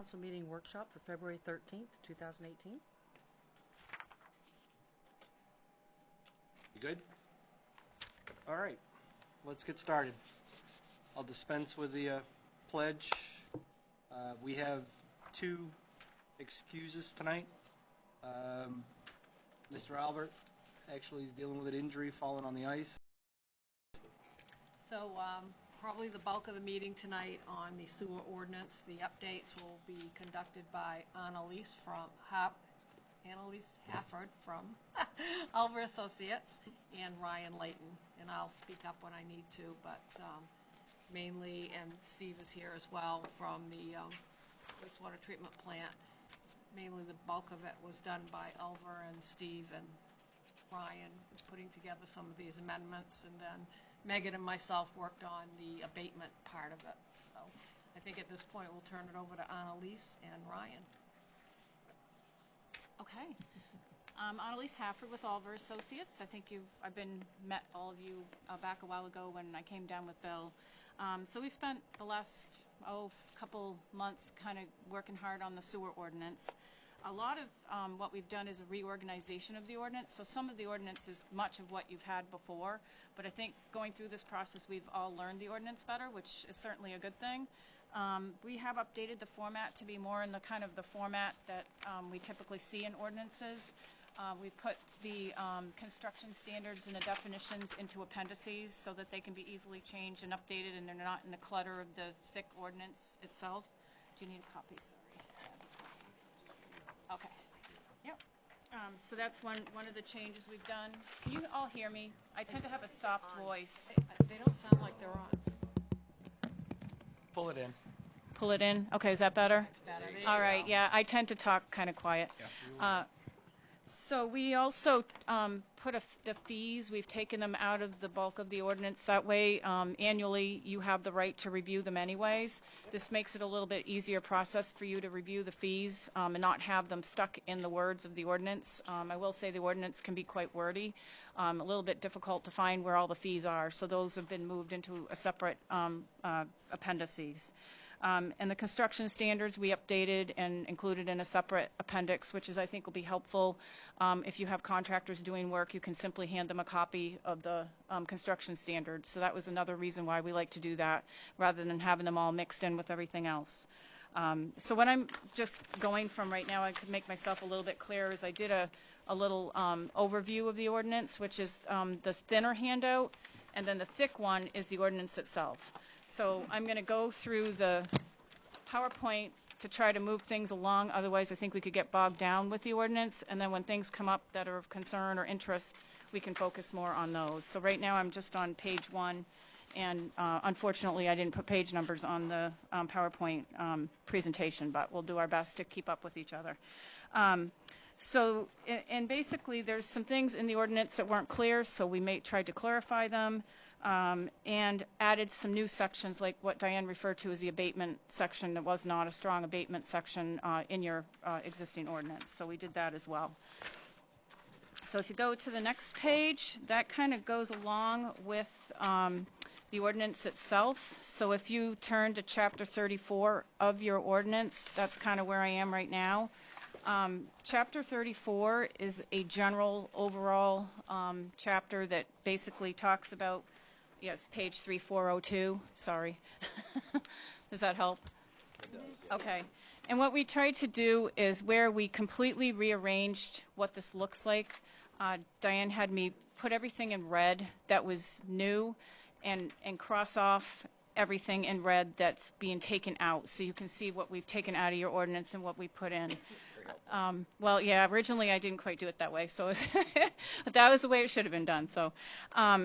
council meeting workshop for February 13th, 2018. You good? All right, let's get started. I'll dispense with the pledge. We have two excuses tonight. Mr. Albert actually is dealing with an injury falling on the ice. So probably the bulk of the meeting tonight on the sewer ordinance, the updates will be conducted by Annalise Hafford from Alver Associates and Ryan Layton. And I'll speak up when I need to, but mainly, and Steve is here as well from the wastewater treatment plant. Mainly the bulk of it was done by Alver and Steve and Ryan, putting together some of these amendments, and then Megan and myself worked on the abatement part of it. So I think at this point we'll turn it over to Annalise and Ryan. Okay. Annalise Hafford with Alver Associates. I think I've met all of you back a while ago when I came down with Bill. So we've spent the last couple months kind of working hard on the sewer ordinance. A lot of what we've done is a reorganization of the ordinance. So some of the ordinance is much of what you've had before, but I think going through this process we've all learned the ordinance better, which is certainly a good thing. We have updated the format to be more in the kind of the format that we typically see in ordinances. We put the construction standards and the definitions into appendices so that they can be easily changed and updated and they're not in the clutter of the thick ordinance itself. Do you need a copy? Sorry. Okay. Yep. So that's one of the changes we've done. Can you all hear me? I tend to have a soft voice. They don't sound like they're on. Pull it in. Pull it in? Okay, is that better? It's better. All right, yeah, I tend to talk kind of quiet. Yeah. So we also put the fees, we've taken them out of the bulk of the ordinance. That way, annually, you have the right to review them anyways. This makes it a little bit easier process for you to review the fees and not have them stuck in the words of the ordinance. I will say the ordinance can be quite wordy, a little bit difficult to find where all the fees are, so those have been moved into a separate appendices. And the construction standards we updated and included in a separate appendix, which I think will be helpful. If you have contractors doing work, you can simply hand them a copy of the construction standards. So that was another reason why we like to do that, rather than having them all mixed in with everything else. So what I'm just going from right now, I could make myself a little bit clearer, is I did a little overview of the ordinance, which is the thinner handout, and then the thick one is the ordinance itself. So I'm going to go through the PowerPoint to try to move things along. Otherwise, I think we could get bogged down with the ordinance. And then when things come up that are of concern or interest, we can focus more on those. So right now I'm just on page 1. And unfortunately, I didn't put page numbers on the PowerPoint presentation, but we'll do our best to keep up with each other. So basically, there's some things in the ordinance that weren't clear, so we tried to clarify them. And added some new sections like what Diane referred to as the abatement section that was not a strong abatement section in your existing ordinance. So we did that as well. So if you go to the next page, that kind of goes along with the ordinance itself. So if you turn to chapter 34 of your ordinance, that's kind of where I am right now. Chapter 34 is a general overall chapter that basically talks about, yes, page 3402, sorry. Does that help? It does, yeah. Okay. And what we tried to do is where we completely rearranged what this looks like. Diane had me put everything in red that was new and cross off everything in red that's being taken out. So you can see what we've taken out of your ordinance and what we put in. Well, yeah, originally I didn't quite do it that way, so but that was the way it should have been done. So,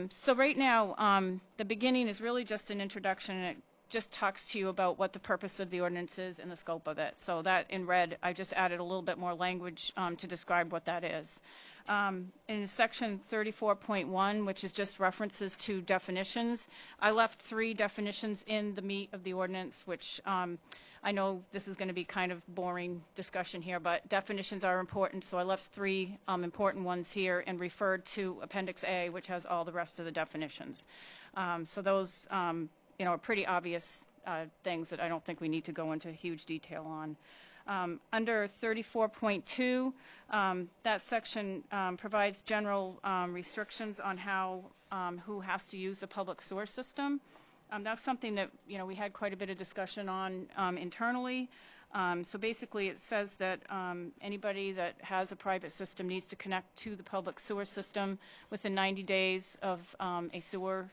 so right now, the beginning is really just an introduction, and it just talks to you about what the purpose of the ordinance is and the scope of it. So that in red, I just added a little bit more language to describe what that is. In section 34.1, which is just references to definitions, I left 3 definitions in the meat of the ordinance, which I know this is going to be kind of boring discussion here, but definitions are important, so I left 3 important ones here and referred to Appendix A, which has all the rest of the definitions. So those are pretty obvious things that I don't think we need to go into huge detail on. Under 34.2, that section provides general restrictions on how who has to use the public sewer system. That's something that we had quite a bit of discussion on internally. So basically, it says that anybody that has a private system needs to connect to the public sewer system within 90 days of a sewer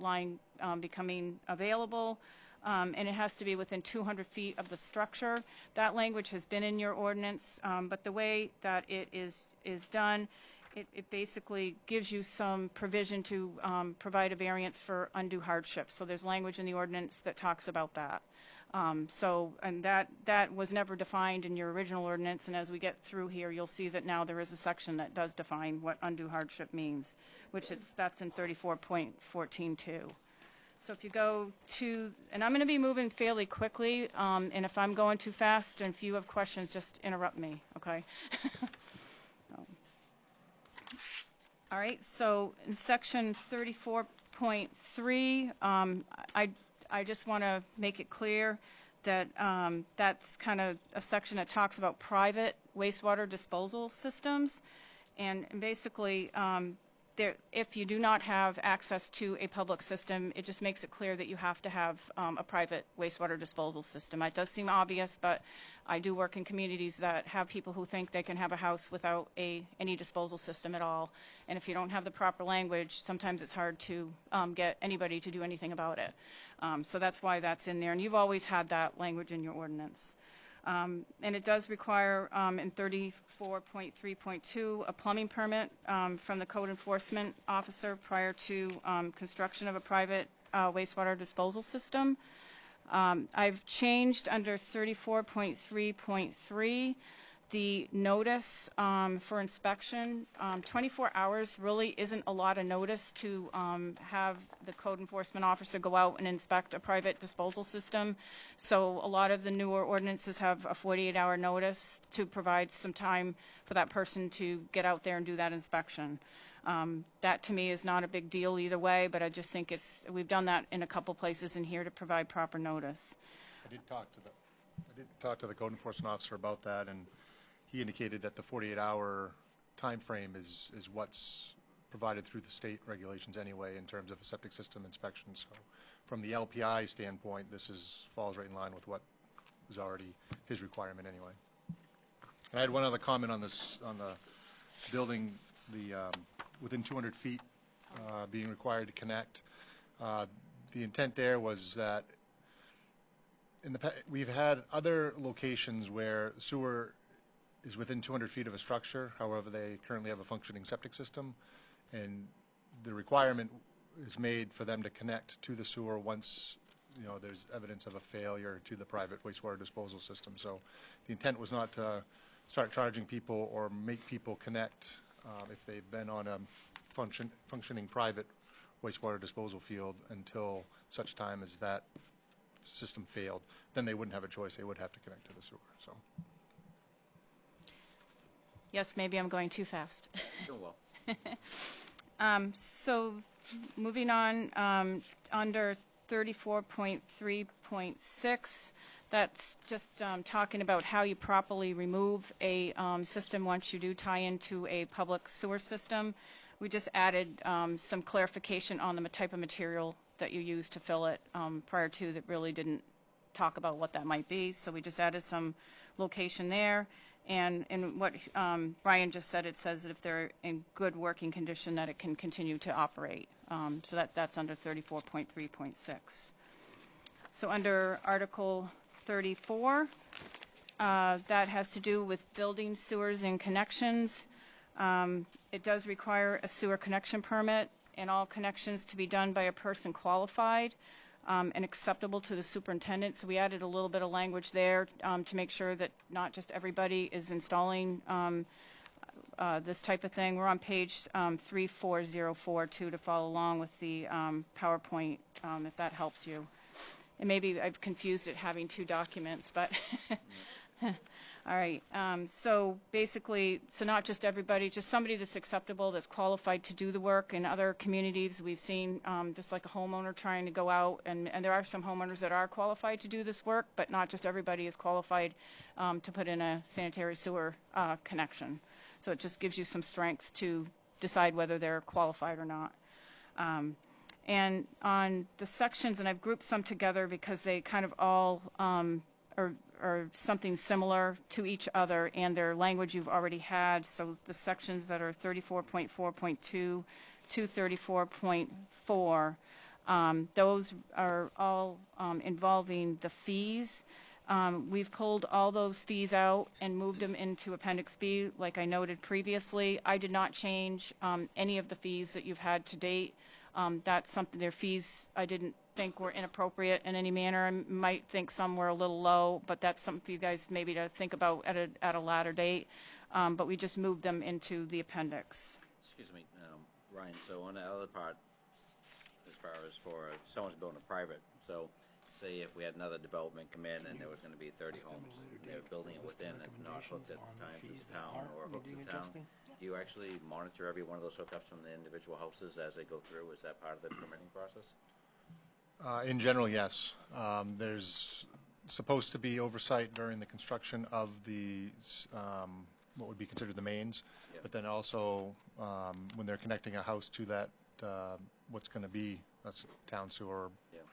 line becoming available. And it has to be within 200 feet of the structure. That language has been in your ordinance, but the way that it is done, it basically gives you some provision to provide a variance for undue hardship. So there's language in the ordinance that talks about that. And that was never defined in your original ordinance, and as we get through here, you'll see that now there is a section that does define what undue hardship means, that's in 34.14.2. So if you go to, and I'm going to be moving fairly quickly, and if I'm going too fast and if you have questions, just interrupt me, okay? All right, so in section 34.3, I just want to make it clear that that's kind of a section that talks about private wastewater disposal systems, and basically if you do not have access to a public system, it just makes it clear that you have to have a private wastewater disposal system. It does seem obvious, but I do work in communities that have people who think they can have a house without any disposal system at all. And if you don't have the proper language, sometimes it's hard to get anybody to do anything about it. So that's why that's in there. And you've always had that language in your ordinance. And it does require, in 34.3.2, a plumbing permit from the code enforcement officer prior to construction of a private wastewater disposal system. I've changed under 34.3.3 the notice for inspection. 24 hours really isn't a lot of notice to have the code enforcement officer go out and inspect a private disposal system. So a lot of the newer ordinances have a 48-hour notice to provide some time for that person to get out there and do that inspection. That to me is not a big deal either way, but I just think we've done that in a couple places in here to provide proper notice. I did talk to the code enforcement officer about that, and he indicated that the 48-hour time frame is what's provided through the state regulations anyway in terms of a septic system inspection. So from the LPI standpoint, this falls right in line with what was already his requirement anyway. And I had one other comment on this, on the building, within 200 feet being required to connect. The intent there was that we've had other locations where sewer is within 200 feet of a structure. However, they currently have a functioning septic system, and the requirement is made for them to connect to the sewer once there's evidence of a failure to the private wastewater disposal system. So the intent was not to start charging people or make people connect if they've been on a functioning private wastewater disposal field until such time as that system failed. Then they wouldn't have a choice. They would have to connect to the sewer. So. Yes, maybe I'm going too fast. Doing well. So moving on, under 34.3.6, that's just talking about how you properly remove a system once you do tie into a public sewer system. We just added some clarification on the type of material that you use to fill it prior to that really didn't talk about what that might be. So we just added some location there. And what Brian just said, it says that if they're in good working condition, that it can continue to operate. So that's under 34.3.6. So under Article 34, that has to do with building, sewers, and connections. It does require a sewer connection permit, and all connections to be done by a person qualified and acceptable to the superintendent. So we added a little bit of language there to make sure that not just everybody is installing this type of thing. We're on page 34042 to follow along with the PowerPoint, if that helps you. And maybe I've confused it having two documents, but All right, so basically, so not just everybody, just somebody that's acceptable, that's qualified to do the work. In other communities, we've seen just like a homeowner trying to go out, and there are some homeowners that are qualified to do this work, but not just everybody is qualified to put in a sanitary sewer connection. So it just gives you some strength to decide whether they're qualified or not. And on the sections, and I've grouped some together because they kind of all are something similar to each other, and their language you've already had. So the sections that are 34.4.2 to 34.4, those are all involving the fees. We've pulled all those fees out and moved them into Appendix B, like I noted previously. I did not change any of the fees that you've had to date. That's something, their fees I didn't think were inappropriate in any manner. I might think some were a little low, but that's something for you guys maybe to think about at a later date. But we just moved them into the appendix. Excuse me, Ryan, so on the other part, as far as for someone's building a private, so say if we had another development come in and there was going to be 30 homes, and they were building it within and not hooked at the time to the town or hooked to the town, do you actually monitor every one of those hookups from the individual houses as they go through? Is that part of the permitting process? In general, yes. There's supposed to be oversight during the construction of the what would be considered the mains, Yep. but then also when they're connecting a house to that what's going to be that's town sewer, Yep.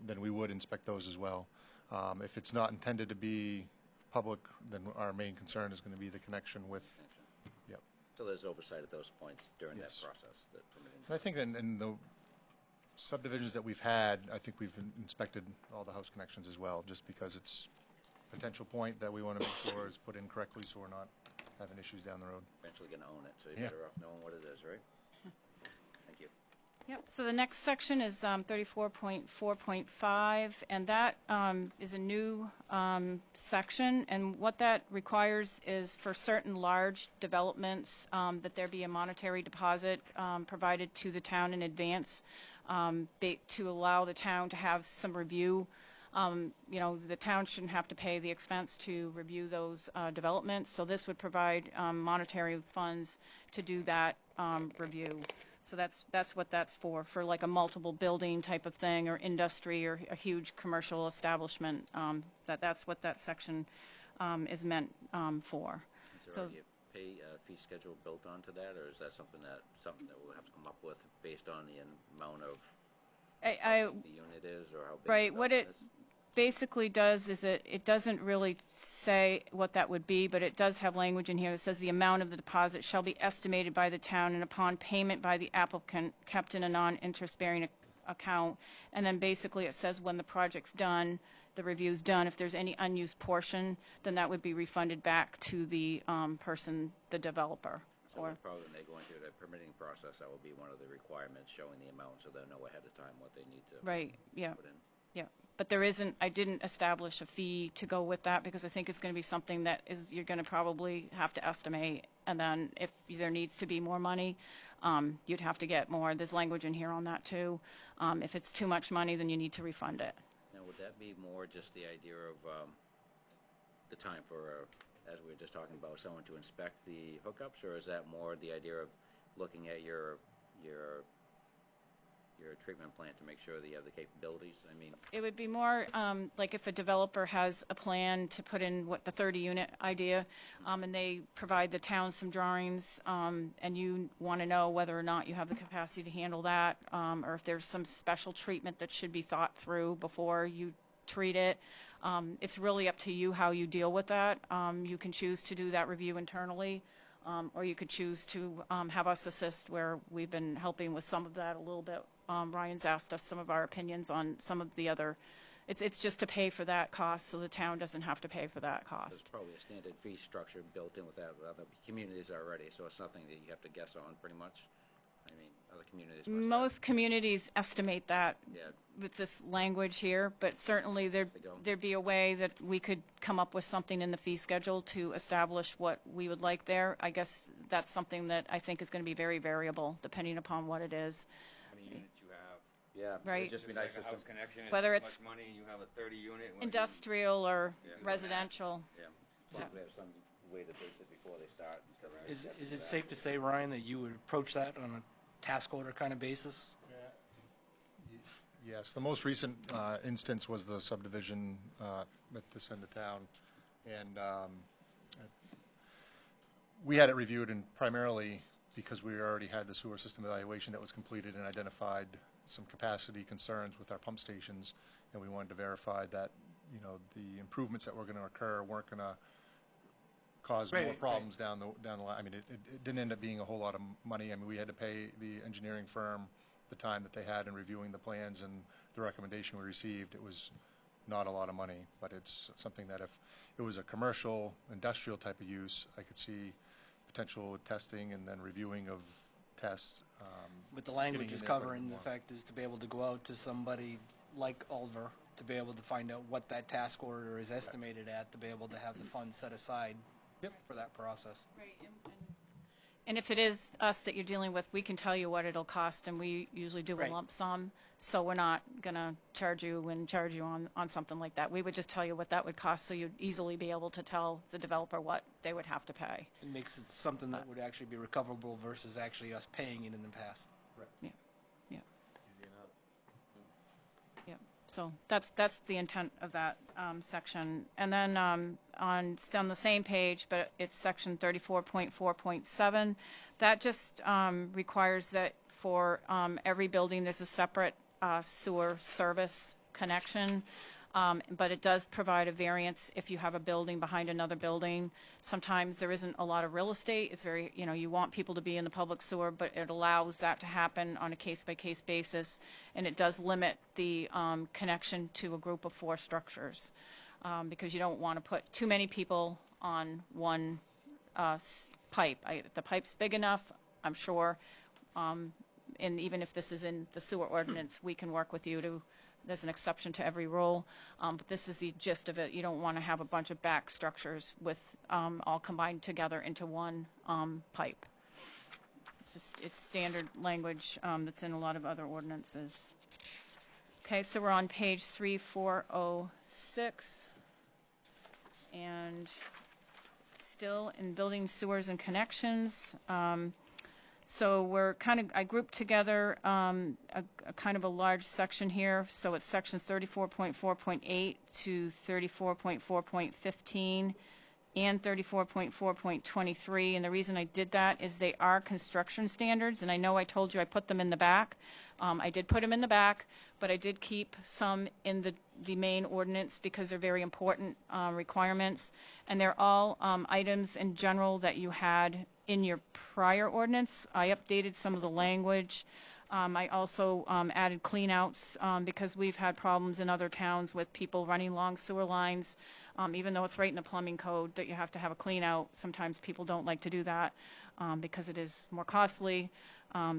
then we would inspect those as well. If it's not intended to be public, then our main concern is going to be the connection with. Yep. So there's oversight at those points during Yes. that process, the permitting. And I think in the subdivisions that we've had, I think we've inspected all the house connections as well, just because it's a potential point that we want to make sure is put in correctly so we're not having issues down the road. Eventually going to own it, so you're Yeah. better off knowing what it is, right? Thank you. Yep, so the next section is 34.4.5, and that is a new section, and what that requires is for certain large developments that there be a monetary deposit provided to the town in advance to allow the town to have some review. The town shouldn't have to pay the expense to review those developments, so this would provide monetary funds to do that review. So that's what that's for like a multiple building type of thing, or industry, or a huge commercial establishment. That's what that section is meant for. Is there So- already a fee schedule built onto that, or is that something that we'll have to come up with based on the amount of the unit is, or how big Right, the what development is? basically does is it doesn't really say what that would be, but it does have language in here that says the amount of the deposit shall be estimated by the town, and upon payment by the applicant kept in a non-interest-bearing account. And then basically it says when the project's done, the review's done, if there's any unused portion, then that would be refunded back to the person, the developer. So Or probably when they go into the permitting process, that will be one of the requirements, showing the amount, so they'll know ahead of time what they need to right, yeah. put in. Yeah, but I didn't establish a fee to go with that, because I think it's going to be something that you're going to probably have to estimate, and then if there needs to be more money, you'd have to get more. There's language in here on that too. If it's too much money, then you need to refund it. Now, would that be more just the idea of the time for, as we were just talking about, someone to inspect the hookups, or is that more the idea of looking at your treatment plant to make sure that you have the capabilities? I mean, It would be more like if a developer has a plan to put in the 30-unit idea, and they provide the town some drawings, and you want to know whether or not you have the capacity to handle that, or if there's some special treatment that should be thought through before you treat it. It's really up to you how you deal with that. You can choose to do that review internally, or you could choose to have us assist, where we've been helping with some of that a little bit. Ryan's asked us some of our opinions on some of the other. It's just to pay for that cost, so the town doesn't have to pay for that there's cost. probably a standard fee structure built in with that with other communities already, so it's nothing that you have to guess on, pretty much. I mean, other communities must have. Most communities estimate that Yeah, with this language here, but certainly They go. there'd be a way that we could come up with something in the fee schedule to establish what we would like there. I guess that's something that I think is going to be very variable, depending upon what it is. How many units you have. yeah. Right. It'd just be Just nice like for a house some, connection, Whether it's it's this much money and you have a 30 unit. Industrial or Yeah. residential. yeah. Probably have some way to base it before they start instead of. Is it safe to say, Ryan, that you would approach that on a task order kind of basis? Yes, the most recent instance was the subdivision at this end of town, and we had it reviewed, and primarily because we already had the sewer system evaluation that was completed and identified some capacity concerns with our pump stations, and we wanted to verify that, you know, the improvements that were going to occur weren't going to cause more problems down the line. I mean, it didn't end up being a whole lot of money. I mean, we had to pay the engineering firm the time that they had in reviewing the plans and the recommendation we received. It was not a lot of money, but it's something that if it was a commercial, industrial type of use, I could see potential testing and then reviewing of tests. But the language getting is in there quite a covering bit the more. fact is to be able to go out to somebody like Ulver to be able to find out what that task order is estimated at, to be able to have the funds set aside for that process. Right, and if it is us that you're dealing with, we can tell you what it'll cost, and we usually do a Right. lump sum, so we're not gonna charge you on something like that. We would just tell you what that would cost, so you'd easily be able to tell the developer what they would have to pay. It makes it something that would actually be recoverable versus actually us paying it in the past. Yeah, yeah, Easy enough. yeah. So that's the intent of that section. And then on the same page, but it's section 34.4.7. That just requires that for every building there's a separate sewer service connection. But it does provide a variance if you have a building behind another building. Sometimes there isn't a lot of real estate. It's very, you know, you want people to be in the public sewer, but it allows that to happen on a case-by-case basis, and it does limit the connection to a group of 4 structures, because you don't want to put too many people on one pipe. If the pipe's big enough, I'm sure, and even if this is in the sewer ordinance, we can work with you to. There's an exception to every rule, but this is the gist of it. You don't want to have a bunch of back structures with all combined together into one pipe. It's standard language that's in a lot of other ordinances. Okay, so we're on page 3406, and still in building, sewers, and connections. So we're I grouped together a kind of a large section here. So it's sections 34.4.8 to 34.4.15 and 34.4.23. And the reason I did that is they are construction standards. And I know I told you I put them in the back. I did put them in the back, but I did keep some in the main ordinance because they're very important requirements. And they're all items in general that you had in your prior ordinance. I updated some of the language. I also added cleanouts because we've had problems in other towns with people running long sewer lines. Even though it's right in the plumbing code that you have to have a cleanout, sometimes people don't like to do that because it is more costly.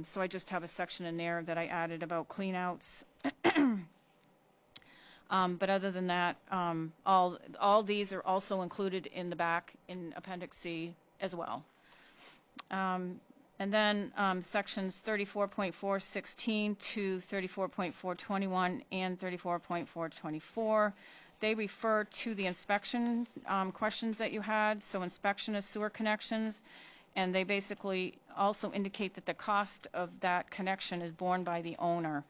So I just have a section in there that I added about cleanouts. But other than that, all these are also included in the back in Appendix C as well. And then sections 34.416 to 34.421 and 34.424, they refer to the inspection questions that you had, so inspection of sewer connections, and they basically also indicate that the cost of that connection is borne by the owner.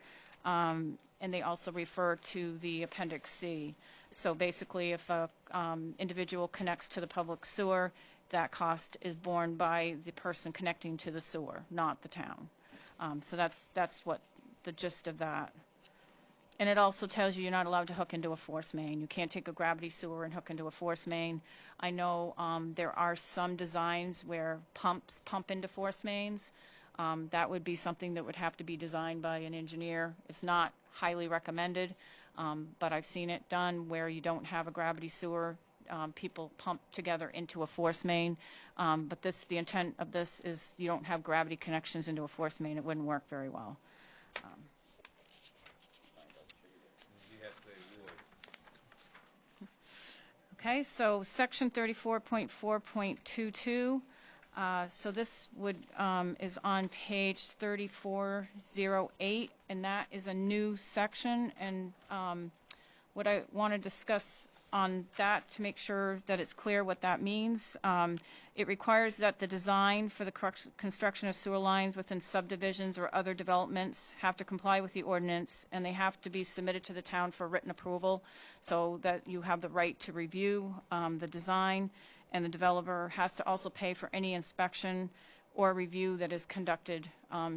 And they also refer to the Appendix C. So basically, if a individual connects to the public sewer, that cost is borne by the person connecting to the sewer, not the town. So that's what the gist of that. And it also tells you you're not allowed to hook into a force main. You can't take a gravity sewer and hook into a force main. I know there are some designs where pumps pump into force mains. That would be something that would have to be designed by an engineer. It's not highly recommended, but I've seen it done where you don't have a gravity sewer. People pump together into a force main, but the intent of this is you don't have gravity connections into a force main. It wouldn't work very well. Okay, so section 34.4.22. So this is on page 3408, and that is a new section. And what I want to discuss on that to make sure that it's clear what that means. It requires that the design for the construction of sewer lines within subdivisions or other developments have to comply with the ordinance, and they have to be submitted to the town for written approval, so that you have the right to review the design, and the developer has to also pay for any inspection or review that is conducted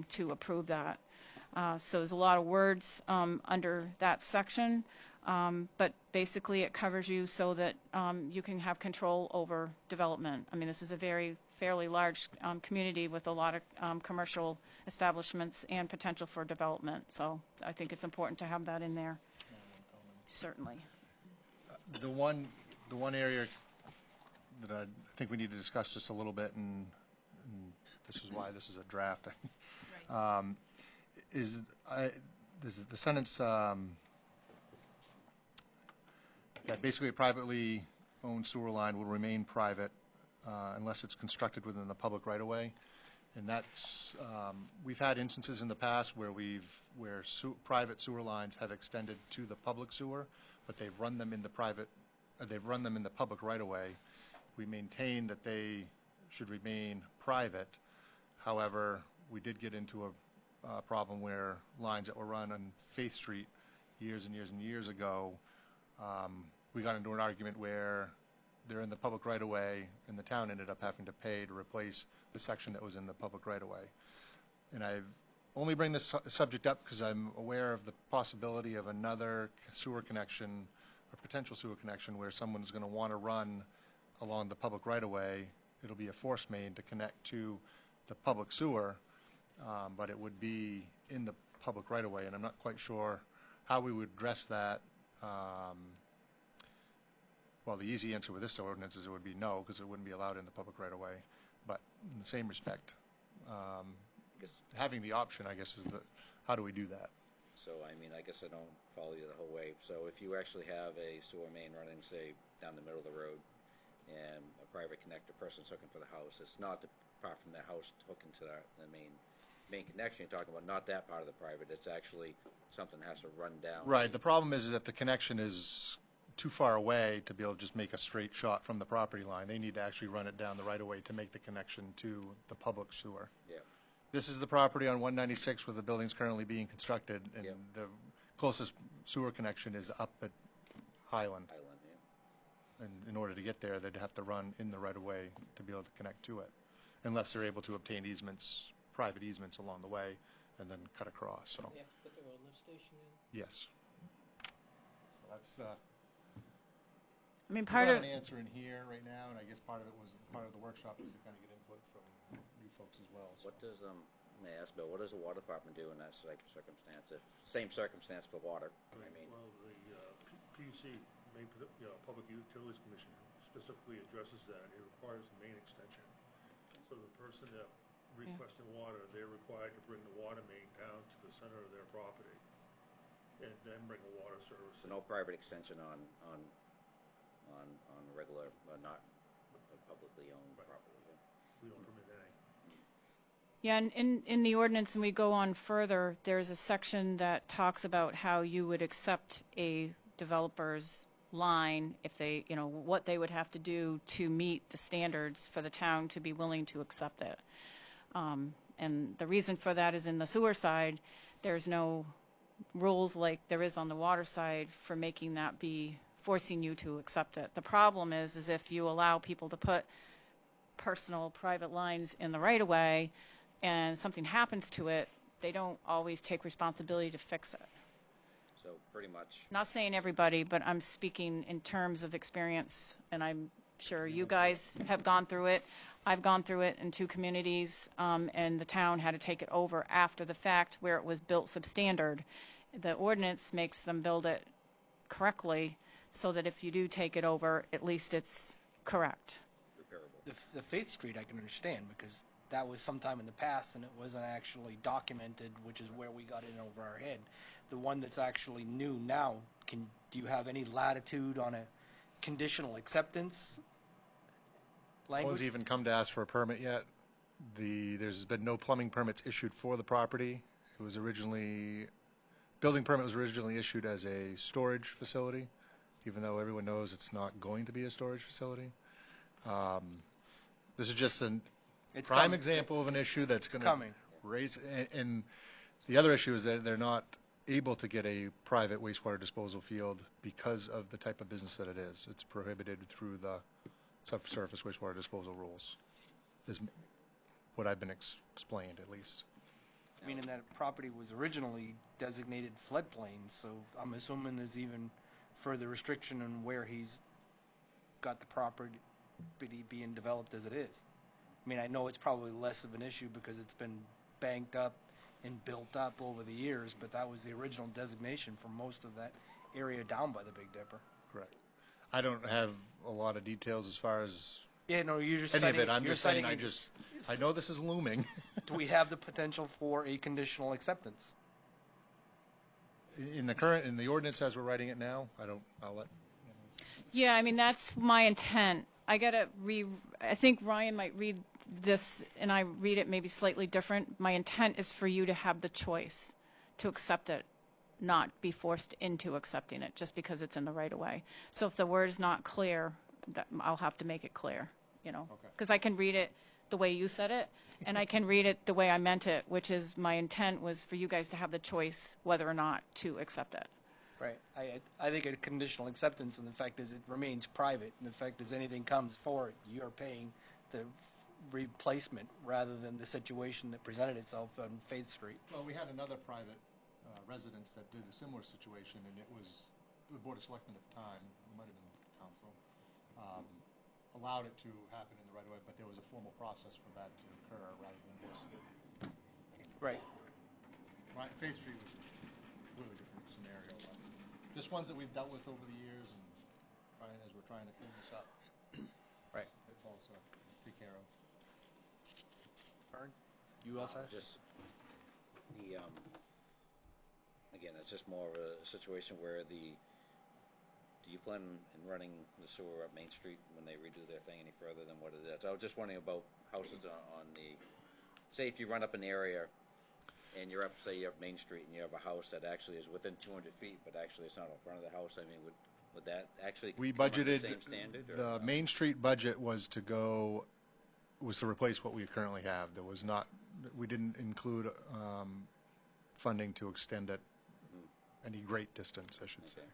to approve that. So there's a lot of words under that section, but basically it covers you so that you can have control over development. I mean, this is a fairly large community with a lot of commercial establishments and potential for development. So I think it's important to have that in there. Certainly. The one area that I think we need to discuss just a little bit, and this is why this is a draft, is the sentence that basically a privately owned sewer line will remain private unless it's constructed within the public right-of-way. And that's, we've had instances in the past where private sewer lines have extended to the public sewer, but they've run them in the public right-of-way. We maintain that they should remain private. However, we did get into a problem where lines that were run on Faith Street years and years and years ago, we got into an argument where they're in the public right-of-way, and the town ended up having to pay to replace the section that was in the public right-of-way. And I only bring this subject up because I'm aware of the possibility of another sewer connection, or potential sewer connection, where someone's going to want to run along the public right-of-way. It'll be a force main to connect to the public sewer, but it would be in the public right-of-way, and I'm not quite sure how we would address that. Well, the easy answer with this ordinance is it would be no, because it wouldn't be allowed in the public right-of-way. But in the same respect, having the option, I guess, is how do we do that? So, I mean, I guess I don't follow you the whole way. So if you actually have a sewer main running, say, down the middle of the road, and a private connector person's hooking for the house, it's not apart from the house hooking to the main connection you're talking about, not that part of the private. It's actually something that has to run down. Right. The problem is that the connection is too far away to be able to just make a straight shot from the property line. They need to actually run it down the right-of-way to make the connection to the public sewer. Yeah. This is the property on 196 where the building's currently being constructed, and Yep. the closest sewer connection is up at Highland. Island, yeah. And in order to get there, they'd have to run in the right-of-way to be able to connect to it, unless they're able to obtain easements, private easements along the way, and then cut across, so. They have to put their own lift station in? Yes. So that's, I mean, we part got of, an answer in here right now, and I guess part of the workshop was to kind of get input from you folks as well. So. What does, may I ask, Bill, what does the water department do in that circumstance? If same circumstance for water, I mean. Well, the PUC, Public Utilities Commission, specifically addresses that. It requires a main extension. So the person that requesting water, they're required to bring the water main down to the center of their property and then bring a water service. So no private extension on regular, not publicly owned property. We don't permit any. yeah, and in the ordinance, and we go on further, there's a section that talks about how you would accept a developer's line if they, what they would have to do to meet the standards for the town to be willing to accept it. And the reason for that is in the sewer side, there's no rules like there is on the water side for making that be forcing you to accept it. The problem is if you allow people to put personal private lines in the right of way and something happens to it, they don't always take responsibility to fix it. So pretty much. Not saying everybody, but I'm speaking in terms of experience, and I'm sure you guys have gone through it. I've gone through it in 2 communities, and the town had to take it over after the fact where it was built substandard. The ordinance makes them build it correctly so that if you do take it over, at least it's correct. Repairable. The Faith Street I can understand because that was sometime in the past and it wasn't actually documented, which is where we got in over our head. The one that's actually new now, do you have any latitude on a conditional acceptance No one's language? even come to ask for a permit yet. There's been no plumbing permits issued for the property. Building permit was originally issued as a storage facility, even though everyone knows it's not going to be a storage facility. This is just a It's prime coming. example of an issue that's going to coming. raise, and the other issue is that they're not able to get a private wastewater disposal field because of the type of business that it is. It's prohibited through the subsurface wastewater disposal rules, is what I've been explained, at least. Meaning that property was originally designated floodplain, so I'm assuming there's even further restriction on where he's got the property being developed as it is. I mean, I know it's probably less of an issue because it's been banked up and built up over the years, but that was the original designation for most of that area down by the Big Dipper. Correct. I don't have a lot of details as far as Yeah, no, you're just any of citing, it. I'm you're just saying, citing I know this is looming. do we have the potential for a conditional acceptance? In the ordinance as we're writing it now, I'll let. Yeah, I mean, that's my intent. I think Ryan might read this, and I read it maybe slightly different. My intent is for you to have the choice to accept it, not be forced into accepting it just because it's in the right of way. So if the word is not clear, I'll have to make it clear, because I can read it the way you said it, and I can read it the way I meant it, which is my intent was for you guys to have the choice whether or not to accept it. Right. I think a conditional acceptance, and the fact is it remains private, and the fact is anything comes for it, you're paying the replacement rather than the situation that presented itself on Faith Street. Well, we had another private residence that did a similar situation, and it was the Board of Selectmen at the time, it might have been council, allowed it to happen in the right of way, but there was a formal process for that to occur rather than just. Right. Faith Street was a completely different scenario, but just ones that we've dealt with over the years, and as we're trying to clean this up, Right. it falls take care of. Vern, you all set? Just the, again, it's just more of a situation where do you plan on running the sewer up Main Street when they redo their thing any further than what it is? I was just wondering about houses on the, say if you run up an area and you're up, say you're up Main Street and you have a house that actually is within 200 feet, but actually it's not in front of the house, I mean, would that actually We come under budgeted, the same standard? the Main Street budget was to replace what we currently have. We didn't include funding to extend it any great distance, I should say. Okay.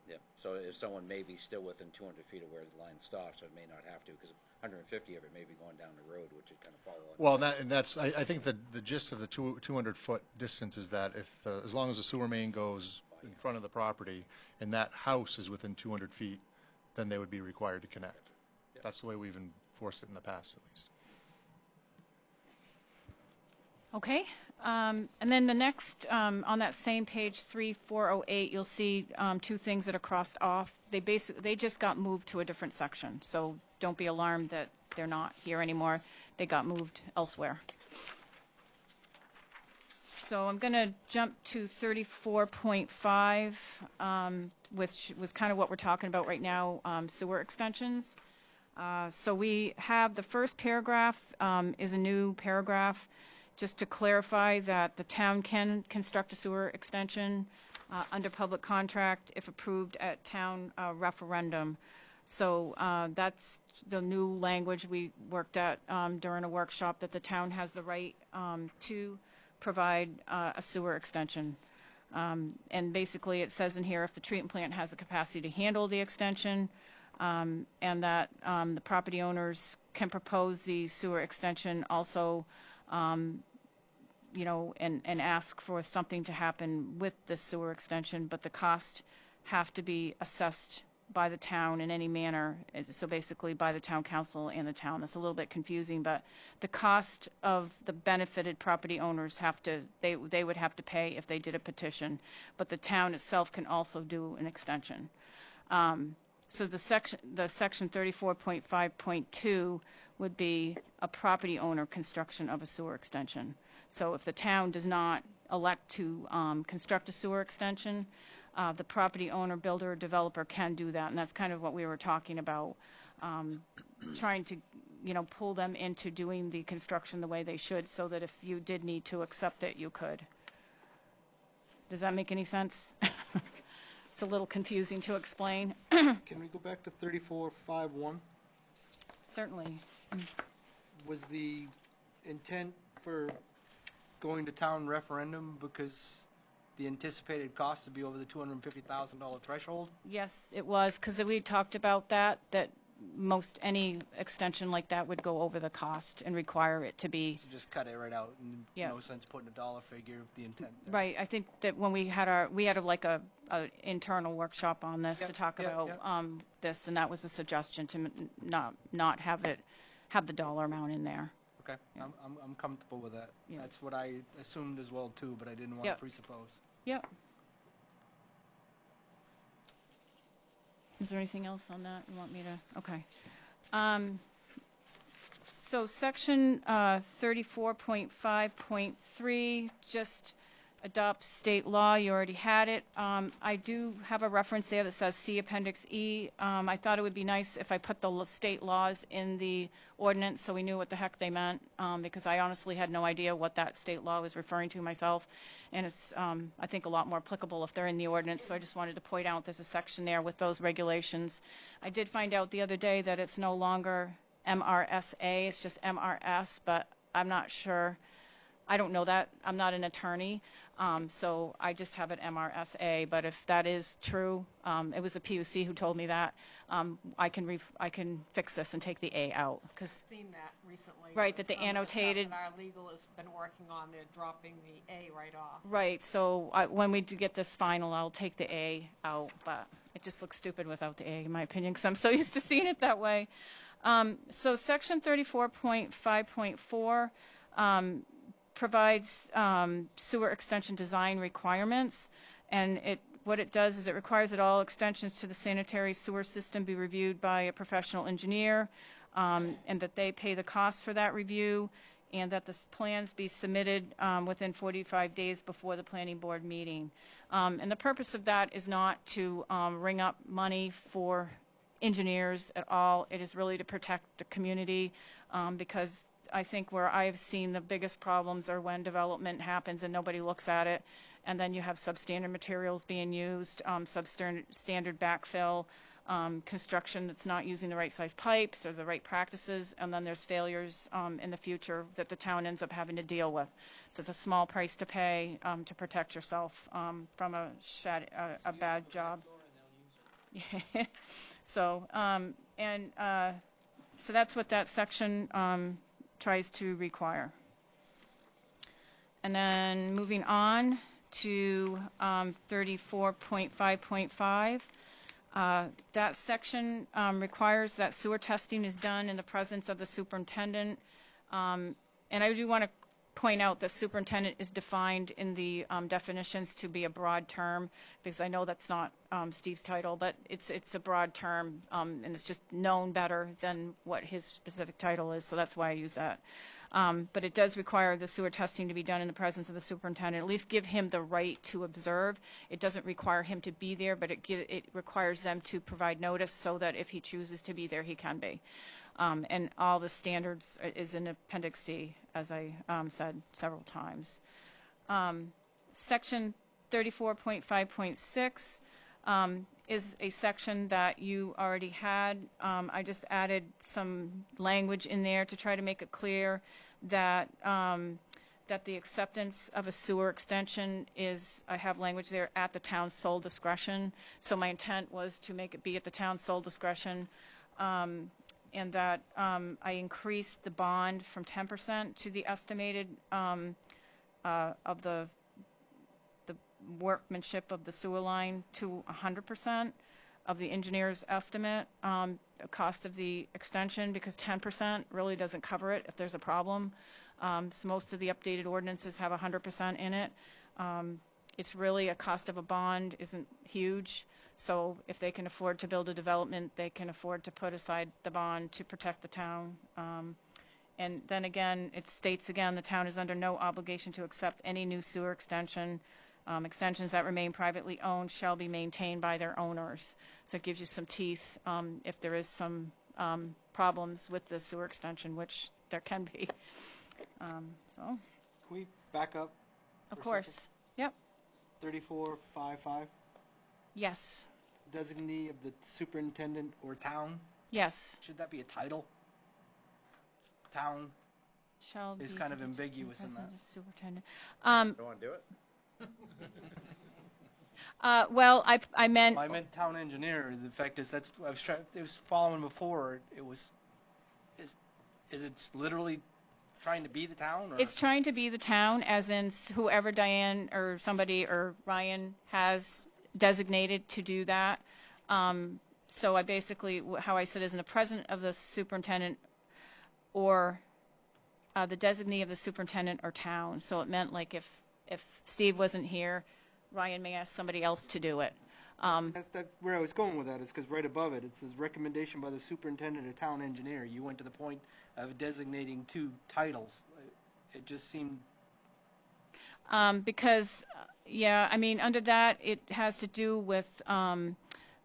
Yeah, so if someone may be still within 200 feet of where the line stops, it may not have to, because 150 of it may be going down the road, which would kind of follow on. Well, I think the gist of the 200-foot distance is that as long as the sewer main goes in front of the property and that house is within 200 feet, then they would be required to connect. Yep. That's the way we've enforced it in the past, at least. Okay, and then the next, on that same page 3408, you'll see two things that are crossed off. They just got moved to a different section, so don't be alarmed that they're not here anymore. They got moved elsewhere. So I'm going to jump to 34.5, which was kind of what we're talking about right now, sewer extensions. So we have the first paragraph is a new paragraph, just to clarify that the town can construct a sewer extension under public contract if approved at town referendum. So that's the new language we worked at during a workshop, that the town has the right to provide a sewer extension. And basically it says in here, if the treatment plant has the capacity to handle the extension, and that the property owners can propose the sewer extension also, and ask for something to happen with the sewer extension, but the cost have to be assessed by the town in any manner. So basically by the town council and the town. That's a little bit confusing, but the cost of the benefited property owners they would have to pay if they did a petition, but the town itself can also do an extension. So the section 34.5.2 would be a property owner construction of a sewer extension. So if the town does not elect to construct a sewer extension, the property owner, builder, or developer can do that, and that's kind of what we were talking about, trying to, pull them into doing the construction the way they should, so that if you did need to accept it, you could. Does that make any sense? it's a little confusing to explain. Can we go back to 3451? Certainly. Was the intent for going to town referendum because the anticipated cost would be over the $250,000 threshold? Yes, it was, because we talked about that any extension like that would go over the cost and require it to be. So just cut it right out, and Yeah. no sense putting a dollar figure of the intent there. Right, I think that when we had like a internal workshop on this to Yep, talk yep, about yep. this, and that was a suggestion to not have the dollar amount in there. Okay, Yeah. I'm comfortable with that. Yeah. That's what I assumed as well too, but I didn't want Yep. to presuppose. Yep. Is there anything else on that you want me to? Okay. So section 34.5.3 just adopts state law. You already had it. I do have a reference there that says see Appendix E. I thought it would be nice if I put the state laws in the ordinance so we knew what the heck they meant, because I honestly had no idea what that state law was referring to myself. And it's, I think, a lot more applicable if they're in the ordinance, so I just wanted to point out there's a section there with those regulations. I did find out the other day that it's no longer MRSA, it's just MRS, but I'm not sure. I don't know that. I'm not an attorney, so I just have it MRSA. But if that is true, it was the PUC who told me that, I can fix this and take the A out, because Seen that recently. Right, with that the some of stuff annotated- that our legal has been working on, they're dropping the A right off. right. So when we do get this final, I'll take the A out, but it just looks stupid without the A, in my opinion, because I'm so used to seeing it that way. So section 34.5.4 provides sewer extension design requirements, and what it does is it requires that all extensions to the sanitary sewer system be reviewed by a professional engineer, and that they pay the cost for that review, and that the plans be submitted within 45 days before the planning board meeting. And the purpose of that is not to ring up money for engineers at all. It is really to protect the community, because I think where I've seen the biggest problems are when development happens and nobody looks at it, and then you have substandard materials being used, substandard backfill, construction that's not using the right size pipes or the right practices, and then there's failures in the future that the town ends up having to deal with. So it's a small price to pay to protect yourself from a bad job. So so that's what that section tries to require. And then moving on to 34.5.5, that section requires that sewer testing is done in the presence of the superintendent. And I do want to point out that superintendent is defined in the definitions to be a broad term, because I know that's not Steve's title, but it's a broad term, and it's just known better than what his specific title is, so that's why I use that. But it does require the sewer testing to be done in the presence of the superintendent, at least give him the right to observe. It doesn't require him to be there, but it requires them to provide notice so that if he chooses to be there, he can be. And all the standards is in Appendix C, as I said several times. Section 34.5.6 is a section that you already had. I just added some language in there to try to make it clear that that the acceptance of a sewer extension is, I have language there, at the town's sole discretion. So my intent was to make it be at the town's sole discretion. And that I increased the bond from 10% to the estimated of the workmanship of the sewer line to 100% of the engineer's estimate, the cost of the extension, because 10% really doesn't cover it if there's a problem. So most of the updated ordinances have 100% in it. It's really a cost of a bond isn't huge. So if they can afford to build a development, they can afford to put aside the bond to protect the town. And then again, it states again, the town is under no obligation to accept any new sewer extension. Extensions that remain privately owned shall be maintained by their owners. So it gives you some teeth if there is some problems with the sewer extension, which there can be. So, Can we back up? of course. Yep. 34.5.5. Yes, Designee of the superintendent or town? yes. Should that be a title? Town? Shall It's be kind of connected to the ambiguous in president that. or Superintendent. Don't want to do it? Well, I meant, I meant town engineer. The fact is, that's I was trying. It was following before. It was. Is it literally trying to be the town? Or? it's trying to be the town, as in whoever Diane or somebody or Ryan has designated to do that. So I basically, how I said is in the presence of the superintendent or the designee of the superintendent or town. So it meant like if Steve wasn't here, Ryan may ask somebody else to do it. That's where I was going with that. Is because right above it, it says recommendation by the superintendent or town engineer. You went to the point of designating two titles. It just seemed. Because, yeah, I mean, under that, it has to do with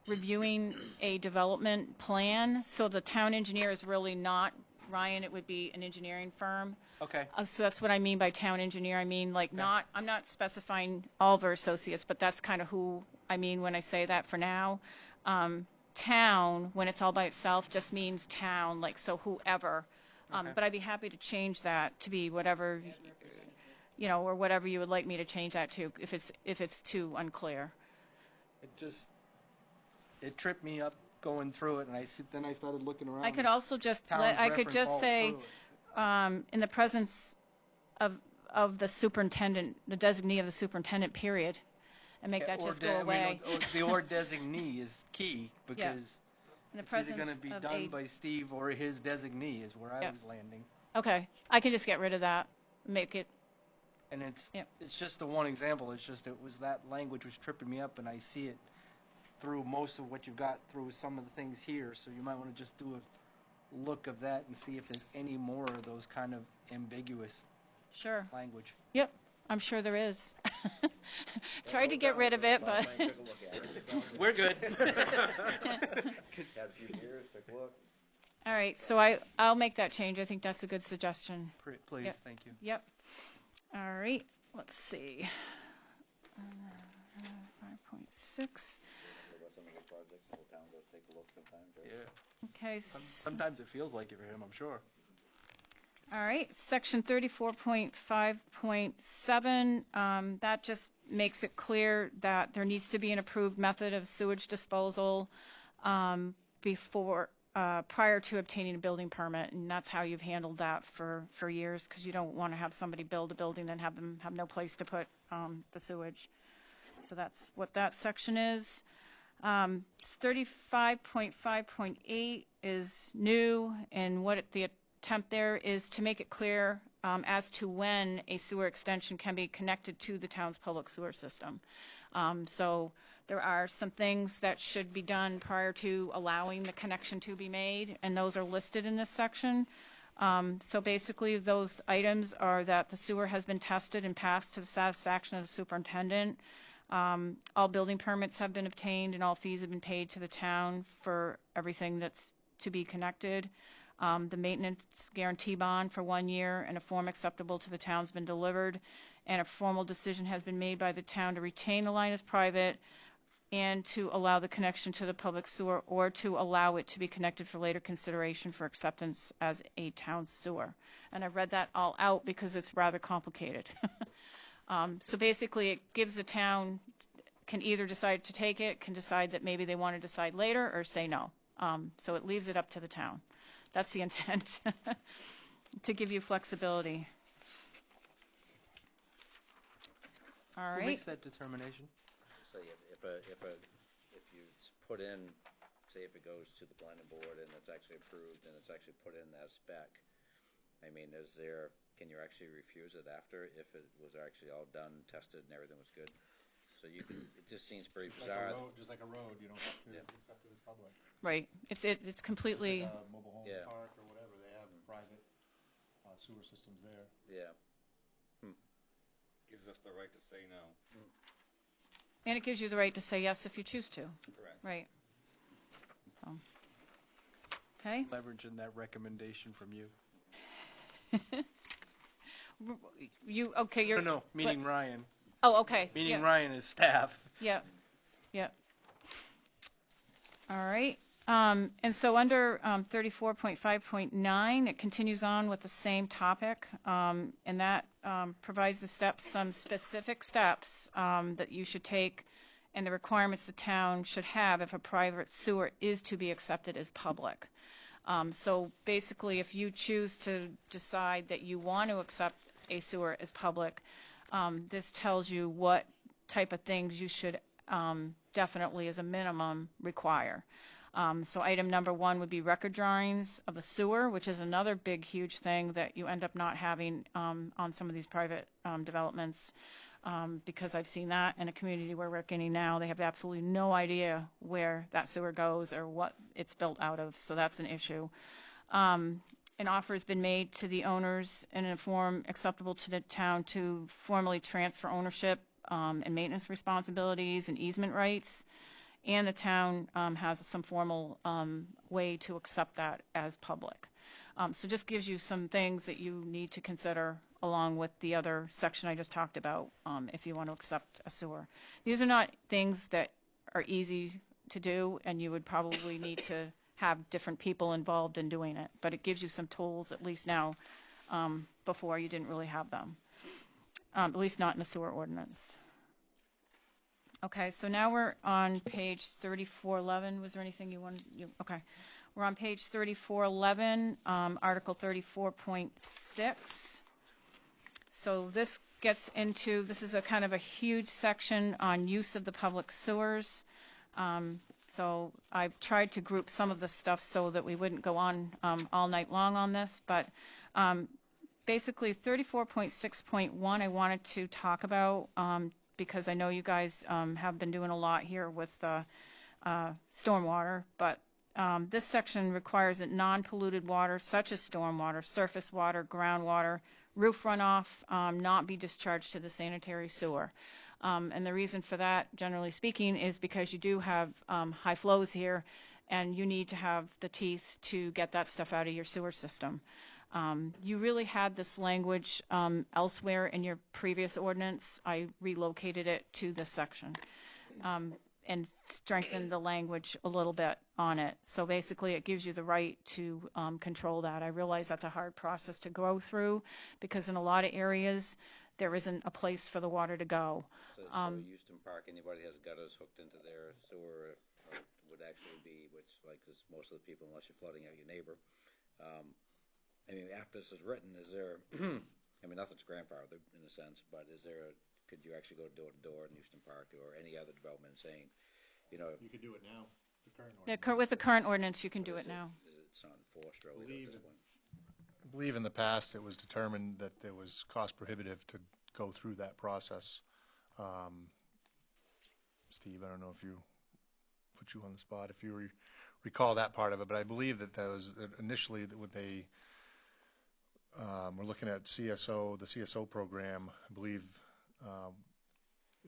reviewing a development plan. So the town engineer is really not Ryan. It would be an engineering firm. Okay. So that's what I mean by town engineer. I mean, like, I'm not specifying Oliver Associates, but that's kind of who I mean when I say that for now. Town, when it's all by itself, just means town, like, so whoever. Okay. But I'd be happy to change that to be whatever, or whatever you would like me to change that to, if it's too unclear. It tripped me up going through it, and then I started looking around. I could also just Town's I could reference just all say, through in the presence of the superintendent, the designee of the superintendent, period, and make that just go away. The or designee is key because In the it's either presence going to be of done by Steve or his designee is where I Yeah. was landing. Okay, I can just get rid of that, make it. And it's Yep. it's just the one example. It's just it was that language was tripping me up, and I see it through most of what you've got through some of the things here. So you might want to just do a look of that and see if there's any more of those kind of ambiguous Sure. language. Yep, I'm sure there is. Tried to get rid of it, but Take a look at it. We're good. Had a few years, take a look. all right. So I'll make that change. I think that's a good suggestion. Please, Yep. thank you. Yep. All right. Let's see. 5.6. About some of the projects, the whole town does take a look sometimes, right? Yeah. Okay. Sometimes it feels like it for him, I'm sure. All right, section 34.5.7, that just makes it clear that there needs to be an approved method of sewage disposal prior to obtaining a building permit, and that's how you've handled that for years, because you don't want to have somebody build a building and have them have no place to put the sewage. So that's what that section is. 35.5.8 is new, and what the attempt there is to make it clear as to when a sewer extension can be connected to the town's public sewer system. So there are some things that should be done prior to allowing the connection to be made, and those are listed in this section. So basically those items are that the sewer has been tested and passed to the satisfaction of the superintendent. All building permits have been obtained and all fees have been paid to the town for everything that's to be connected. The maintenance guarantee bond for 1 year and a form acceptable to the town's been delivered, and a formal decision has been made by the town to retain the line as private and to allow the connection to the public sewer, or to allow it to be connected for later consideration for acceptance as a town sewer. And I've read that all out because it's rather complicated. So basically it gives the town, can either decide to take it, can decide that maybe they want to decide later, or say no. So it leaves it up to the town. That's the intent, to give you flexibility. All Who right. makes that determination? Say if you put in, say if it goes to the planning board and it's actually approved and it's actually put in as spec, I mean, can you actually refuse it after if it was actually all done, tested, and everything was good? So it just seems pretty bizarre. Just like a road, you don't have to accept it as public. Right. It's completely. Just like a mobile home Yeah. park or whatever, they have private sewer systems there. Yeah. Gives us the right to say no. And it gives you the right to say yes if you choose to. Correct. Right. Okay. Leveraging that recommendation from you. Okay, you're. No, meaning Ryan. Oh, okay. Meaning Yeah. Ryan is staff. Yeah. Yeah. All right. And so under 34.5.9, it continues on with the same topic, and that provides the steps, some specific steps that you should take and the requirements the town should have if a private sewer is to be accepted as public. So basically, if you choose to decide that you want to accept a sewer as public, this tells you what type of things you should definitely, as a minimum, require. So item number 1 would be record drawings of the sewer, which is another big, huge thing that you end up not having on some of these private developments, because I've seen that in a community where we're getting now. They have absolutely no idea where that sewer goes or what it's built out of, so that's an issue. An offer has been made to the owners in a form acceptable to the town to formally transfer ownership and maintenance responsibilities and easement rights, and the town has some formal way to accept that as public. So just gives you some things that you need to consider along with the other section I just talked about if you want to accept a sewer. These are not things that are easy to do, and you would probably need to have different people involved in doing it, but it gives you some tools, at least now. Before you didn't really have them, at least not in the sewer ordinance. Okay, so now we're on page 3411. Was there anything you wanted? Okay, we're on page 3411, Article 34.6. So this gets into, this is a kind of a huge section on use of the public sewers. So I've tried to group some of the stuff so that we wouldn't go on all night long on this, but basically 34.6.1 I wanted to talk about because I know you guys have been doing a lot here with stormwater, but this section requires that non-polluted water such as stormwater, surface water, groundwater, roof runoff not be discharged to the sanitary sewer. And the reason for that, generally speaking, is because you do have high flows here, and you need to have the teeth to get that stuff out of your sewer system. You really had this language elsewhere in your previous ordinance. I relocated it to this section and strengthened the language a little bit on it. So basically it gives you the right to control that. I realize that's a hard process to go through because in a lot of areas there isn't a place for the water to go. So Houston Park, anybody has gutters hooked into their sewer would actually be, which like, because most of the people, unless you're flooding out your neighbor, I mean, after this is written, is there, I mean, nothing's grandfathered in a sense, but is there, could you actually go door to door in Houston Park or any other development saying, you know? You could do it now, the current Yeah, ordinance. with the current ordinance, you can do it now. It's not enforced really at this point? I believe in the past it was determined that it was cost prohibitive to go through that process. Steve, I don't know if you put you on the spot, if you recall that part of it, but I believe that was initially when they we're looking at CSO, the CSO program. I believe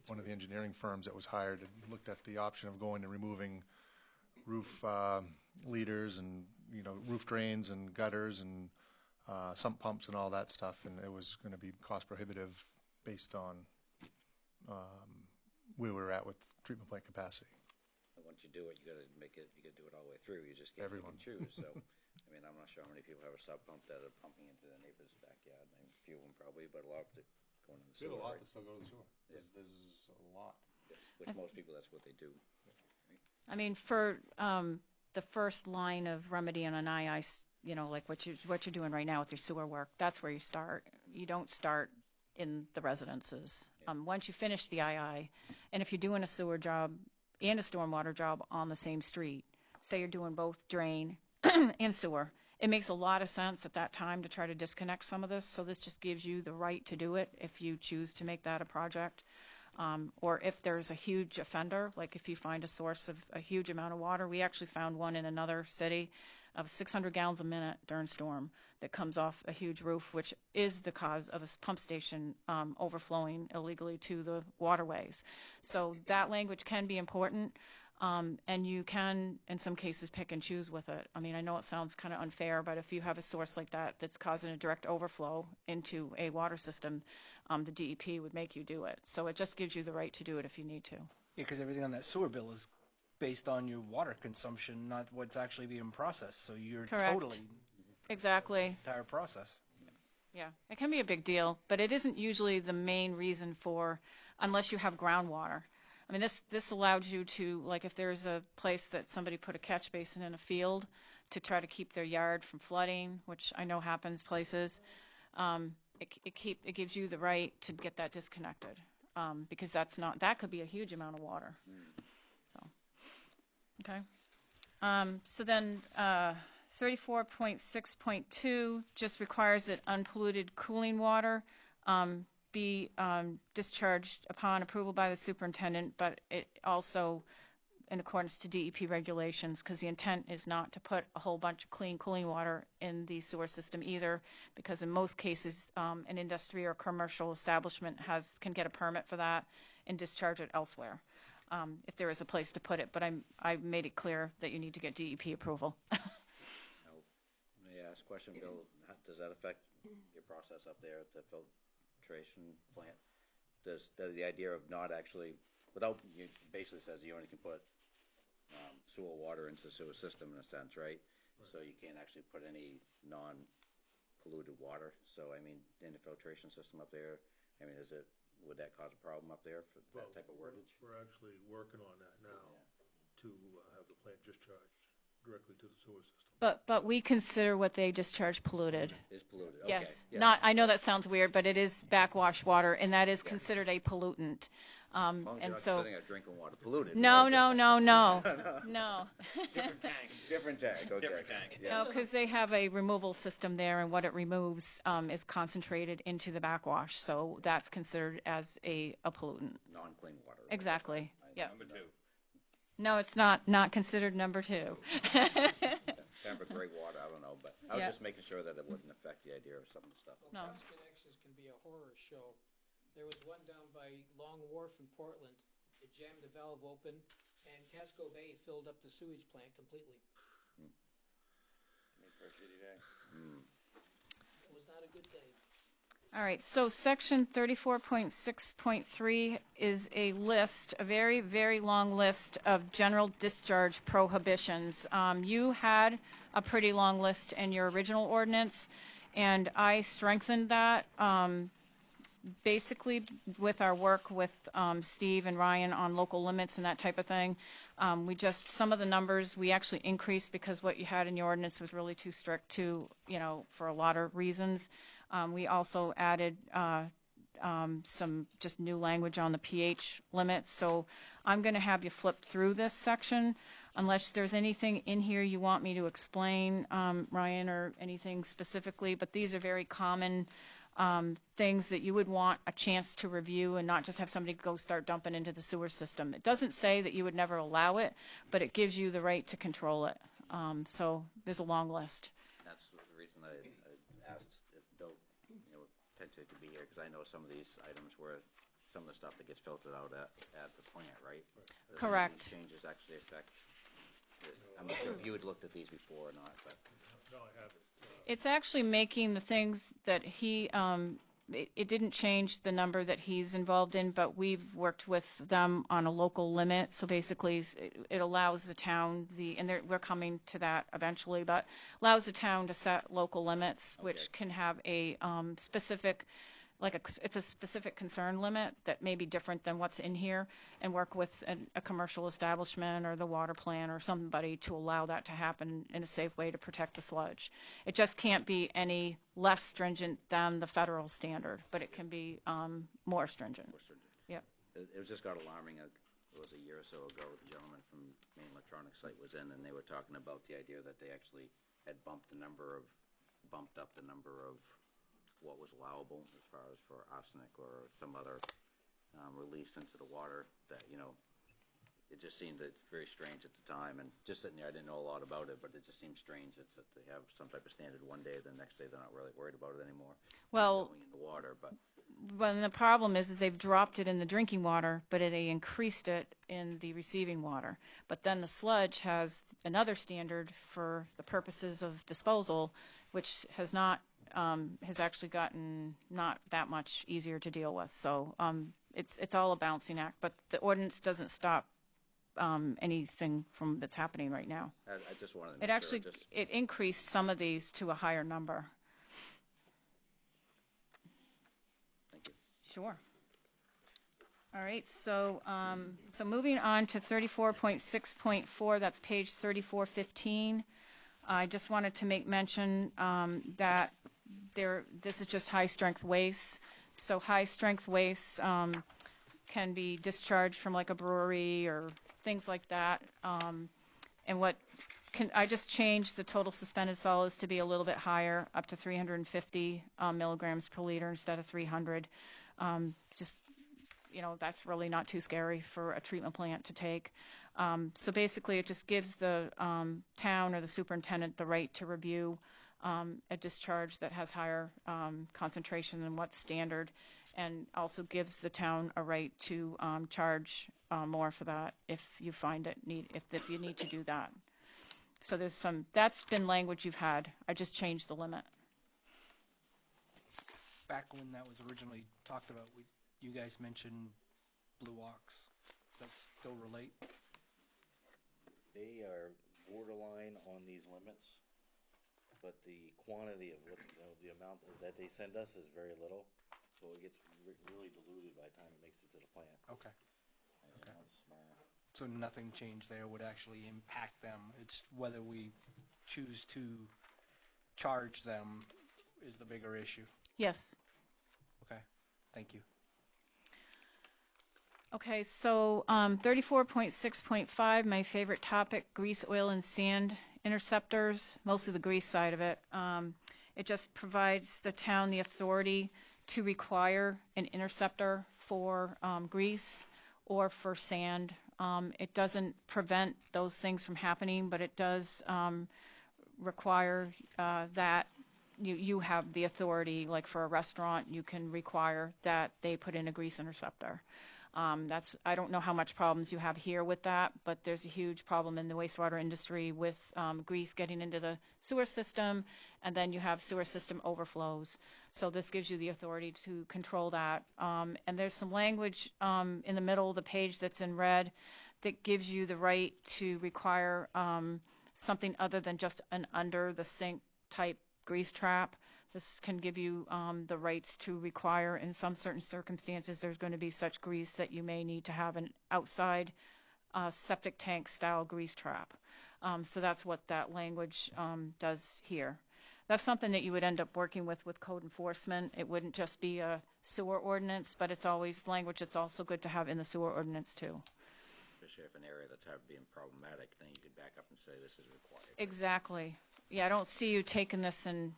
one of the engineering firms that was hired looked at the option of going and removing roof leaders and roof drains and gutters and sump pumps and all that stuff, and it was going to be cost prohibitive based on where we were at with treatment plant capacity. And once you do it, you got to do it all the way through. You just can't pick and choose. So, I mean, I'm not sure how many people have a sub pump that are pumping into their neighbor's backyard. I mean, a few of them probably, but a lot of them going in the sewer. We have a lot right? that still go to the sewer. Yeah. There's a lot. Yeah. Which most people, that's what they do. I mean, for the first line of remedy on an II, like what you're doing right now with your sewer work, that's where you start. You don't start in the residences. Once you finish the II, and if you're doing a sewer job and a stormwater job on the same street, say you're doing both drain and sewer, it makes a lot of sense at that time to try to disconnect some of this. So this just gives you the right to do it if you choose to make that a project. Or if there's a huge offender, like if you find a source of a huge amount of water. We actually found one in another city of 600 gallons a minute during storm that comes off a huge roof, which is the cause of a pump station overflowing illegally to the waterways. So that language can be important, and you can, in some cases, pick and choose with it. I mean, I know it sounds kind of unfair, but if you have a source like that that's causing a direct overflow into a water system, the DEP would make you do it. So it just gives you the right to do it if you need to. Yeah, because everything on that sewer bill is based on your water consumption, not what's actually being processed. So you're Correct. totally Exactly. entire process. Yeah, it can be a big deal, but it isn't usually the main reason for, unless you have groundwater. I mean, this allows you to, like, if there's a place that somebody put a catch basin in a field to try to keep their yard from flooding, which I know happens places, it gives you the right to get that disconnected, because that could be a huge amount of water. So, okay. So then, 34.6.2 just requires that unpolluted cooling water be discharged upon approval by the superintendent, but it also in accordance to DEP regulations, because the intent is not to put a whole bunch of clean cooling water in the sewer system either, because in most cases an industry or commercial establishment can get a permit for that and discharge it elsewhere. If there is a place to put it, but I made it clear that you need to get DEP approval. May I ask a question, Bill? Does that affect your process up there at the filtration plant? Does the idea of not actually, it basically says you only can put sewer water into the sewer system in a sense, right? So you can't actually put any non-polluted water. So, I mean, in the filtration system up there, I mean, would that cause a problem up there for that type of wordage? We're actually working on that now to have the plant discharged directly to the sewer system. But we consider what they discharge polluted. Is polluted. Yes. Okay. Yeah. I know that sounds weird, but it is backwash water, and that is considered a pollutant. As long as you're And not so, sitting there drinking water polluted. no. Different tank. Different tank. Okay. Different tank. Yeah. No, because they have a removal system there, and what it removes is concentrated into the backwash, so that's considered as a pollutant. Non-clean water. Exactly. Yeah. Number 2. No, it's not considered number 2. Kind of a great water, I don't know, but I was just making sure that it wouldn't affect the idea of some of the stuff. No. Cross-connections can be a horror show. There was one down by Long Wharf in Portland. It jammed the valve open, and Casco Bay filled up the sewage plant completely. Made for a shitty day. It was not a good day. All right, so section 34.6.3 is a list, a very, very long list of general discharge prohibitions. You had a pretty long list in your original ordinance, and I strengthened that basically with our work with Steve and Ryan on local limits and that type of thing. Some of the numbers we actually increased because what you had in your ordinance was really too strict for a lot of reasons. We also added some just new language on the pH limits. So I'm going to have you flip through this section unless there's anything in here you want me to explain, Ryan, or anything specifically. But these are very common things that you would want a chance to review and not just have somebody go start dumping into the sewer system. It doesn't say that you would never allow it, but it gives you the right to control it. So there's a long list. That's the reason I asked if Bill, potentially could be here, because I know some of these items where some of the stuff that gets filtered out at the plant, right? Does Correct. These changes actually affect, I'm not sure if you had looked at these before or not, but. No, I haven't. It's actually making the things that it didn't change the number that he's involved in, but we've worked with them on a local limit. So basically, it allows the town, we're coming to that eventually, but allows the town to set local limits, which can have a specific, it's a specific concern limit that may be different than what's in here, and work with a commercial establishment or the water plant or somebody to allow that to happen in a safe way to protect the sludge. It just can't be any less stringent than the federal standard, but it can be more stringent. Yep. It just got alarming. It was a year or so ago. The gentleman from Maine Electronics site was in, and they were talking about the idea that they actually had bumped up the number of what was allowable as far as for arsenic or some other release into the water. That it just seemed very strange at the time. And just sitting there, I didn't know a lot about it, but it just seemed strange that they have some type of standard one day, the next day they're not really worried about it anymore. Well, going in the water, but. Well, the problem is they've dropped it in the drinking water, but they increased it in the receiving water. But then the sludge has another standard for the purposes of disposal, which has actually gotten not that much easier to deal with. So it's all a balancing act. But the ordinance doesn't stop anything from that's happening right now. I just wanted to It make sure. actually, it increased some of these to a higher number. Thank you. Sure. All right, so moving on to 34.6.4, that's page 3415. I just wanted to make mention that this is just high-strength waste. So high-strength waste can be discharged from like a brewery or things like that. I just changed the total suspended solids to be a little bit higher, up to 350 milligrams per liter instead of 300. That's really not too scary for a treatment plant to take. So basically, it just gives the town or the superintendent the right to review a discharge that has higher concentration than what's standard, and also gives the town a right to charge more for that if you find it if you need to do that. So that's been language you've had. I just changed the limit. Back when that was originally talked about, you guys mentioned Blue Ox. Does that still relate? They are borderline on these limits, but the quantity of the amount that they send us is very little, so it gets really diluted by the time it makes it to the plant. Okay. Okay. It's small. So nothing changed there would actually impact them. It's whether we choose to charge them is the bigger issue. Yes. Okay. Thank you. Okay, so 34.6.5, my favorite topic, grease, oil, and sand interceptors, mostly the grease side of it. It just provides the town the authority to require an interceptor for grease or for sand. It doesn't prevent those things from happening, but it does require that you have the authority, like for a restaurant, you can require that they put in a grease interceptor. I don't know how much problems you have here with that, but there's a huge problem in the wastewater industry with grease getting into the sewer system, and then you have sewer system overflows. So this gives you the authority to control that. And there's some language in the middle of the page that's in red that gives you the right to require something other than just an under-the-sink type grease trap. This can give you the rights to require, in some certain circumstances, there's going to be such grease that you may need to have an outside septic tank style grease trap. So that's what that language does here. That's something that you would end up working with code enforcement. It wouldn't just be a sewer ordinance, but it's always language that's also good to have in the sewer ordinance too. Especially if an area that's being problematic, then you could back up and say this is required. Exactly. Yeah, I don't see you taking this and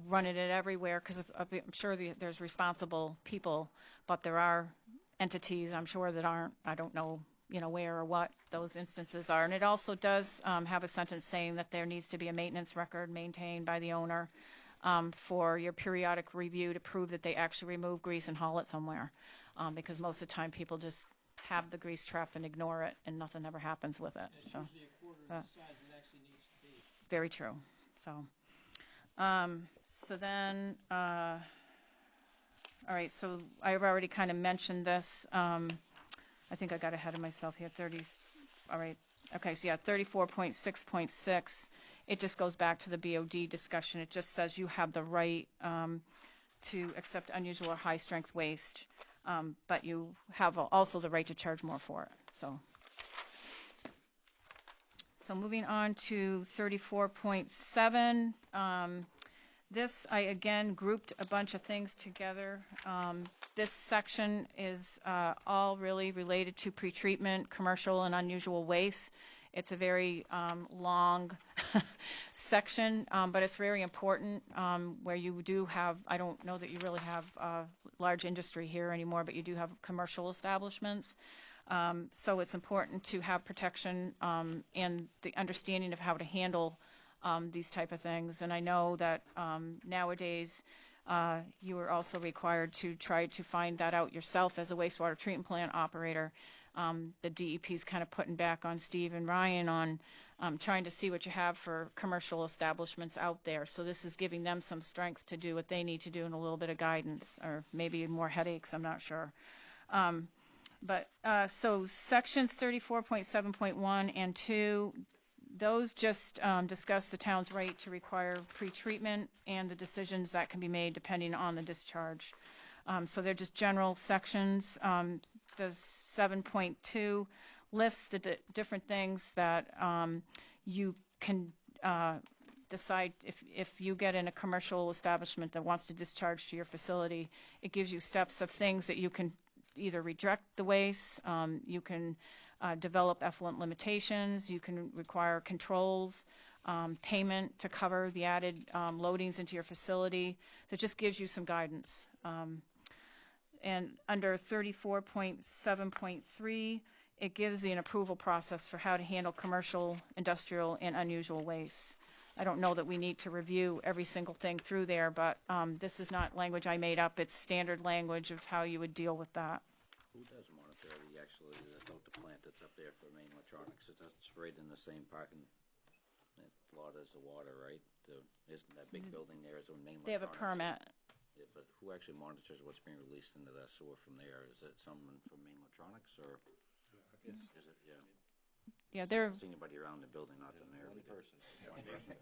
running it everywhere, because I'm sure there's responsible people, but there are entities, I'm sure, that aren't. I don't know, where or what those instances are. And it also does have a sentence saying that there needs to be a maintenance record maintained by the owner for your periodic review to prove that they actually remove grease and haul it somewhere, because most of the time people just have the grease trap and ignore it, and nothing ever happens with it. It's So, usually a quarter of the size it actually needs to be. very true. So then, all right, so I've already kind of mentioned this. I think I got ahead of myself here. All right, okay, so yeah, 34.6.6, it just goes back to the BOD discussion. It just says you have the right to accept unusual or high-strength waste, but you have also the right to charge more for it, so. So moving on to 34.7, this I again grouped a bunch of things together. This section is all really related to pretreatment, commercial, and unusual waste. It's a very long section, but it's very important where you do have, I don't know that you really have large industry here anymore, but you do have commercial establishments. So it's important to have protection and the understanding of how to handle these type of things. And I know that nowadays you are also required to try to find that out yourself as a wastewater treatment plant operator. The DEP is kind of putting back on Steve and Ryan on trying to see what you have for commercial establishments out there. So this is giving them some strength to do what they need to do and a little bit of guidance, or maybe more headaches, I'm not sure. But, so sections 34.7.1 and 2, those just discuss the town's right to require pretreatment and the decisions that can be made depending on the discharge. So they're just general sections. The 7.2 lists the different things that you can decide if you get in a commercial establishment that wants to discharge to your facility. It gives you steps of things that you can either reject the waste, you can develop effluent limitations, you can require controls, payment to cover the added loadings into your facility. So it just gives you some guidance. And under 34.7.3, it gives you an approval process for how to handle commercial, industrial, and unusual waste. I don't know that we need to review every single thing through there, but this is not language I made up. It's standard language of how you would deal with that. Who does monitor the plant that's up there for Maine Electronics? It's right in the same parking lot as the water, right? Isn't that big building there is on Maine Electronics? They have a permit. Yeah, but who actually monitors what's being released into that sewer from there? Is it someone from Maine Electronics, or is it, yeah? Yeah, they're. I've seen anybody around the building, not in there. One person. One person.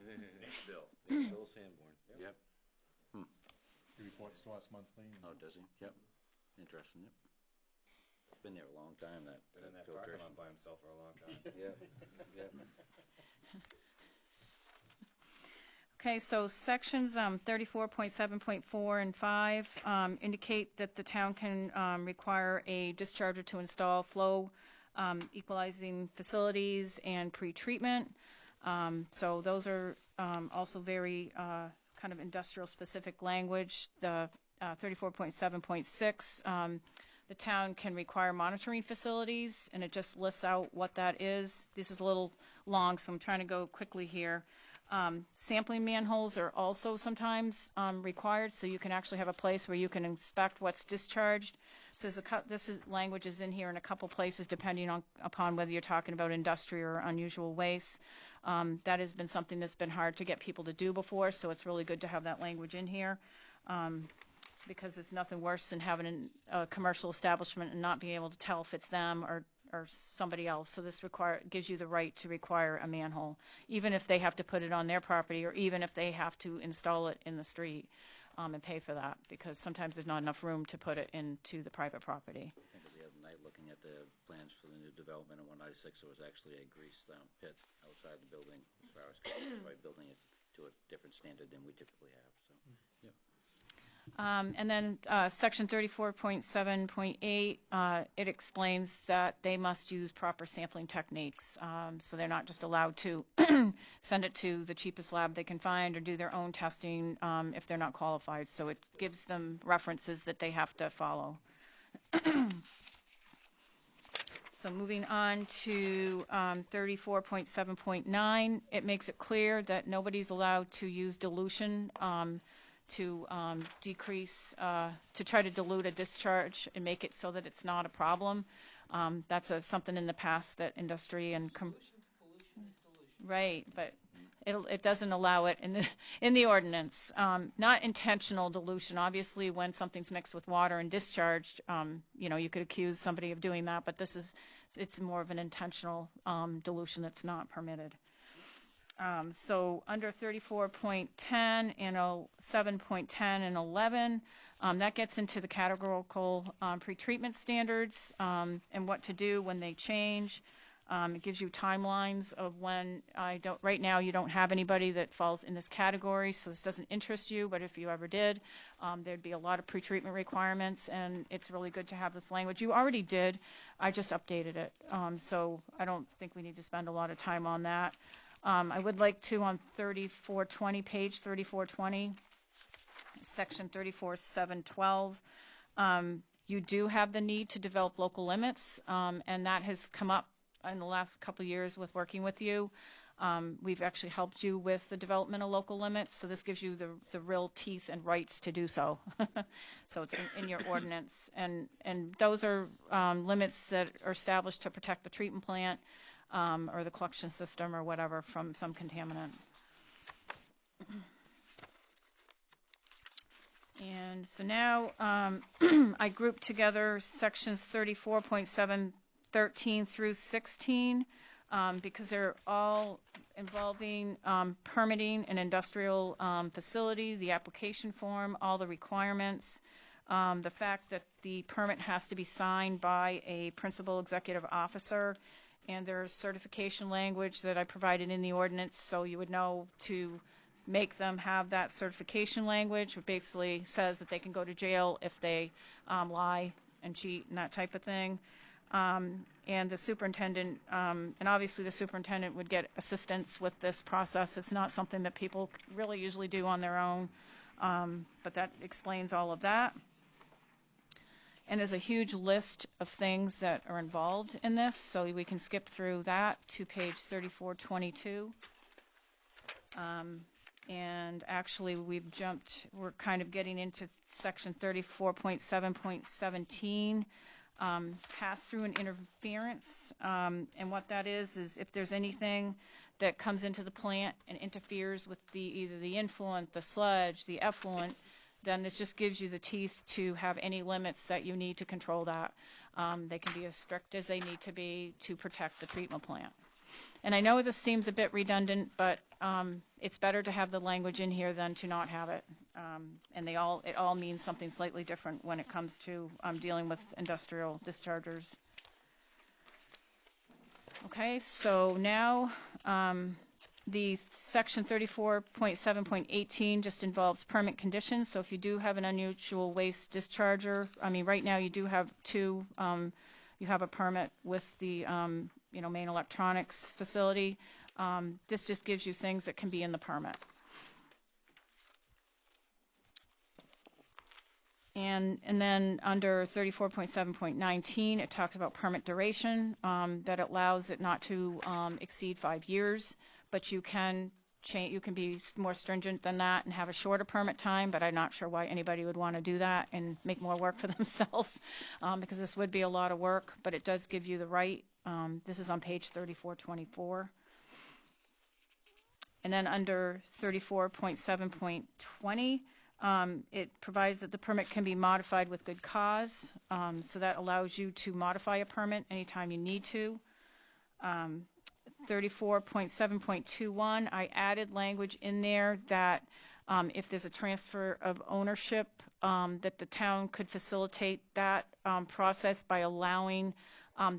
Bill. Bill Sanborn. Yep. He reports to us monthly. Oh, does he? Yep. Interesting, yep. Been there a long time, that Been in that parking filtration. lot by himself for a long time. Yep, yep. Okay, so sections 34.7.4 and 5 indicate that the town can require a discharger to install flow equalizing facilities and pretreatment. So those are also very kind of industrial specific language. The 34.7.6, the town can require monitoring facilities, and it just lists out what that is. This is a little long, so I'm trying to go quickly here. Sampling manholes are also sometimes required, so you can actually have a place where you can inspect what's discharged. So this language is in here in a couple places, depending upon whether you're talking about industrial or unusual waste. That has been something that's been hard to get people to do before, so it's really good to have that language in here, because it's nothing worse than having a commercial establishment and not being able to tell if it's them or somebody else. So this gives you the right to require a manhole, even if they have to put it on their property or even if they have to install it in the street and pay for that, because sometimes there's not enough room to put it into the private property. I think the other night, looking at the plans for the new development in 196, it was actually a greased pit outside the building as far as by building it to a different standard than we typically have. So, yeah. And then section 34.7.8, it explains that they must use proper sampling techniques. So they're not just allowed to send it to the cheapest lab they can find or do their own testing if they're not qualified. So it gives them references that they have to follow. So moving on to 34.7.9, it makes it clear that nobody's allowed to use dilution to decrease, to try to dilute a discharge and make it so that it's not a problem. That's something in the past that industry and Pollution is pollution. right, but it doesn't allow it in the ordinance. Not intentional dilution. Obviously, when something's mixed with water and discharged, you could accuse somebody of doing that. But it's more of an intentional dilution that's not permitted. So under 34.10 and 7.10 and 11, that gets into the categorical pretreatment standards and what to do when they change. It gives you timelines of when right now you don't have anybody that falls in this category, so this doesn't interest you, but if you ever did, there'd be a lot of pretreatment requirements, and it's really good to have this language. You already did. I just updated it, so I don't think we need to spend a lot of time on that. I would like to, on 3420, page 3420, section 34.7.12, you do have the need to develop local limits, and that has come up in the last couple of years with working with you. We've actually helped you with the development of local limits, so this gives you the real teeth and rights to do so. So it's in your ordinance, and those are limits that are established to protect the treatment plant or the collection system or whatever from some contaminant. And And so now I grouped together sections 34.713 through 16 because they're all involving permitting an industrial facility, the application form, all the requirements, the fact that the permit has to be signed by a principal executive officer, and there's certification language that I provided in the ordinance so you would know to make them have that certification language, which basically says that they can go to jail if they lie and cheat and that type of thing. And the superintendent, and obviously the superintendent would get assistance with this process. It's not something that people really usually do on their own, but that explains all of that. And there's a huge list of things that are involved in this, so we can skip through that to page 3422. And actually we're kind of getting into section 34.7.17, pass-through and interference. And what that is if there's anything that comes into the plant and interferes with either the influent, the sludge, the effluent, then this just gives you the teeth to have any limits that you need to control that. They can be as strict as they need to be to protect the treatment plant. And I know this seems a bit redundant, but it's better to have the language in here than to not have it. And it all means something slightly different when it comes to dealing with industrial dischargers. Okay, so now the section 34.7.18 just involves permit conditions. So if you do have an unusual waste discharger, right now you do have two. You have a permit with the Maine Electronics facility. This just gives you things that can be in the permit. And then under 34.7.19, it talks about permit duration, that allows it not to exceed 5 years, but you can be more stringent than that and have a shorter permit time, but I'm not sure why anybody would want to do that and make more work for themselves, because this would be a lot of work, but it does give you the right. This is on page 3424. And then under 34.7.20, it provides that the permit can be modified with good cause. So that allows you to modify a permit anytime you need to. 34.7.21, I added language in there that if there's a transfer of ownership, that the town could facilitate that process by allowing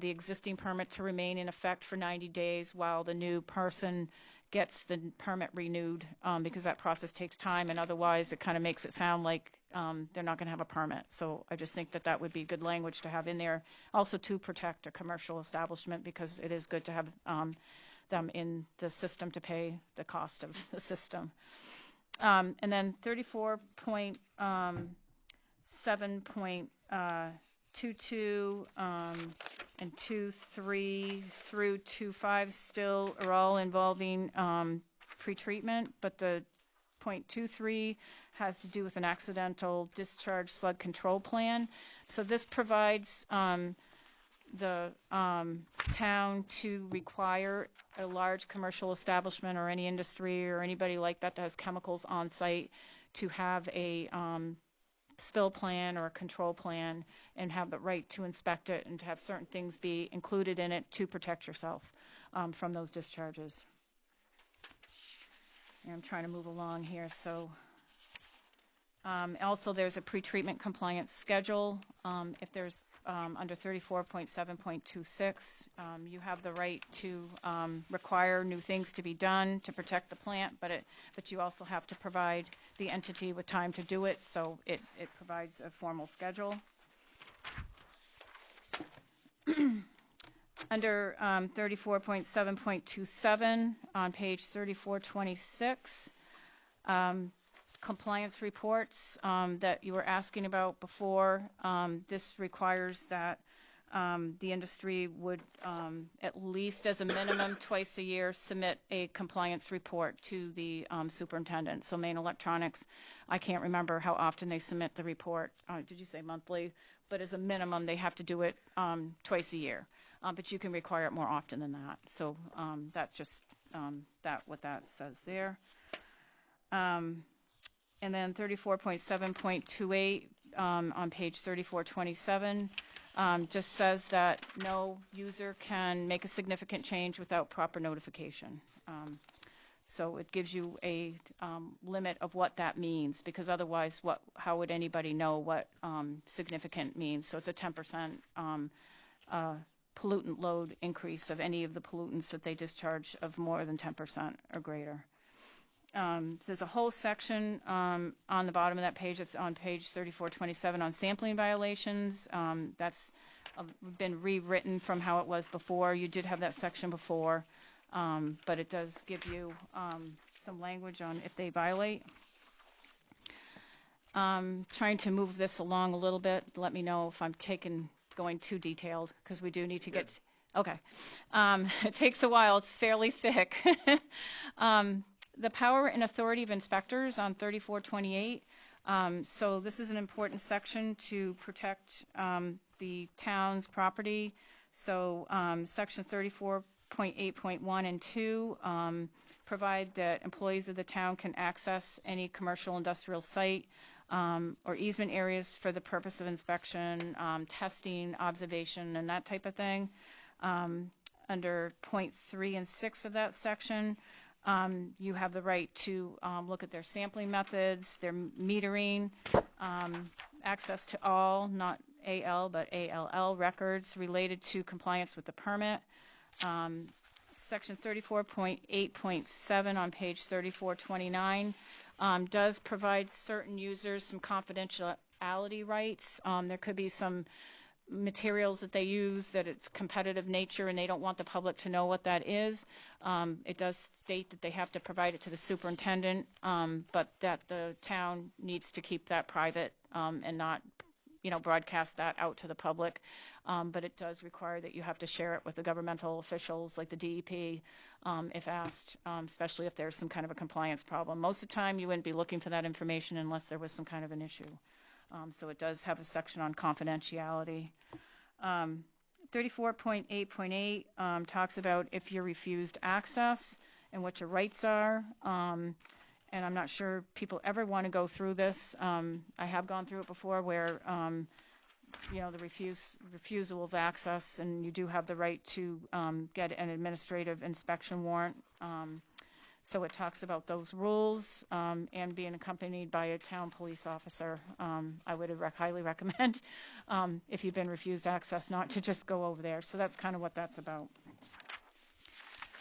the existing permit to remain in effect for 90 days while the new person gets the permit renewed, because that process takes time, and otherwise it kind of makes it sound like they're not going to have a permit. So I just think that would be good language to have in there, also to protect a commercial establishment, because it is good to have them in the system to pay the cost of the system. And then 34.7.22 and 2.3 through 2.5 still are all involving pretreatment, but the .23 has to do with an accidental discharge slug control plan. So this provides the town to require a large commercial establishment or any industry or anybody like that has chemicals on site to have a spill plan or a control plan and have the right to inspect it and to have certain things be included in it to protect yourself from those discharges. And I'm trying to move along here. So also there's a pretreatment compliance schedule. If there's under 34.7.26, you have the right to require new things to be done to protect the plant, but you also have to provide the entity with time to do it, so it provides a formal schedule. Under 34.7.27 on page 3426, compliance reports that you were asking about before. This requires that the industry would, at least as a minimum twice a year, submit a compliance report to the superintendent. So Maine Electronics, I can't remember how often they submit the report. Did you say monthly? But as a minimum, they have to do it twice a year. But you can require it more often than that. So that's just what that says there. And then 34.7.28 on page 3427 just says that no user can make a significant change without proper notification. So it gives you a limit of what that means, because otherwise, how would anybody know what significant means? So it's a 10% pollutant load increase of any of the pollutants that they discharge of more than 10% or greater. There's a whole section on the bottom of that page. It's on page 3427 on sampling violations. That's been rewritten from how it was before. You did have that section before, but it does give you some language on if they violate. Trying to move this along a little bit. Let me know if I'm going too detailed, because we do need to get. Okay. It takes a while. It's fairly thick. The power and authority of inspectors on 3428. So this is an important section to protect the town's property. So section 34.8.1 and 2 provide that employees of the town can access any commercial industrial site or easement areas for the purpose of inspection, testing, observation, and that type of thing. Under point 3 and 6 of that section, you have the right to look at their sampling methods, their metering, access to all, not AL, but ALL records related to compliance with the permit. Section 34.8.7 on page 3429 does provide certain users some confidentiality rights. There could be some materials that they use that it's competitive nature and they don't want the public to know what that is. It does state that they have to provide it to the superintendent, but that the town needs to keep that private and not broadcast that out to the public. But it does require that you have to share it with the governmental officials like the DEP if asked, especially if there's some kind of a compliance problem. Most of the time you wouldn't be looking for that information unless there was some kind of an issue. So it does have a section on confidentiality. 34.8.8 talks about if you're refused access and what your rights are. And I'm not sure people ever want to go through this. I have gone through it before where, the refusal of access, and you do have the right to get an administrative inspection warrant. So it talks about those rules and being accompanied by a town police officer. I would highly recommend, if you've been refused access, not to just go over there. So that's kind of what that's about.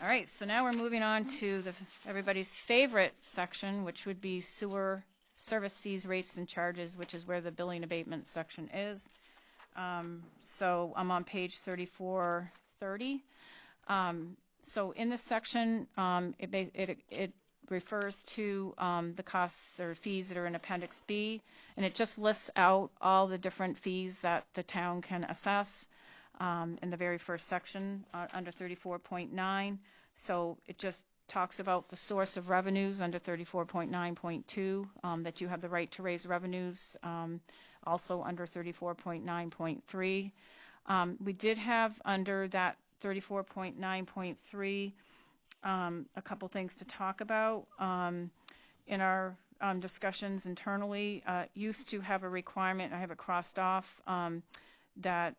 All right, so now we're moving on to everybody's favorite section, which would be sewer service fees, rates, and charges, which is where the billing abatement section is. So I'm on page 3430. So in this section, it refers to the costs or fees that are in Appendix B, and it just lists out all the different fees that the town can assess in the very first section under 34.9. So it just talks about the source of revenues under 34.9.2, that you have the right to raise revenues, also under 34.9.3. We did have under that 34.9.3 a couple things to talk about. In our discussions internally, used to have a requirement, I have it crossed off, that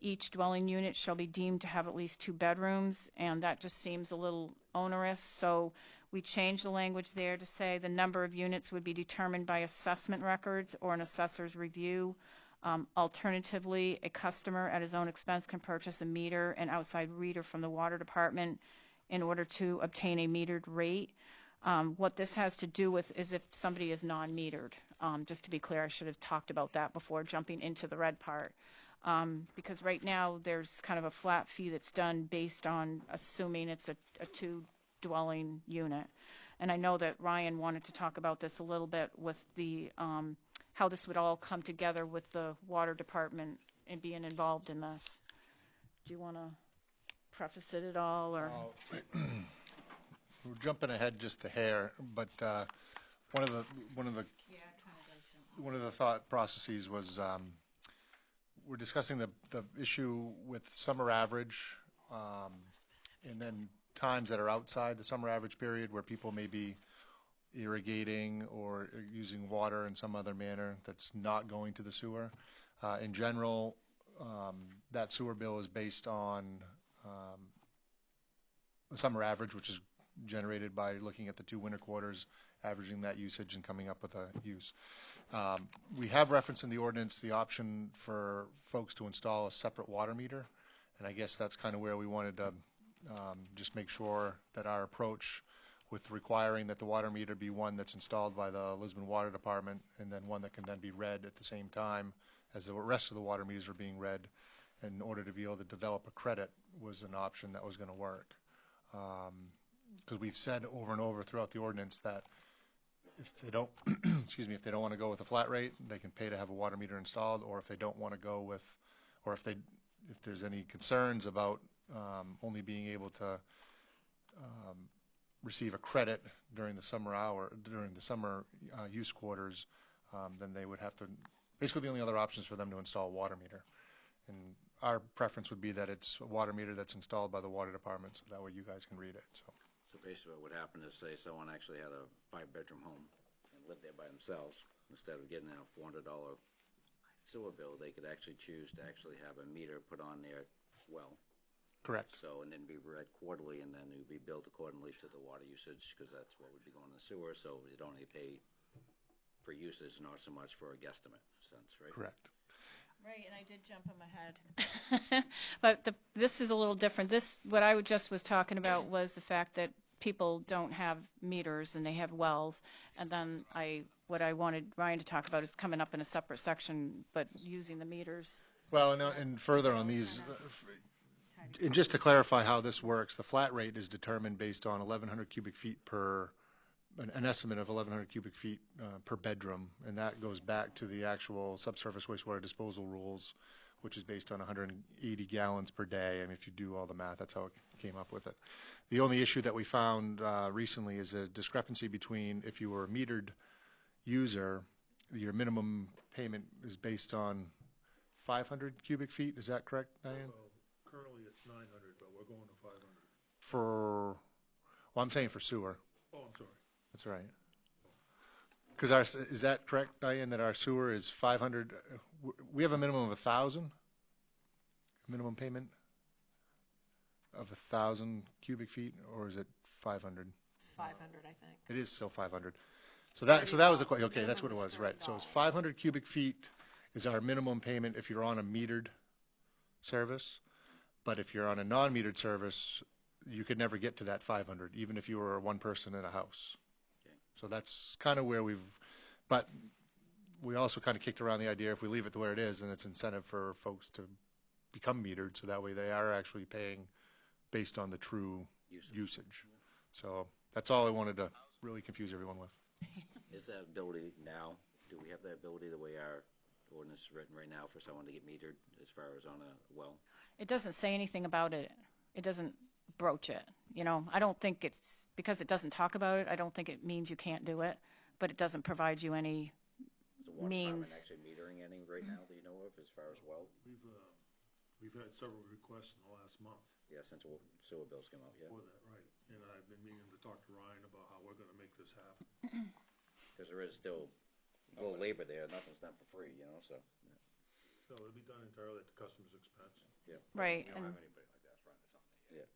each dwelling unit shall be deemed to have at least 2 bedrooms, and that just seems a little onerous. So we changed the language there to say the number of units would be determined by assessment records or an assessor's review. Alternatively, a customer at his own expense can purchase a meter and outside reader from the water department in order to obtain a metered rate. What this has to do with is if somebody is non-metered. Just to be clear, I should have talked about that before jumping into the red part. Because right now there's kind of a flat fee that's done based on assuming it's a 2-dwelling unit. And I know that Ryan wanted to talk about this a little bit with the how this would all come together with the water department and being involved in this. Do you want to preface it at all, or? We're jumping ahead just a hair, but one of the thought processes was we're discussing the issue with summer average, and then times that are outside the summer average period where people may be irrigating or using water in some other manner that's not going to the sewer. In general, that sewer bill is based on the summer average, which is generated by looking at the 2 winter quarters, averaging that usage and coming up with a use. We have referenced in the ordinance the option for folks to install a separate water meter, and I guess that's kind of where we wanted to just make sure that our approach with requiring that the water meter be one that's installed by the Lisbon Water Department and then one that can then be read at the same time as the rest of the water meters are being read in order to be able to develop a credit was an option that was going to work. Because we've said over and over throughout the ordinance that if they don't, excuse me, if they don't want to go with a flat rate, they can pay to have a water meter installed, or if they don't want to go with, or if there's any concerns about only being able to receive a credit during the summer use quarters, then they would have to, basically the only other option is for them to install a water meter. And our preference would be that it's a water meter that's installed by the water department, so that way you guys can read it. So basically what would happen is, say someone actually had a 5-bedroom home and lived there by themselves, instead of getting a $400 sewer bill, they could actually choose to actually have a meter put on their well. Correct. So, and then be read quarterly, and then it would be billed accordingly to the water usage, because that's what would be going in the sewer, so you'd only pay for usage, not so much for a guesstimate, in a sense, right? Correct. Right, and I did jump on my head. But this is a little different. What I just was talking about was the fact that people don't have meters and they have wells. And then what I wanted Ryan to talk about is coming up in a separate section, but using the meters. Well, and further on these, and just to clarify how this works, the flat rate is determined based on 1,100 cubic feet per, an estimate of 1,100 cubic feet per bedroom, and that goes back to the actual subsurface wastewater disposal rules, which is based on 180 gallons per day. I mean, if you do all the math, that's how it came up with it. The only issue that we found recently is a discrepancy between if you were a metered user, your minimum payment is based on 500 cubic feet. Is that correct, Diane? Currently it's 900, but we're going to 500. Well, I'm saying for sewer. Oh, I'm sorry. That's right. Because is that correct, Diane, that our sewer is 500? We have a minimum of 1,000 minimum payment of 1,000 cubic feet, or is it 500? It's 500, I think. It is still 500. So that was a question. Okay, that's what it was, right? So it's 500 cubic feet is our minimum payment if you're on a metered service, but if you're on a non-metered service, you could never get to that 500, even if you were one person in a house. So that's kind of where but we also kind of kicked around the idea if we leave it the way it is, then it's incentive for folks to become metered, so that way they are actually paying based on the true usage. So that's all I wanted to really confuse everyone with. Is that ability now, do we have that ability the way our ordinance is written right now for someone to get metered as far as on a well? It doesn't say anything about it. It doesn't broach it. I don't think it's, because it doesn't talk about it, I don't think it means you can't do it, but it doesn't provide you any Is the water department means. actually metering any right now that you know of as far as well? We've had several requests in the last month Yeah, since sewer bills came out, yeah. for that, right? And I've been meaning to talk to Ryan about how we're going to make this happen. Because there is still a little labor there, nothing's done for free, so. So it'll be done entirely at the customer's expense. Yeah. Right. We don't have anybody like that running something yet.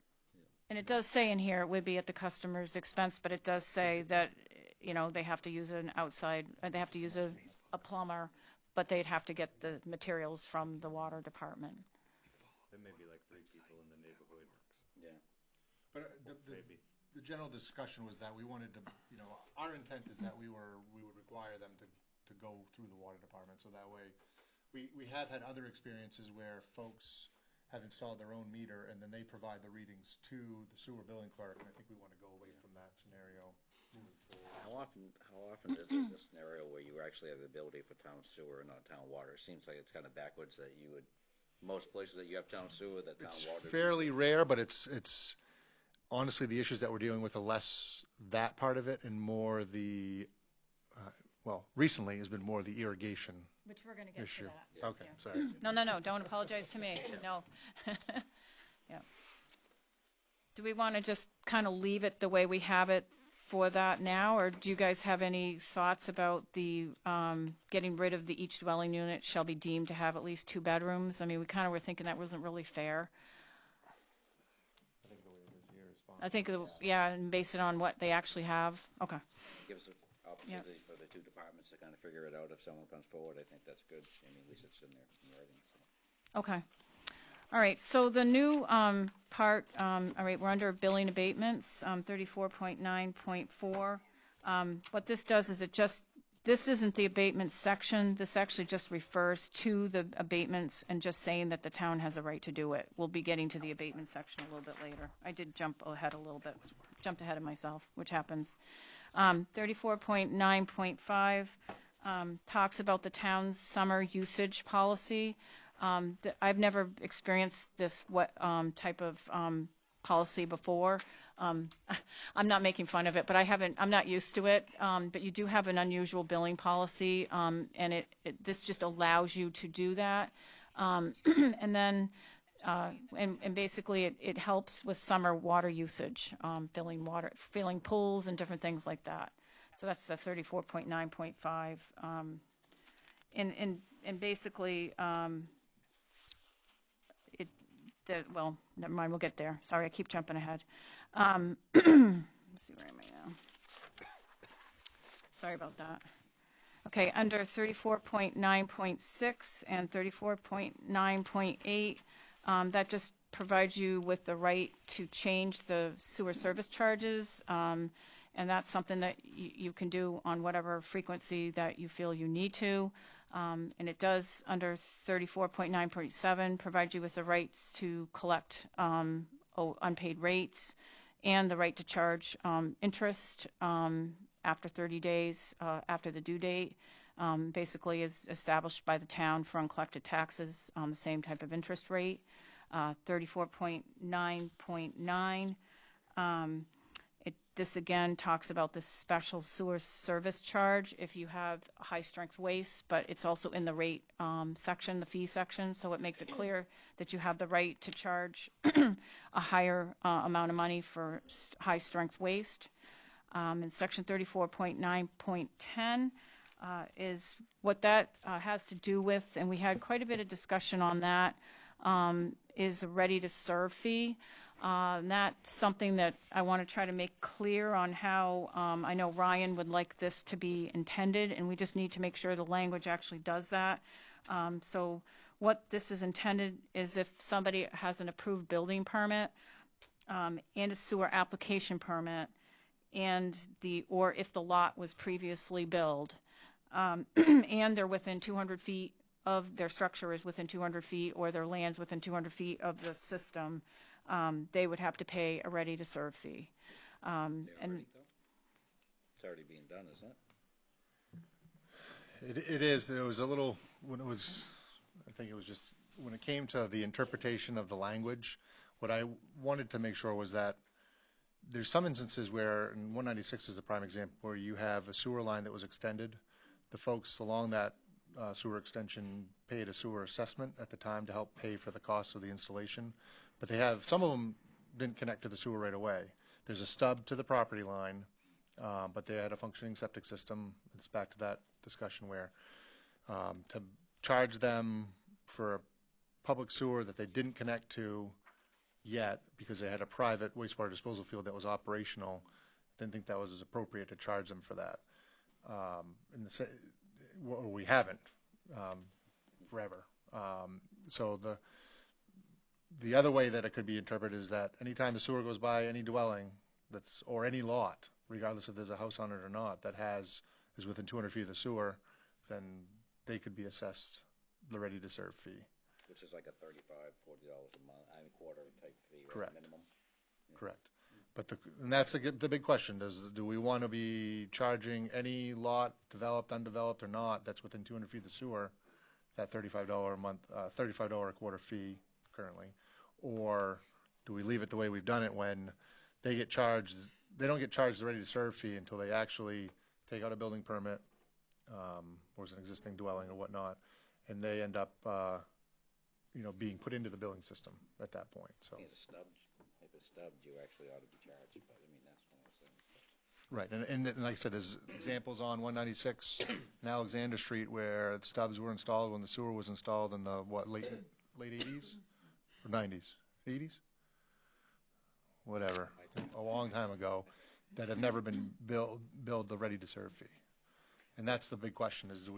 And it does say in here it would be at the customer's expense, but it does say that, they have to use they have to use a plumber, but they'd have to get the materials from the water department. There may be like 3 people in the neighborhood. Yeah. But the general discussion was that we wanted to, our intent is that we would require them to go through the water department, so that way we have had other experiences where folks have installed their own meter and then they provide the readings to the sewer billing clerk, and I think we want to go away from that scenario moving forward. How often is there this scenario where you actually have the ability for town sewer and not town water? It seems like it's kind of backwards that you would, most places that you have town sewer, that town water. It's fairly rare, but it's honestly the issues that we're dealing with are less that part of it and more the, recently has been more the irrigation Which we're going to get issue. to that. Okay, sorry. No, don't apologize to me. No. Yeah. Do we want to just kind of leave it the way we have it for that now, or do you guys have any thoughts about the getting rid of the each dwelling unit shall be deemed to have at least 2 bedrooms? I mean, we kind of were thinking that wasn't really fair. I think, yeah, and base it on what they actually have. Okay. Gives an opportunity for the two departments to kind of figure it out if someone comes forward. I think that's good. I mean, at least it's in there in writing. So. Okay. All right, so the new part, all right, we're under billing abatements, 34.9.4. What this does is this isn't the abatement section. This actually just refers to the abatements and just saying that the town has a right to do it. We'll be getting to the abatement section a little bit later. I did jump ahead a little bit, jumped ahead of myself, which happens. 34.9.5 talks about the town's summer usage policy. I've never experienced this type of policy before. I'm not making fun of it, but I'm not used to it. But you do have an unusual billing policy, and this just allows you to do that. And then, and basically it helps with summer water usage, filling pools and different things like that. So that's the 34.9.5. And basically, well, never mind, we'll get there. Sorry, I keep jumping ahead. Let's see, where am I now? Sorry about that. Okay, under 34.9.6 and 34.9.8, that just provides you with the right to change the sewer service charges, and that's something that you can do on whatever frequency that you feel you need to. And it does, under 34.9.7, provide you with the rights to collect unpaid rates and the right to charge interest after 30 days after the due date. Basically is established by the town for uncollected taxes on the same type of interest rate. 34.9.9. This again talks about the special sewer service charge if you have high strength waste, but it's also in the rate section, the fee section, so it makes it clear that you have the right to charge a higher amount of money for high strength waste. And section 34.9.10 is what that has to do with, and we had quite a bit of discussion on that, is a ready to serve fee. And that's something that I want to try to make clear on how I know Ryan would like this to be intended, and we just need to make sure the language actually does that. So what this is intended is if somebody has an approved building permit and a sewer application permit, or if the lot was previously built, and they're within 200 feet of their structure is within 200 feet, or their land's within 200 feet of the system, they would have to pay a ready-to-serve fee. And it's already being done, isn't it? It is. There was a little, when it was, I think it was just, when it came to the interpretation of the language, what I wanted to make sure was that there's some instances where, and 196 is a prime example, where you have a sewer line that was extended. The folks along that sewer extension paid a sewer assessment at the time to help pay for the cost of the installation. But some of them didn't connect to the sewer right away. There's a stub to the property line, but they had a functioning septic system. It's back to that discussion where to charge them for a public sewer that they didn't connect to yet because they had a private wastewater disposal field that was operational, didn't think that was as appropriate to charge them for that. We haven't forever. So the other way that it could be interpreted is that anytime the sewer goes by any dwelling or any lot, regardless if there's a house on it or not, that is within 200 feet of the sewer, then they could be assessed the ready-to-serve fee. Which is like a $35, $40 a month, quarter type fee, right? Correct. Minimum. Yeah. Correct. And that's the big question: do we want to be charging any lot, developed, undeveloped, or not, that's within 200 feet of the sewer, that $35 a month, $35 a quarter fee currently, or do we leave it the way we've done it when they get charged? They don't get charged the ready-to-serve fee until they actually take out a building permit, or is an existing dwelling or whatnot, and they end up, being put into the billing system at that point. So. If it's stubbed, you actually ought to be charged. But I mean, that's one of those things. Right, and like I said, there's examples on 196 and Alexander Street where the stubs were installed when the sewer was installed in the, late 80s or 90s? 80s? Whatever, a long time ago, that have never been billed the ready-to-serve fee. And that's the big question is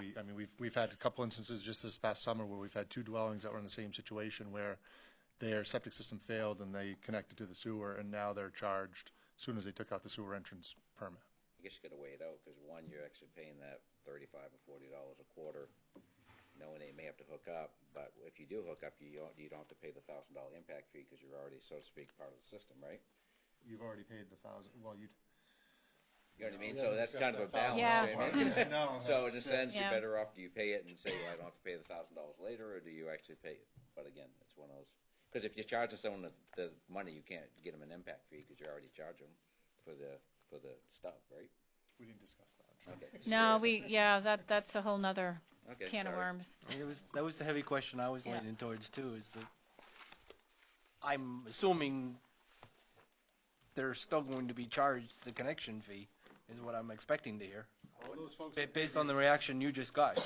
we've had a couple instances just this past summer where we've had two dwellings that were in the same situation where their septic system failed and they connected to the sewer and now they're charged as soon as they took out the sewer entrance permit. I guess you gotta weigh it out, because one, you're actually paying that $35 or $40 a quarter, knowing they may have to hook up, but if you do hook up, you don't have to pay the $1,000 impact fee, because you're already, so to speak, part of the system, right? You've already paid the $1,000, well, You know what I mean? So that's kind of a balance, Yeah. you know what I mean? No, So in a sense, you're Yeah. better off, do you pay it and say, I don't have to pay the $1,000 later, or do you actually pay it? But again, it's one of those, because if you're charging someone the money, you can't get them an impact fee, because you're already charging them for the stub, right? we didn't discuss that. Okay. No, that's a whole nother Okay, can of sorry. worms. That was the heavy question I was Yeah. leaning towards too, is that I'm assuming they're still going to be charged the connection fee, is what I'm expecting to hear, All those folks, based on the reaction you just got.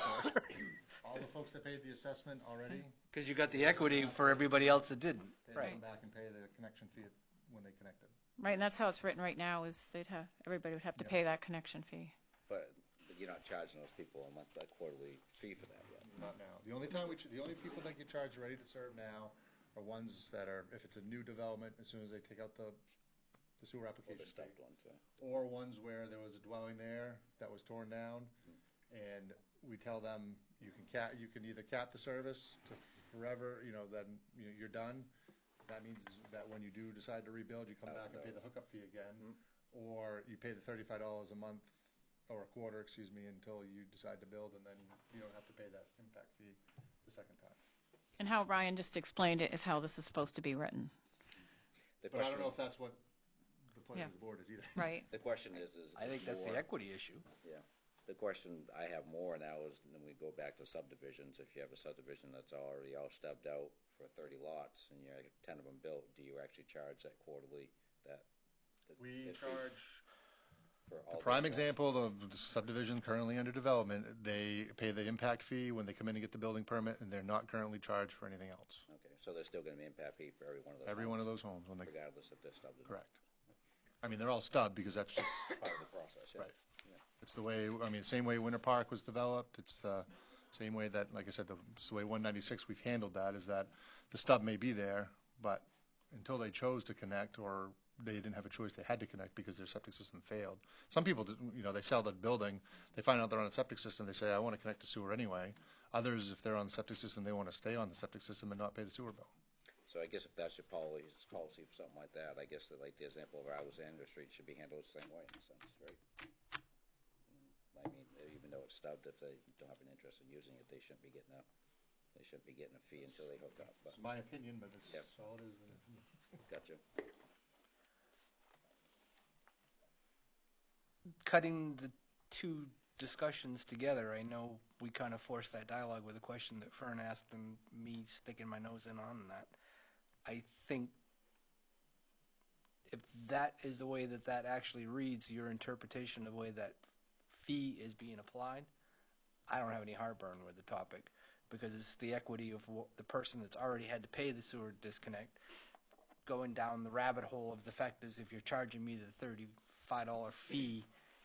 all the folks that paid the assessment already, Because you got the equity for everybody else that didn't. they Right. come back and pay the connection fee when they connected. Right, and that's how it's written right now, is everybody would have to pay that connection fee. But you're not charging those people a quarterly fee for that yet. Not now. The only people that get charged ready to serve now are ones that are, if it's a new development, as soon as they take out the sewer Or application the fee. stuffed ones, Or ones where there was a dwelling there that was torn down, and we tell them, you can either cap the service to forever, then you're done. That means that when you do decide to rebuild, you come back and pay the hookup fee again, or you pay the $35 a month, or a quarter, until you decide to build, and then you don't have to pay that impact fee the second time. And how Ryan just explained it is how this is supposed to be written. The But I don't question, know if that's what the pleasure Yeah. of the board is either. Right. the question is I think that's the more- equity issue. Yeah. The question I have more now is, then we go back to subdivisions. If you have a subdivision that's already all stubbed out for 30 lots and you have 10 of them built, do you actually charge that quarterly? We that fee charge, for all the those prime lots? example of the subdivision currently under development, they pay the impact fee when they come in and get the building permit, and they're not currently charged for anything else. Okay, so there's still going to be impact fee for every one of those. Every homes, one of those homes, when they, regardless if they're stubbed. or not. correct. I mean, they're all stubbed because that's just, Part of the process. Yeah. right. It's the way, same way Winter Park was developed, it's the same way that, like I said, it's the way 196 we've handled that, is that the stub may be there, but until they chose to connect, or they didn't have a choice, they had to connect because their septic system failed. Some people, they sell the building, they find out they're on a septic system, they say, I want to connect to sewer anyway. Others, if they're on the septic system, they want to stay on the septic system and not pay the sewer bill. So I guess if that's your policy for something like that, I guess that, like the example of Alexander Street should be handled the same way in a sense, right? I mean, even though it's stubbed, if they don't have an interest in using it, they shouldn't be getting a fee until they hook up. But It's my opinion, but it's Yep. all it is. gotcha. Cutting the two discussions together, I know we kind of forced that dialogue with a question that Fern asked and me sticking my nose in on that. I think if that is the way that actually reads, your interpretation of the way that fee is being applied, I don't have any heartburn with the topic, because it's the equity of the person that's already had to pay the sewer disconnect, going down the rabbit hole of the fact is if you're charging me the $35 fee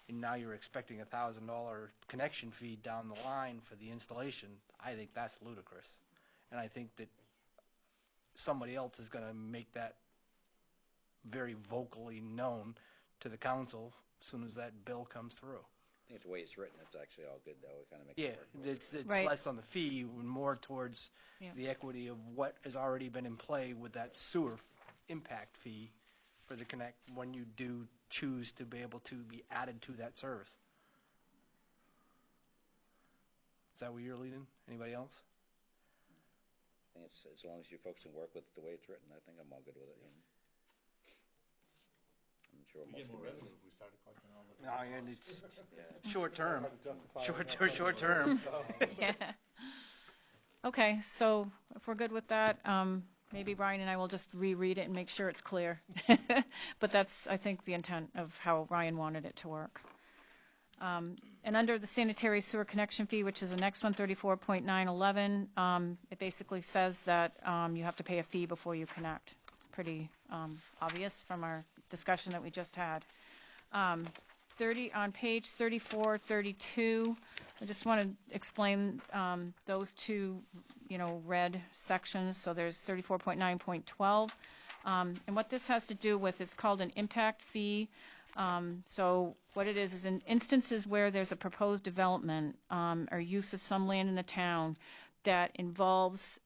and now you're expecting a $1,000 connection fee down the line for the installation, I think that's ludicrous. And I think that somebody else is going to make that very vocally known to the council as soon as that bill comes through. I think the way it's written, it's actually all good though. It kind of makes Yeah, it work. it's Right. less on the fee and more towards Yeah. the equity of what has already been in play with that sewer impact fee for the connect when you do choose to be able to be added to that service. Is that where you're leading? Anybody else? I think it's, as long as you folks can work with it the way it's written, I think I'm all good with it. I'm sure We most get more communities- revenue if we started collecting all the. No, and it's Yeah. short term. Short term. Yeah. Okay, so if we're good with that, maybe Brian and I will just reread it and make sure it's clear. But that's, I think, the intent of how Ryan wanted it to work. And under the sanitary sewer connection fee, which is the next one, 34.911, it basically says that you have to pay a fee before you connect. It's pretty obvious from our discussion that we just had. On page 34, 32, I just want to explain those two, red sections. So there's 34.9.12, and what this has to do with, it's called an impact fee. So what it is in instances where there's a proposed development or use of some land in the town that involves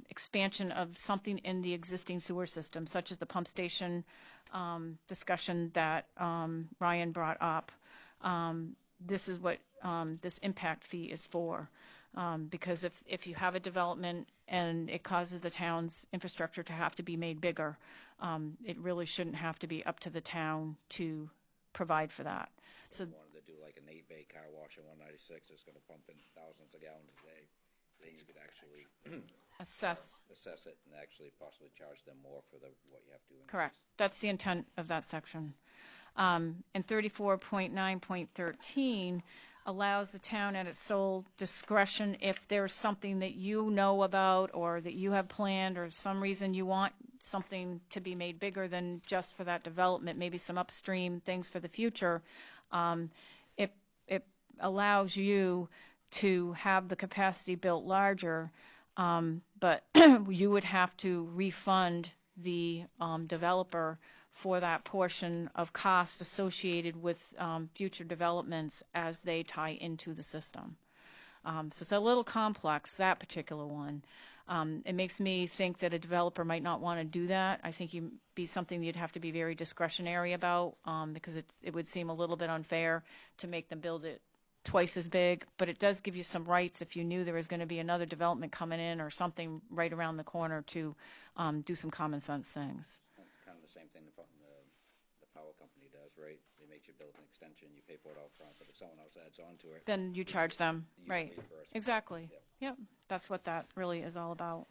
expansion of something in the existing sewer system, such as the pump station discussion that Ryan brought up. This is what this impact fee is for. Because if you have a development and it causes the town's infrastructure to have to be made bigger, it really shouldn't have to be up to the town to provide for that. So wanted to do like an 8-bay car wash on 196 that's going to pump in thousands of gallons a day, then you could actually assess it and actually possibly charge them more for what you have to increase. Correct. That's the intent of that section. And 34.9.13 allows the town at its sole discretion, if there's something that you know about or that you have planned or some reason you want something to be made bigger than just for that development, maybe some upstream things for the future, it allows you to have the capacity built larger, but you would have to refund the developer for that portion of cost associated with future developments as they tie into the system. So it's a little complex, that particular one. It makes me think that a developer might not want to do that. I think it'd be something you'd have to be very discretionary about because it would seem a little bit unfair to make them build it twice as big, but it does give you some rights if you knew there was going to be another development coming in or something right around the corner to do some common sense things. Kind of the same thing the power company does, right? They make you build an extension, you pay for it out front, but if someone else adds on to it, then you charge them, right? Reimburse. Exactly. Yep. That's what that really is all about.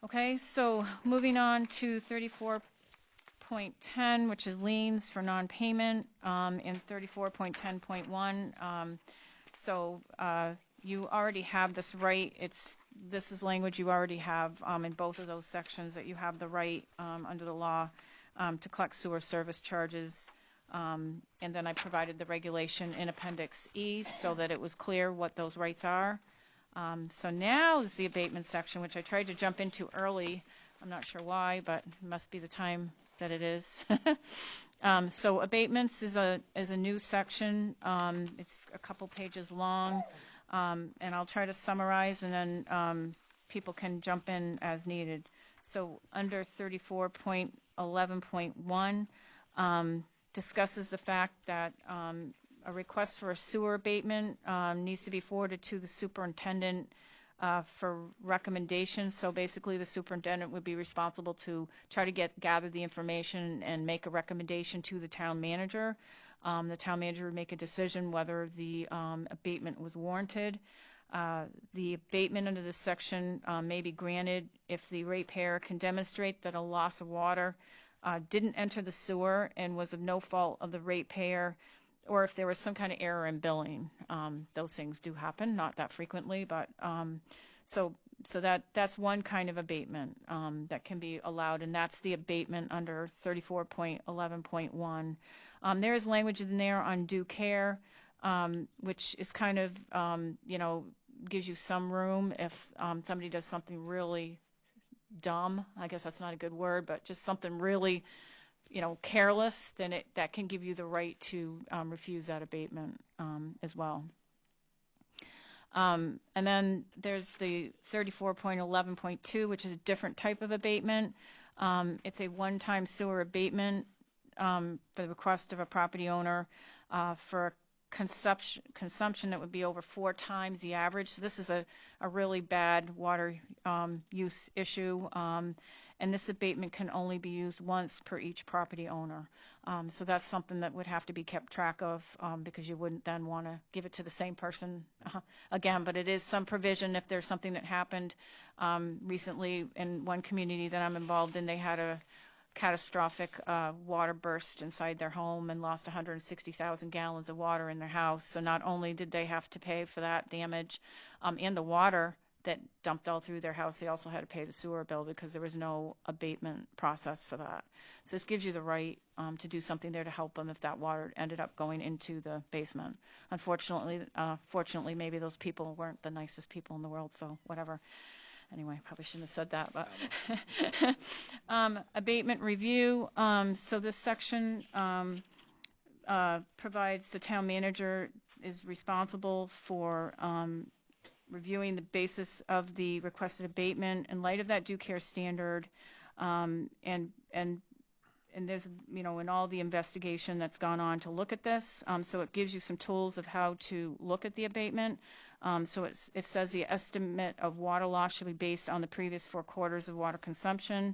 Okay, so moving on to 34.10, which is liens for non-payment, and 34.10.1. So you already have this right. This is language you already have in both of those sections, that you have the right under the law to collect sewer service charges. And then I provided the regulation in Appendix E so that it was clear what those rights are. So now is the abatement section, which I tried to jump into early. I'm not sure why, but it must be the time that it is. So abatements is a new section. It's a couple pages long, and I'll try to summarize, and then people can jump in as needed. So under 34.11.1 discusses the fact that a request for a sewer abatement needs to be forwarded to the superintendent for recommendation. So basically the superintendent would be responsible to try to gather the information and make a recommendation to the town manager. The town manager would make a decision whether the abatement was warranted. The abatement under this section may be granted if the ratepayer can demonstrate that a loss of water didn't enter the sewer and was of no fault of the ratepayer, or if there was some kind of error in billing. Those things do happen, not that frequently, but so that's one kind of abatement that can be allowed, and that's the abatement under 34.11.1. There is language in there on due care, which is kind of, gives you some room if somebody does something really dumb. I guess that's not a good word, but just something really careless, then that can give you the right to refuse that abatement as well. And then there's the 34.11.2, which is a different type of abatement. It's a one-time sewer abatement for the request of a property owner for a consumption that would be over 4 times the average. So this is a really bad water use issue. and this abatement can only be used once per each property owner. So that's something that would have to be kept track of, because you wouldn't then want to give it to the same person again. But it is some provision if there's something that happened recently in one community that I'm involved in. They had a catastrophic water burst inside their home and lost 160,000 gallons of water in their house. So not only did they have to pay for that damage and the water that dumped all through their house, they also had to pay the sewer bill because there was no abatement process for that. So this gives you the right to do something there to help them if that water ended up going into the basement. Unfortunately, fortunately, maybe those people weren't the nicest people in the world, so whatever. Anyway, probably shouldn't have said that, but abatement review. So this section provides the town manager is responsible for reviewing the basis of the requested abatement in light of that due care standard, and there's, in all the investigation that's gone on to look at this. So it gives you some tools of how to look at the abatement. So it says the estimate of water loss should be based on the previous 4 quarters of water consumption,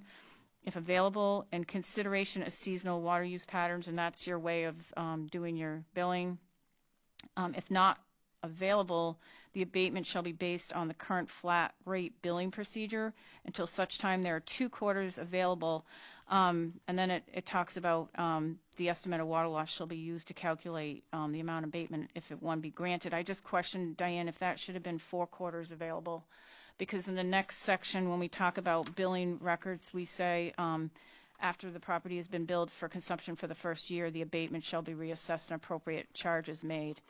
if available, and consideration of seasonal water use patterns, and that's your way of doing your billing. If not available, the abatement shall be based on the current flat rate billing procedure until such time there are 2 quarters available. And then it talks about the estimate of water loss shall be used to calculate the amount of abatement if one be granted. I just questioned, Diane, if that should have been 4 quarters available, because in the next section when we talk about billing records, we say after the property has been billed for consumption for the first year, the abatement shall be reassessed and appropriate charges made.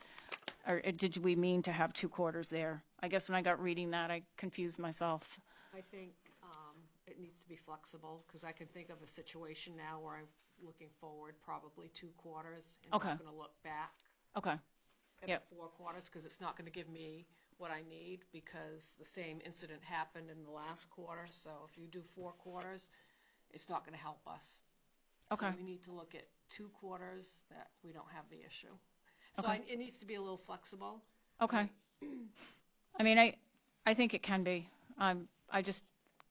Or did we mean to have 2 quarters there? I guess when I got reading that, I confused myself. I think it needs to be flexible, because I can think of a situation now where I'm looking forward probably 2 quarters and Okay. not going to look back Okay. at Yep. the 4 quarters, because it's not going to give me what I need, because the same incident happened in the last quarter. So if you do 4 quarters, it's not going to help us. Okay. So we need to look at 2 quarters that we don't have the issue. So Okay. it needs to be a little flexible. Okay. I mean, I think it can be. I just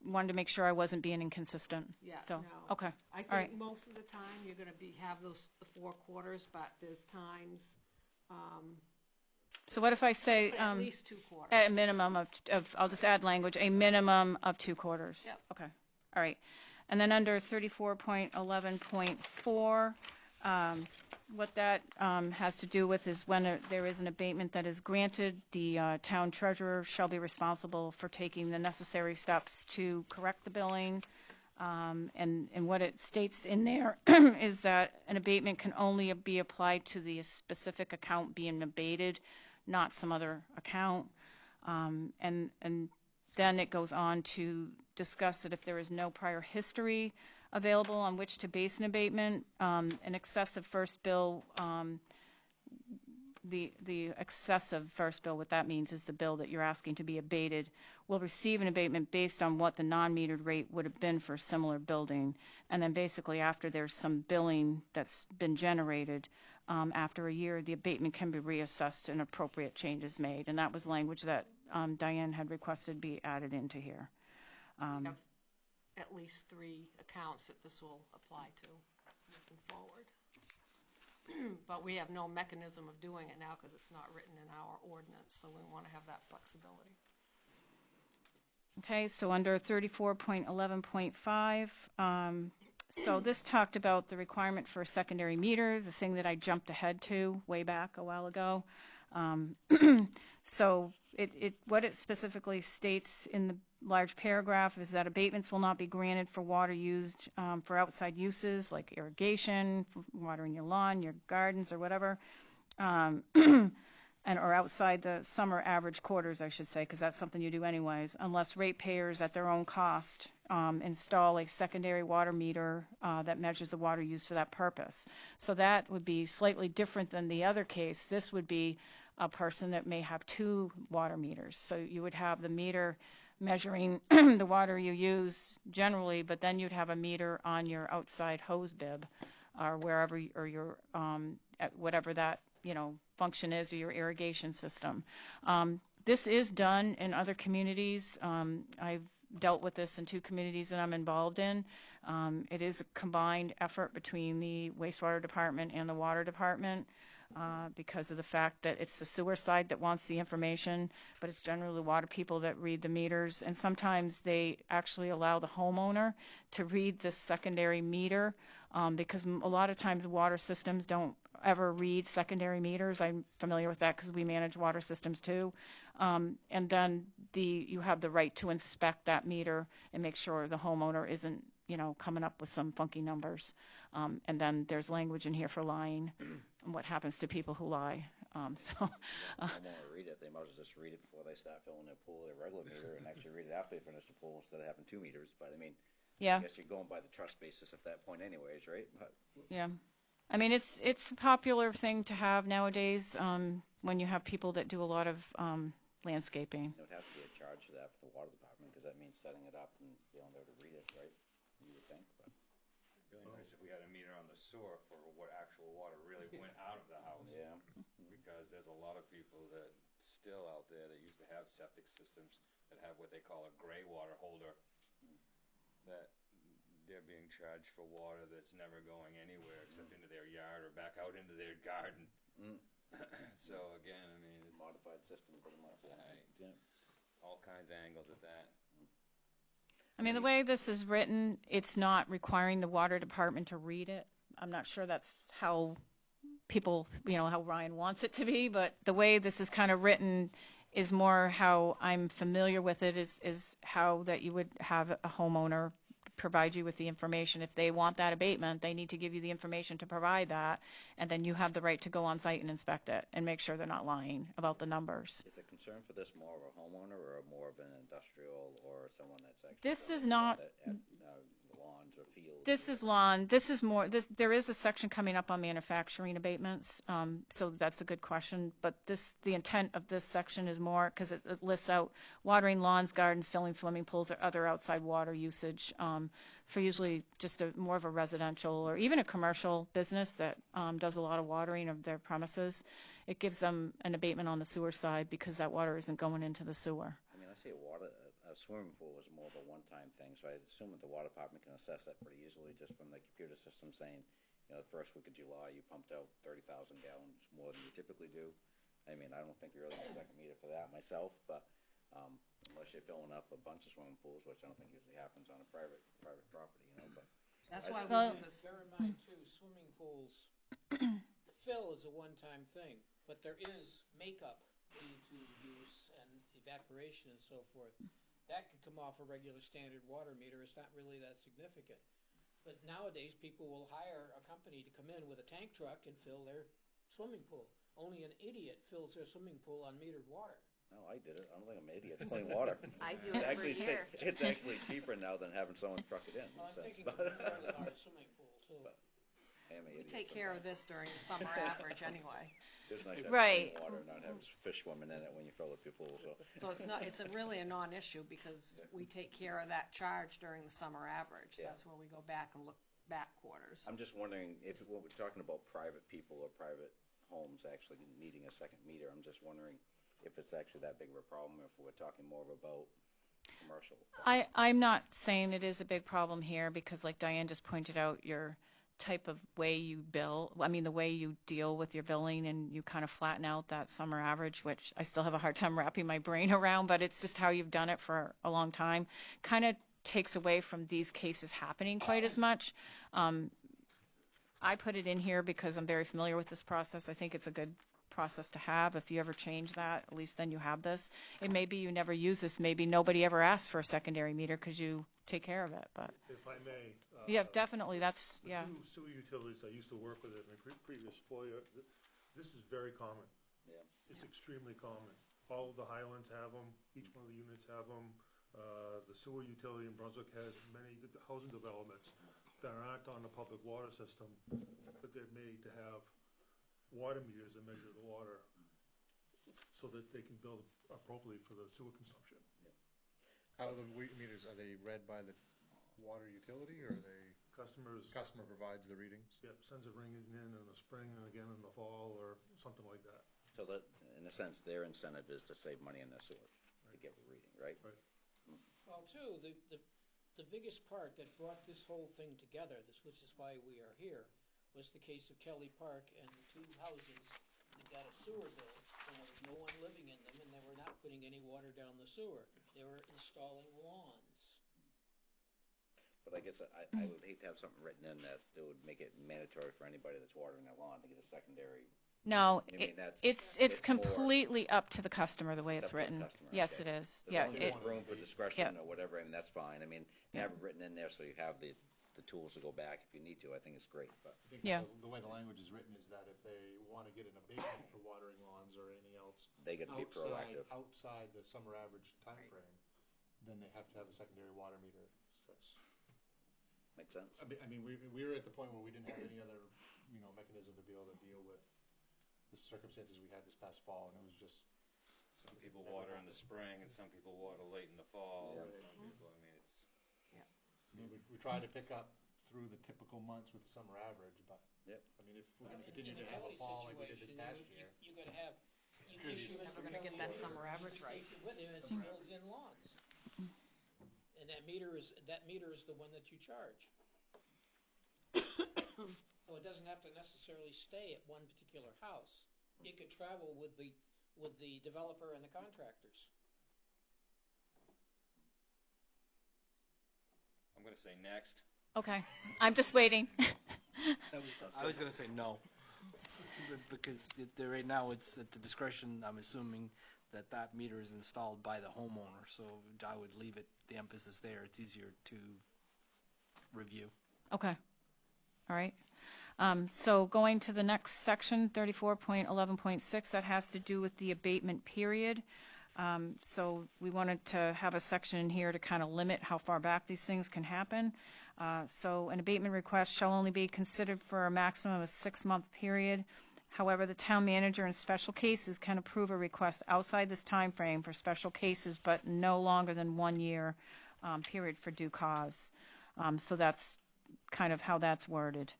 wanted to make sure I wasn't being inconsistent. Yeah, So, no. okay. I think All right. most of the time you're going to have the 4 quarters, but there's times So what if I say at least 2 quarters. at a minimum of, I'll just add language, a minimum of 2 quarters? Yep. Okay. All right. And then under 34.11.4, what that has to do with is when there is an abatement that is granted, the town treasurer shall be responsible for taking the necessary steps to correct the billing. And what it states in there is that an abatement can only be applied to the specific account being abated, not some other account. And then it goes on to discuss that if there is no prior history available on which to base an abatement, an excessive first bill, the excessive first bill, what that means is the bill that you're asking to be abated, will receive an abatement based on what the non-metered rate would have been for a similar building. And then basically after there's some billing that's been generated, after a year, the abatement can be reassessed and appropriate changes made. And that was language that Diane had requested be added into here. We have at least 3 accounts that this will apply to moving forward. But we have no mechanism of doing it now because it's not written in our ordinance, so we want to have that flexibility. Okay, so under 34.11.5, so this talked about the requirement for a secondary meter, the thing that I jumped ahead to way back a while ago. So what it specifically states in the large paragraph is that abatements will not be granted for water used for outside uses like irrigation, watering your lawn, your gardens, or whatever, or outside the summer average quarters, I should say, because that's something you do anyways, unless ratepayers at their own cost install a secondary water meter that measures the water used for that purpose. So that would be slightly different than the other case. This would be a person that may have 2 water meters. So you would have the meter measuring the water you use generally, but then you'd have a meter on your outside hose bib or wherever, or your whatever that function is, or your irrigation system. This is done in other communities. I've dealt with this in 2 communities that I'm involved in. It is a combined effort between the wastewater department and the water department because of the fact that it's the sewer side that wants the information, but it's generally the water people that read the meters. And sometimes they actually allow the homeowner to read the secondary meter because a lot of times water systems don't ever read secondary meters. I'm familiar with that because we manage water systems too. And then you have the right to inspect that meter and make sure the homeowner isn't, coming up with some funky numbers. And then there's language in here for lying and what happens to people who lie. If they want to read it, they might as well just read it before they start filling their pool, their regular meter, and actually read it after they finish the pool instead of having 2 meters. But I mean, Yeah. I guess you're going by the trust basis at that point anyways, right? But Yeah. I mean, it's a popular thing to have nowadays when you have people that do a lot of landscaping. there would have to be a charge for that for the water department because that means setting it up and being able to read it, right? You would think, but Really nice if we had a meter on the sewer for what actual water really went out of the house. yeah. Because there's a lot of people that still out there that used to have septic systems that have what they call a gray water holder, that they're being charged for water that's never going anywhere except into their yard or back out into their garden. Mm. So again, I mean, it's Modified system pretty much. Right. Yeah. all kinds of angles at that. I mean, the way this is written, it's not requiring the water department to read it. I'm not sure that's how people, how Ryan wants it to be, but the way this is kind of written is more how I'm familiar with it is how that you would have a homeowner provide you with the information. If they want that abatement, they need to give you the information to provide that, and then you have the right to go on site and inspect it and make sure they're not lying about the numbers. Is the concern for this more of a homeowner or more of an industrial or someone that's actually This is not. at lawns or fields? This is lawn. This is more. There is a section coming up on manufacturing abatements, so that's a good question. But the intent of this section is more because it lists out watering lawns, gardens, filling swimming pools, or other outside water usage for usually just more of a residential or even a commercial business that does a lot of watering of their premises. It gives them an abatement on the sewer side because that water isn't going into the sewer. I mean, I say a swimming pool is more of a one-time thing, so I assume that the water department can assess that pretty easily just from the computer system saying, the first week of July you pumped out 30,000 gallons more than you typically do. I mean, I don't think you really need a second meter for that myself, but unless you're filling up a bunch of swimming pools, which I don't think usually happens on a private property, But That's why we Well- do this. Bear in mind too, swimming pools, the fill is a one-time thing, but there is makeup due to use and evaporation and so forth. That could come off a regular standard water meter. It's not really that significant. But nowadays, people will hire a company to come in with a tank truck and fill their swimming pool. Only an idiot fills their swimming pool on metered water. no, I did it. I don't think I'm an idiot. It's clean water. I do it every year. It's actually cheaper now than having someone truck it in. Well, I'm in a sense, thinking of but- a fairly large swimming pool too. But- I am an We idiot take care of sometimes. this during the summer average anyway. It's nice to have Right. clean water and not have fish swimming in it when you fill up your pool. So So it's really a non-issue because we take care of that charge during the summer average. Yeah. That's where we go back and look back quarters. I'm just wondering if when we're talking about private people or private homes actually needing a second meter, I'm just wondering if it's actually that big of a problem, if we're talking more about commercial. I'm not saying it is a big problem here because, like Diane just pointed out, your type of way you bill, the way you deal with your billing and you kind of flatten out that summer average, which I still have a hard time wrapping my brain around, but it's just how you've done it for a long time, kind of takes away from these cases happening quite as much. I put it in here because I'm very familiar with this process. I think it's a good process to have. If you ever change that, at least then you have this. It may be you never use this. Maybe nobody ever asked for a secondary meter because you take care of it. But If I may. yeah, definitely. That's, The yeah. two sewer utilities I used to work with at my previous employer, this is very common. Yeah. It's extremely common. All of the Highlands have them, each one of the units have them. The sewer utility in Brunswick has many housing developments that aren't on the public water system, but they're made to have water meters that measure the water so that they can bill appropriately for the sewer consumption. How are the meters, are they read by the water utility or are they, Customer provides the readings? sends a ring in the spring and again in the fall or something like that. So that, in a sense, their incentive is to save money in their sewers to get a reading, right? Right. Well, too, the biggest part that brought this whole thing together, which is why we are here, was the case of Kelly Park and the two houses that got a sewer bill, and there was no one living in them, and they were not putting any water down the sewer. They were installing lawns. But I guess I would hate to have something written in that would make it mandatory for anybody that's watering their lawn to get a secondary. No, I mean, it's more completely up to the customer the way up it's to the written. customer, Yes, okay. it is. As Yeah, long as there's room for discretion or whatever, I mean, that's fine. I mean, have it written in there so you have the tools to go back if you need to. I think it's great, but. I think Yeah. the way the language is written is that if they want to get an abatement for watering lawns or anything else They got to be proactive. outside the summer average time frame, then they have to have a secondary water meter. That's, Makes sense. I mean, we were at the point where we didn't have any other, mechanism to be able to deal with the circumstances we had this past fall, and it was just. Some people water in the spring, and some people water late in the fall, Yeah. and some people, I mean, it's. I mean, we try to pick up through the typical months with the summer average, but. Yep. I mean, if we're going to In continue the to have a Kelly fall like we did this situation, past year. you gotta have, you You're issue never Mr. gonna get Kelly that a summer meter, average right. you with him as he builds in lawns. And that meter is the one that you charge. So it doesn't have to necessarily stay at one particular house. It could travel with the developer and the contractors. I'm gonna say next. Okay, I'm just waiting. I was going to say no, because right now it's at the discretion, I'm assuming, that meter is installed by the homeowner, so I would leave it, the emphasis there, it's easier to review. Okay. All right. So going to the next section, 34.11.6, that has to do with the abatement period. So we wanted to have a section in here to kind of limit how far back these things can happen. So an abatement request shall only be considered for a maximum of 6-month period. However, the town manager in special cases can approve a request outside this time frame for special cases, but no longer than 1 year period for due cause. So that's kind of how that's worded.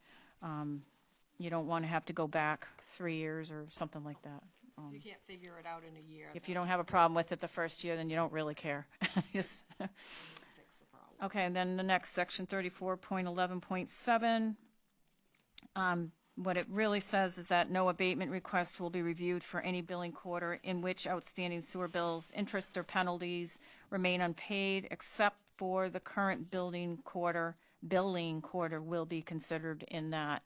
You don't want to have to go back 3 years or something like that. If you can't figure it out in a year. If you don't have a problem with it the first year, then you don't really care. Just Fix the problem. okay, and then the next section, 34.11.7. What it really says is that no abatement request will be reviewed for any billing quarter in which outstanding sewer bills, interest, or penalties remain unpaid, except for the current billing quarter will be considered in that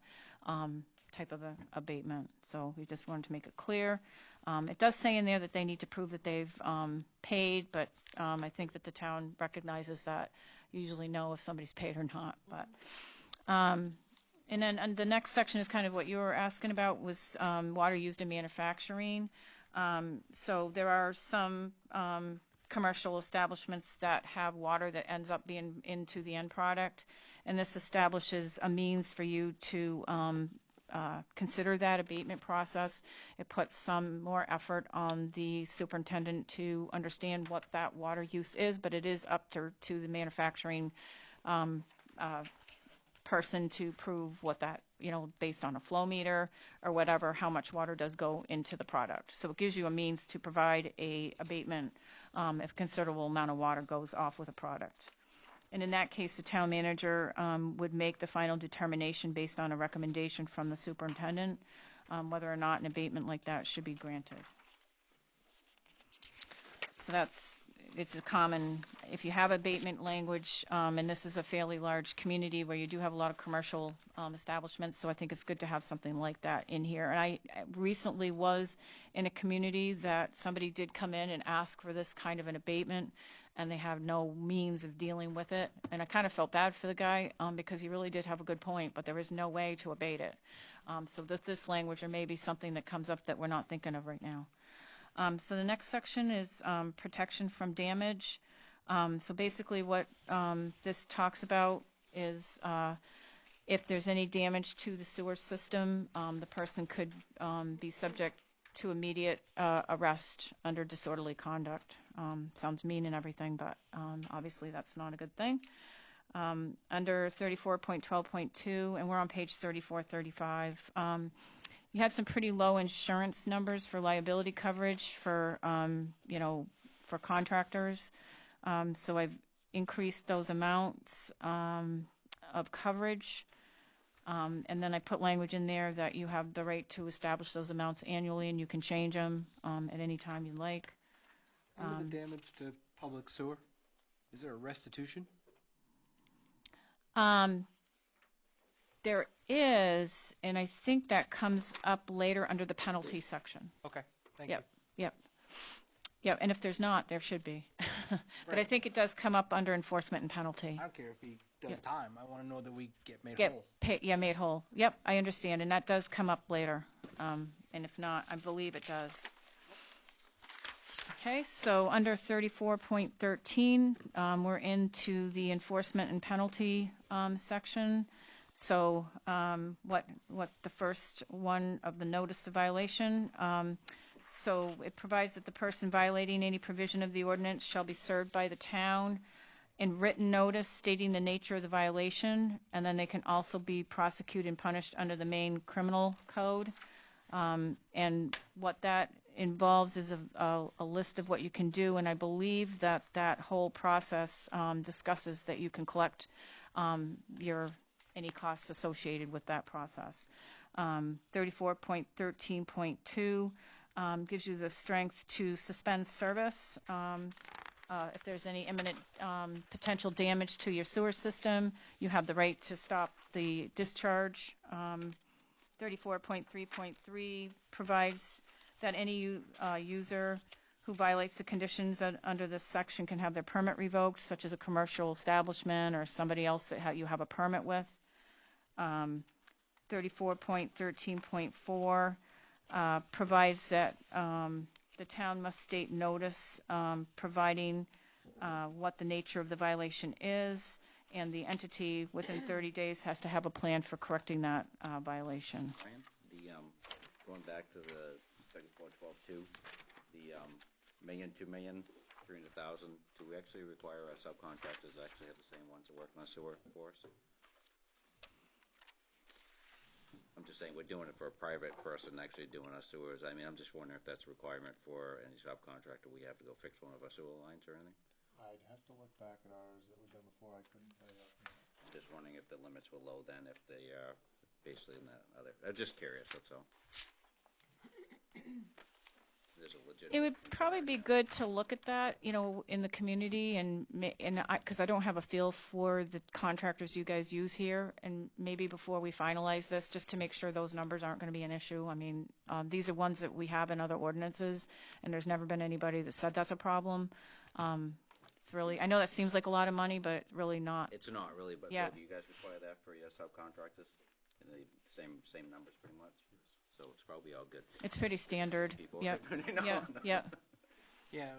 type of a abatement. So we just wanted to make it clear. It does say in there that they need to prove that they've paid, but I think that the town recognizes that. You usually know if somebody's paid or not. But and then the next section is kind of what you were asking about, was water used in manufacturing. So there are some commercial establishments that have water that ends up being into the end product, and this establishes a means for you to consider that abatement process. It puts some more effort on the superintendent to understand what that water use is, but it is up to the manufacturing person to prove what that, based on a flow meter or whatever, how much water does go into the product. So it gives you a means to provide a abatement if a considerable amount of water goes off with a product. And in that case, the town manager would make the final determination based on a recommendation from the superintendent, whether or not an abatement like that should be granted. So it's a common, if you have abatement language, and this is a fairly large community where you do have a lot of commercial establishments, so I think it's good to have something like that in here. And I recently was in a community that somebody did come in and ask for this kind of an abatement, and they have no means of dealing with it. And I kind of felt bad for the guy because he really did have a good point, but there is no way to abate it. So that this language, or maybe something that comes up that we're not thinking of right now. So the next section is protection from damage. So basically what this talks about is if there's any damage to the sewer system, the person could be subject to immediate arrest under disorderly conduct. Sounds mean and everything, but obviously that's not a good thing. Under 34.12.2, and we're on page 3435, you had some pretty low insurance numbers for liability coverage for, for contractors. So I've increased those amounts of coverage. And then I put language in there that you have the right to establish those amounts annually, and you can change them at any time you like. What are the damage to public sewer? Is there a restitution? There is, and I think that comes up later under the penalty section. Okay, thank Yep, yep. Yep, and if there's not, there should be. But I Right. think it does come up under enforcement and penalty. I don't care if he does Yep. time. I want to know that we get made Get whole. yeah, made whole. Yep, I understand, and that does come up later. And if not, I believe it does. Okay, so under 34.13, we're into the enforcement and penalty section. So what the first one of the notice of violation. So it provides that the person violating any provision of the ordinance shall be served by the town in written notice stating the nature of the violation, and then they can also be prosecuted and punished under the Maine Criminal Code. And what that involves is a list of what you can do, and I believe that that whole process discusses that you can collect any costs associated with that process. 34.13.2 gives you the strength to suspend service if there's any imminent potential damage to your sewer system. You have the right to stop the discharge. 34.3.3 provides that any user who violates the conditions under this section can have their permit revoked, such as a commercial establishment or somebody else that you have a permit with. 34.13.4 provides that the town must state notice providing what the nature of the violation is, and the entity within 30 days has to have a plan for correcting that violation. Ryan, going back to the 34.12.2, the million, 2 million, 300,000, do we actually require our subcontractors to actually have the same ones that work on sewer for us? I'm just saying, we're doing it for a private person actually doing our sewers. I mean, I'm just wondering if that's a requirement for any subcontractor. We have to go fix one of our sewer lines or anything? I'd have to look back at ours that we've done before. I couldn't tell you. I'm just wondering if the limits were low then, if they are basically in that other, I'm just curious, that's all. There's a legitimate It would concern probably be there. good to look at that, in the community, and because I don't have a feel for the contractors you guys use here, and maybe before we finalize this, just to make sure those numbers aren't going to be an issue. I mean, these are ones that we have in other ordinances, and there's never been anybody that said that's a problem. It's really, I know that seems like a lot of money, but really not. It's not really, but Yeah. do you guys require that for your subcontractors? And the same numbers pretty much? So it's probably all good. It's pretty standard. People Yep. are putting it Yeah, on. yeah. Yeah,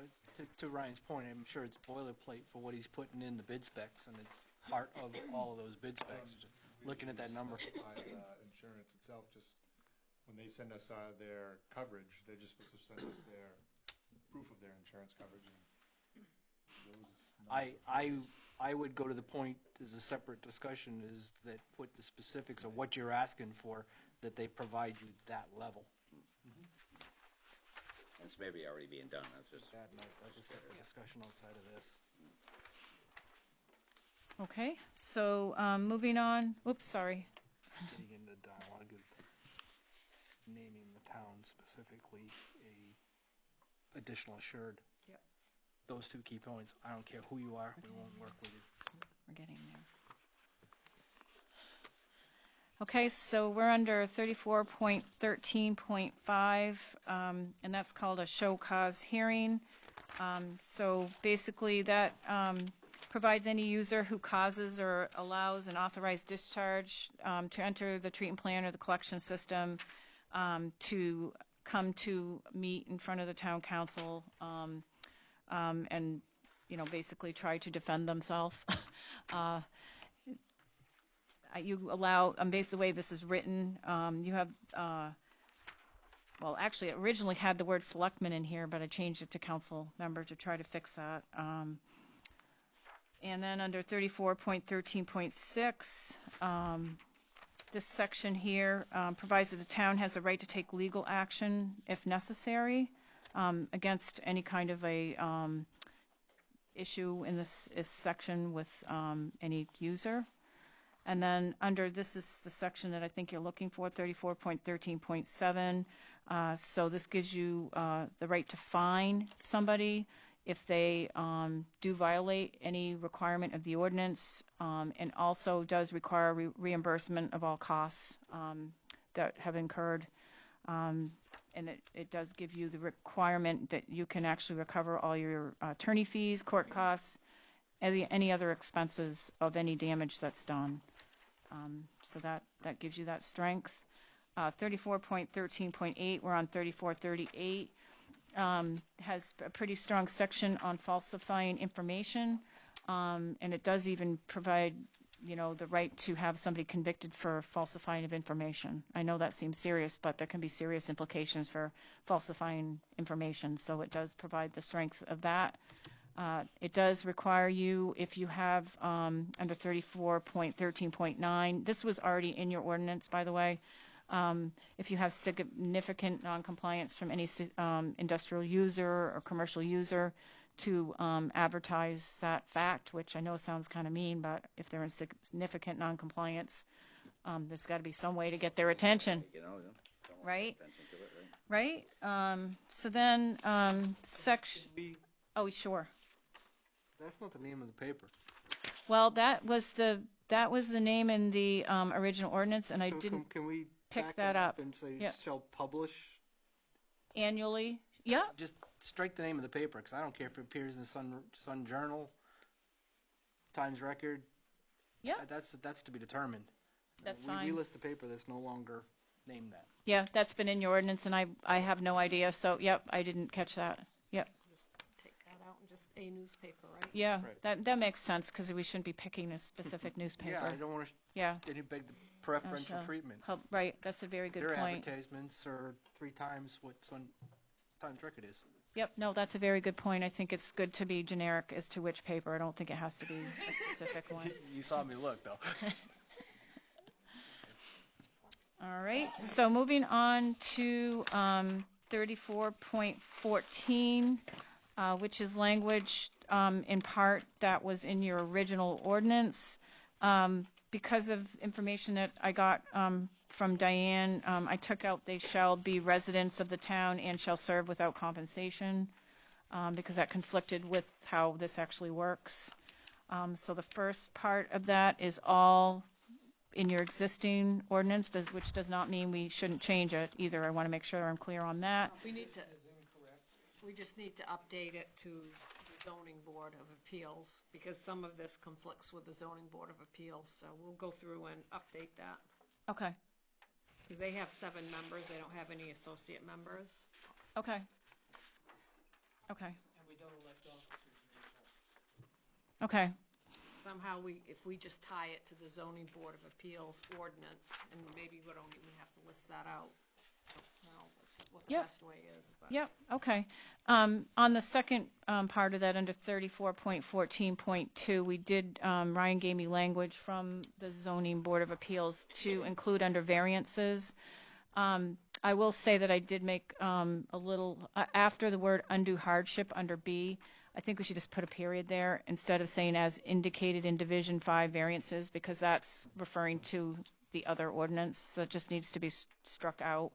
to Ryan's point, I'm sure it's boilerplate for what he's putting in the bid specs, and it's part of all of those bid specs. Looking at that number. Insurance itself, just when they send us their coverage, they're just supposed to send us their proof of their insurance coverage. And I would go to the point, as a separate discussion, is that put the specifics of what you're asking for, that they provide you that level. And it's maybe already being done, that's just. That's a separate discussion outside of this. Okay, so moving on. Oops, sorry. Getting into dialogue of naming the town specifically a additional assured. Yep. Those two key points. I don't care who you are, we won't work with you. We're getting there. Okay, so we're under 34.13.5, and that's called a show cause hearing. So basically that provides any user who causes or allows an authorized discharge to enter the treatment plant or the collection system to come to meet in front of the town council and, basically try to defend themselves. You allow, based the way this is written, you have, well, actually, it originally had the word selectman in here, but I changed it to council member to try to fix that. And then under 34.13.6, this section here provides that the town has a right to take legal action if necessary against any kind of a issue in this is section with any user. And then under, this is the section that I think you're looking for, 34.13.7. So this gives you the right to fine somebody if they do violate any requirement of the ordinance, and also does require reimbursement of all costs that have incurred. And it does give you the requirement that you can actually recover all your attorney fees, court costs, any other expenses of any damage that's done. So that gives you that strength. 34.13.8, we're on 3438, has a pretty strong section on falsifying information, and it does even provide, the right to have somebody convicted for falsifying of information. I know that seems serious, but there can be serious implications for falsifying information, so it does provide the strength of that. It does require you, if you have under 34.13.9, this was already in your ordinance, by the way, if you have significant noncompliance from any industrial user or commercial user, to advertise that fact, which I know sounds kind of mean, but if they're in significant noncompliance, there's got to be some way to get their attention. Right? Right? So then, oh, sure. That's not the name of the paper. Well, that was the name in the original ordinance, and I didn't Can we pick back that up. and say Yeah. shall publish? Annually. Yeah. Just strike the name of the paper, because I don't care if it appears in the Sun Journal, Times Record. Yeah. That's to be determined. That's we fine. list a paper that's no longer named that. Yeah, that's been in your ordinance, and I have no idea. So, yep, I didn't catch that. Yep. Just take that out and just a newspaper, right? Yeah, Right. that makes sense because we shouldn't be picking a specific newspaper. Yeah, I don't want Yeah. any big preferential Gotcha. treatment. Right, that's a very good Their point. advertisements are 3 times what Times Record is. Yep, no, that's a very good point. I think it's good to be generic as to which paper. I don't think it has to be a specific one. You saw me look, though. All right, so moving on to 34.14, which is language in part that was in your original ordinance. Because of information that I got from Diane, I took out they shall be residents of the town and shall serve without compensation, because that conflicted with how this actually works. So the first part of that is all in your existing ordinance, which does not mean we shouldn't change it either. I want to make sure I'm clear on that. We just need to update it to the zoning board of appeals, because some of this conflicts with the zoning board of appeals, so we'll go through and update that. Okay. Because they have 7 members, they don't have any associate members. Okay. Okay. And we don't elect officers in HR. Okay. Somehow if we just tie it to the zoning board of appeals ordinance, and maybe we don't even have to list that out. What the Yep. best way is. But. Yep, okay. On the second part of that, under 34.14.2, we did, Ryan gave me language from the Zoning Board of Appeals to include under variances. I will say that I did make a little, after the word undue hardship under B, I think we should just put a period there instead of saying as indicated in Division 5 variances, because that's referring to the other ordinance. That just needs to be struck out.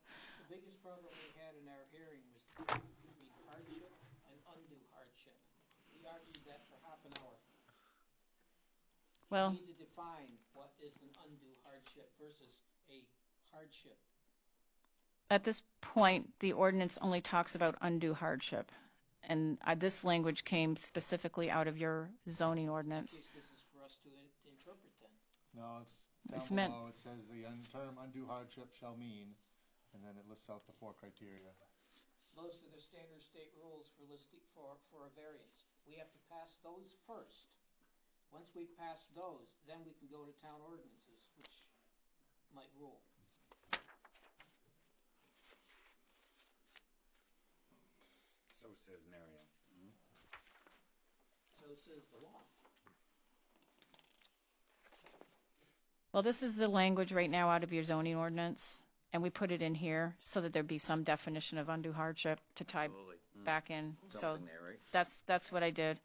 The biggest problem we had in our hearing was the difference between hardship and undue hardship. We argued that for half an hour. Well, We need to define what is an undue hardship versus a hardship. at this point, the ordinance only talks about undue hardship. And this language came specifically out of your zoning ordinance. This is for us to interpret then. No, It's down meant- below, it says the term undue hardship shall mean, and then it lists out the 4 criteria. Those are the standard state rules for listing for a variance. We have to pass those first. Once we pass those, then we can go to town ordinances, which might rule. So says Marion. So says the law. Well, this is the language right now out of your zoning ordinance, and we put it in here so that there'd be some definition of undue hardship to tie Absolutely. back in. So Something there, right? that's what I did.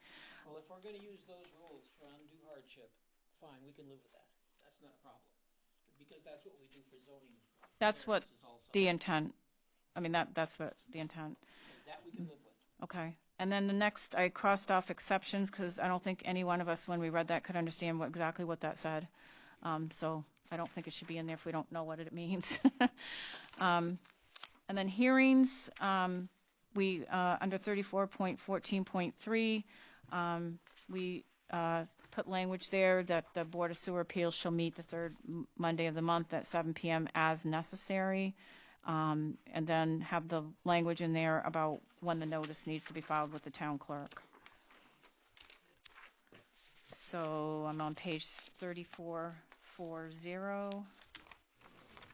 Well, if we're gonna use those rules for undue hardship, fine, we can live with that. That's not a problem. Because that's what we do for zoning That's what variances also. the intent, I mean, that's what the intent. That we can live with. Okay. And then the next, I crossed off exceptions because I don't think any one of us, when we read that, could understand exactly what that said. So I don't think it should be in there if we don't know what it means. And then hearings, we, under 34.14.3, we put language there that the Board of Sewer Appeals shall meet the third Monday of the month at 7 p.m. as necessary. And then have the language in there about when the notice needs to be filed with the town clerk. So I'm on page 3440,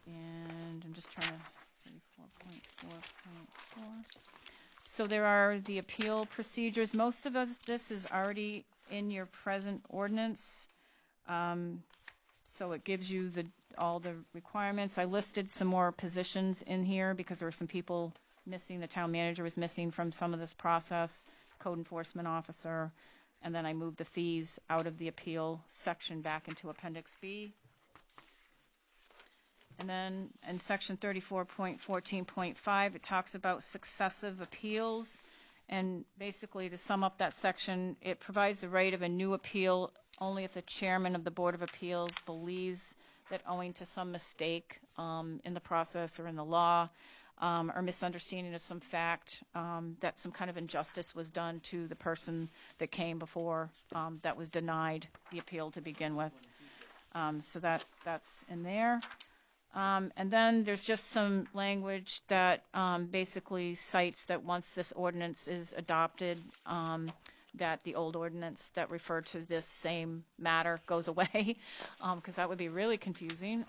and I'm just trying to, 34.4.4. So there are the appeal procedures. Most of this is already in your present ordinance. So it gives you all the requirements. I listed some more positions in here because there were some people missing. The town manager was missing from some of this process, code enforcement officer, and then I moved the fees out of the appeal section back into Appendix B. And then in Section 34.14.5, it talks about successive appeals. And basically, to sum up that section, it provides the right of a new appeal only if the chairman of the Board of Appeals believes that owing to some mistake in the process or in the law or misunderstanding of some fact, that some kind of injustice was done to the person that came before that was denied the appeal to begin with. So that's in there. And then there's just some language that basically cites that once this ordinance is adopted, that the old ordinance that referred to this same matter goes away, because that would be really confusing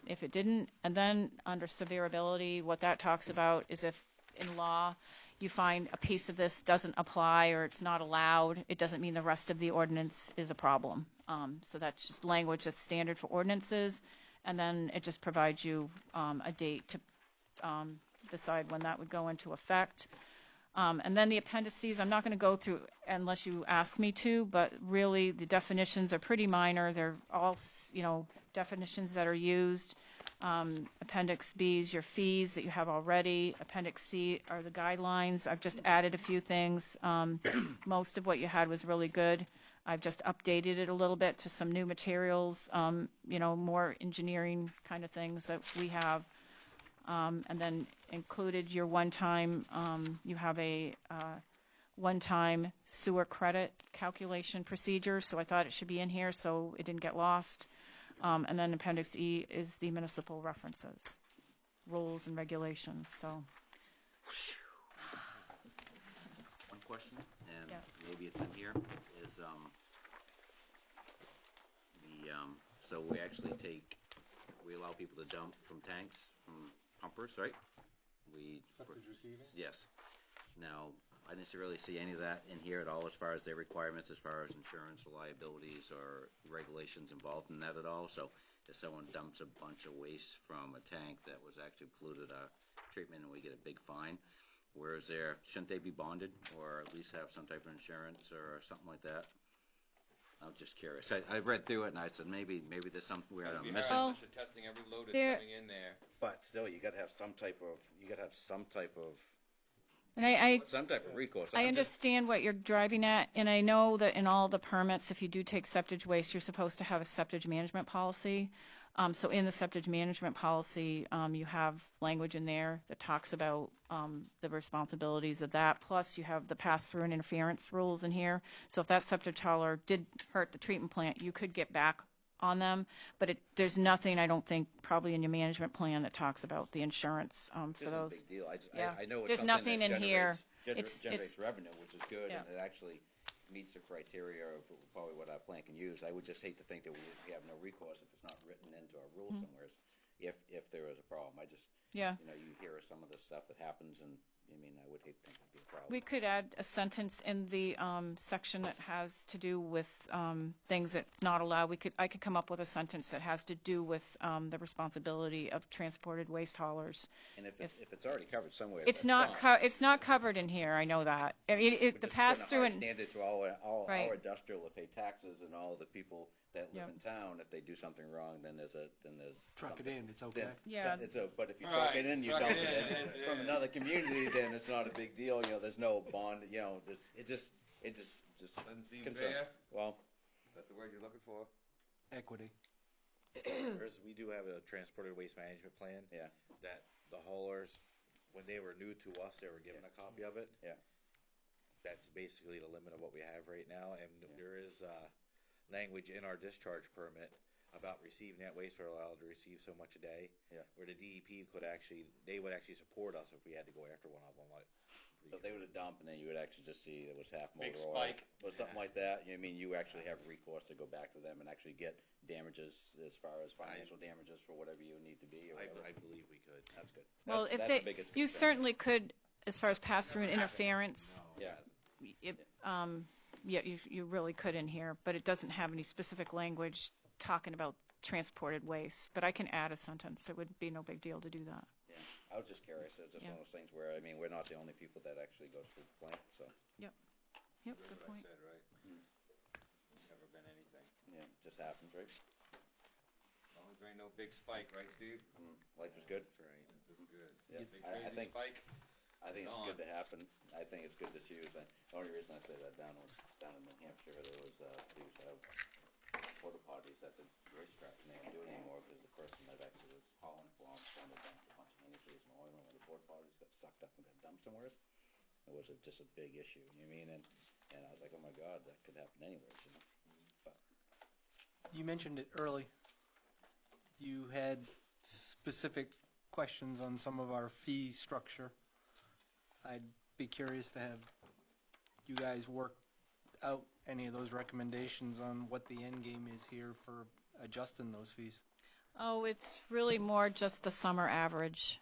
if it didn't. And then under severability, what that talks about is if in law you find a piece of this doesn't apply or it's not allowed, it doesn't mean the rest of the ordinance is a problem. So that's just language that's standard for ordinances. And then it just provides you a date to decide when that would go into effect. And then the appendices, I'm not going to go through unless you ask me to, but really the definitions are pretty minor. They're all, definitions that are used. Appendix B is your fees that you have already. Appendix C are the guidelines. I've just added a few things. Most of what you had was really good. I've just updated it a little bit to some new materials, more engineering kind of things that we have. And then included your one-time, you have a one-time sewer credit calculation procedure, so I thought it should be in here so it didn't get lost. And then Appendix E is the municipal references, rules and regulations, so. One question, and Yeah. maybe it's in here, is so we allow people to dump from tanks, from pumpers, right? Septic receiving? Yes. Now, I didn't really see any of that in here at all as far as their requirements, as far as insurance or liabilities or regulations involved in that at all. So if someone dumps a bunch of waste from a tank that was actually polluted our treatment and we get a big fine, shouldn't they be bonded or at least have some type of insurance or something like that? I'm just curious. I read through it and I said maybe there's something we're missing. Well, testing every load that's coming in there. But still, you gotta have some type of And some type of recourse. I understand what you're driving at, and I know that in all the permits, if you do take septic waste, you're supposed to have a septic management policy. So in the septic management policy, you have language in there that talks about the responsibilities of that. Plus, you have the pass-through and interference rules in here. So if that septic hauler did hurt the treatment plant, you could get back on them. But there's nothing, I don't think, probably in your management plan that talks about the insurance for those. It's a big deal. Yeah. I know it's There's something nothing that in here. generates revenue, which is good, Yeah. and it actually meets the criteria of probably what our plant can use. I would just hate to think that we have no recourse if it's not written into our rules somewhere. If there is a problem, Yeah. you hear some of the stuff that happens, and I mean, I would hate to think it'd be a problem. We could add a sentence in the section that has to do with things that's not allowed. I could come up with a sentence that has to do with the responsibility of transported waste haulers. And if it's already covered somewhere, It's that's not fine. it's not covered in here. I know that. I mean, We're the just pass putting a through hard and standard to all Right. our industrial to pay taxes, and all the people that live Yep. in town, if they do something wrong, then there's Truck it something. in, it's okay. Then, Yeah. but if you truck it in, you truck dump it it in, in yeah. from another community, then it's not a big deal. You know, there's no bond. You know, it just Doesn't seem concern. fair. Well, Is that the word you're looking for? Equity. We do have a transported waste management plan. Yeah. That the haulers, when they were new to us, they were given a copy of it. Yeah. That's basically the limit of what we have right now, and there is language in our discharge permit about receiving that waste. We're allowed to receive so much a day. Yeah. Where the DEP they would actually support us if we had to go after one of them. So if they would have dumped, and then you would actually just see it was half motor Big oil spike. or something like that. You know, I mean, you actually have recourse to go back to them and actually get damages as far as financial damages for whatever you need to be. Or whatever. I believe we could. That's good. well, That's, if that's they the biggest you concern. certainly could, as far as pass through and interference. Yeah. Yeah, you really could in here, but it doesn't have any specific language talking about transported waste. But I can add a sentence. It would be no big deal to do that. Yeah, I was just curious. It's just Yeah. one of those things where, I mean, we're not the only people that actually goes through the plant, so, Yep, That's good what I point. said, right? Never been anything. yeah, it just happens, right? As long as there ain't no big spike, right, Steve? Life is good. That's right. Life is good. Yeah, Big I crazy think- spike. I think It's it's good on. to happen. I think it's good to use. And the only reason I say that down in New Hampshire, there was, they used to have porta potties at the racetrack, and they don't do it anymore because the person that actually was hauling for them found a bunch of antifreeze and oil, and when the porta potties got sucked up and got dumped somewhere, it was just a big issue. You know what I mean? And I was like, oh my God, that could happen anywhere, you know? But You mentioned it early. You had specific questions on some of our fee structure. I'd be curious to have you guys work out any of those recommendations on what the end game is here for adjusting those fees. Oh, it's really more just the summer average.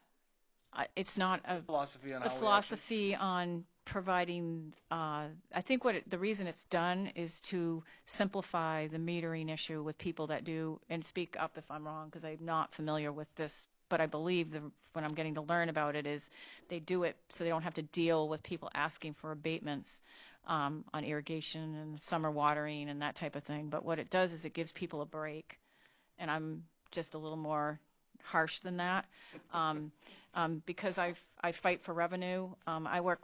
It's not Philosophy on the how we philosophy on providing. I think the reason it's done is to simplify the metering issue with people that do. And speak up if I'm wrong, because I'm not familiar with this. But I believe when I'm getting to learn about it is they do it so they don't have to deal with people asking for abatements on irrigation and summer watering and that type of thing. But what it does is it gives people a break. And I'm just a little more harsh than that because I fight for revenue. I work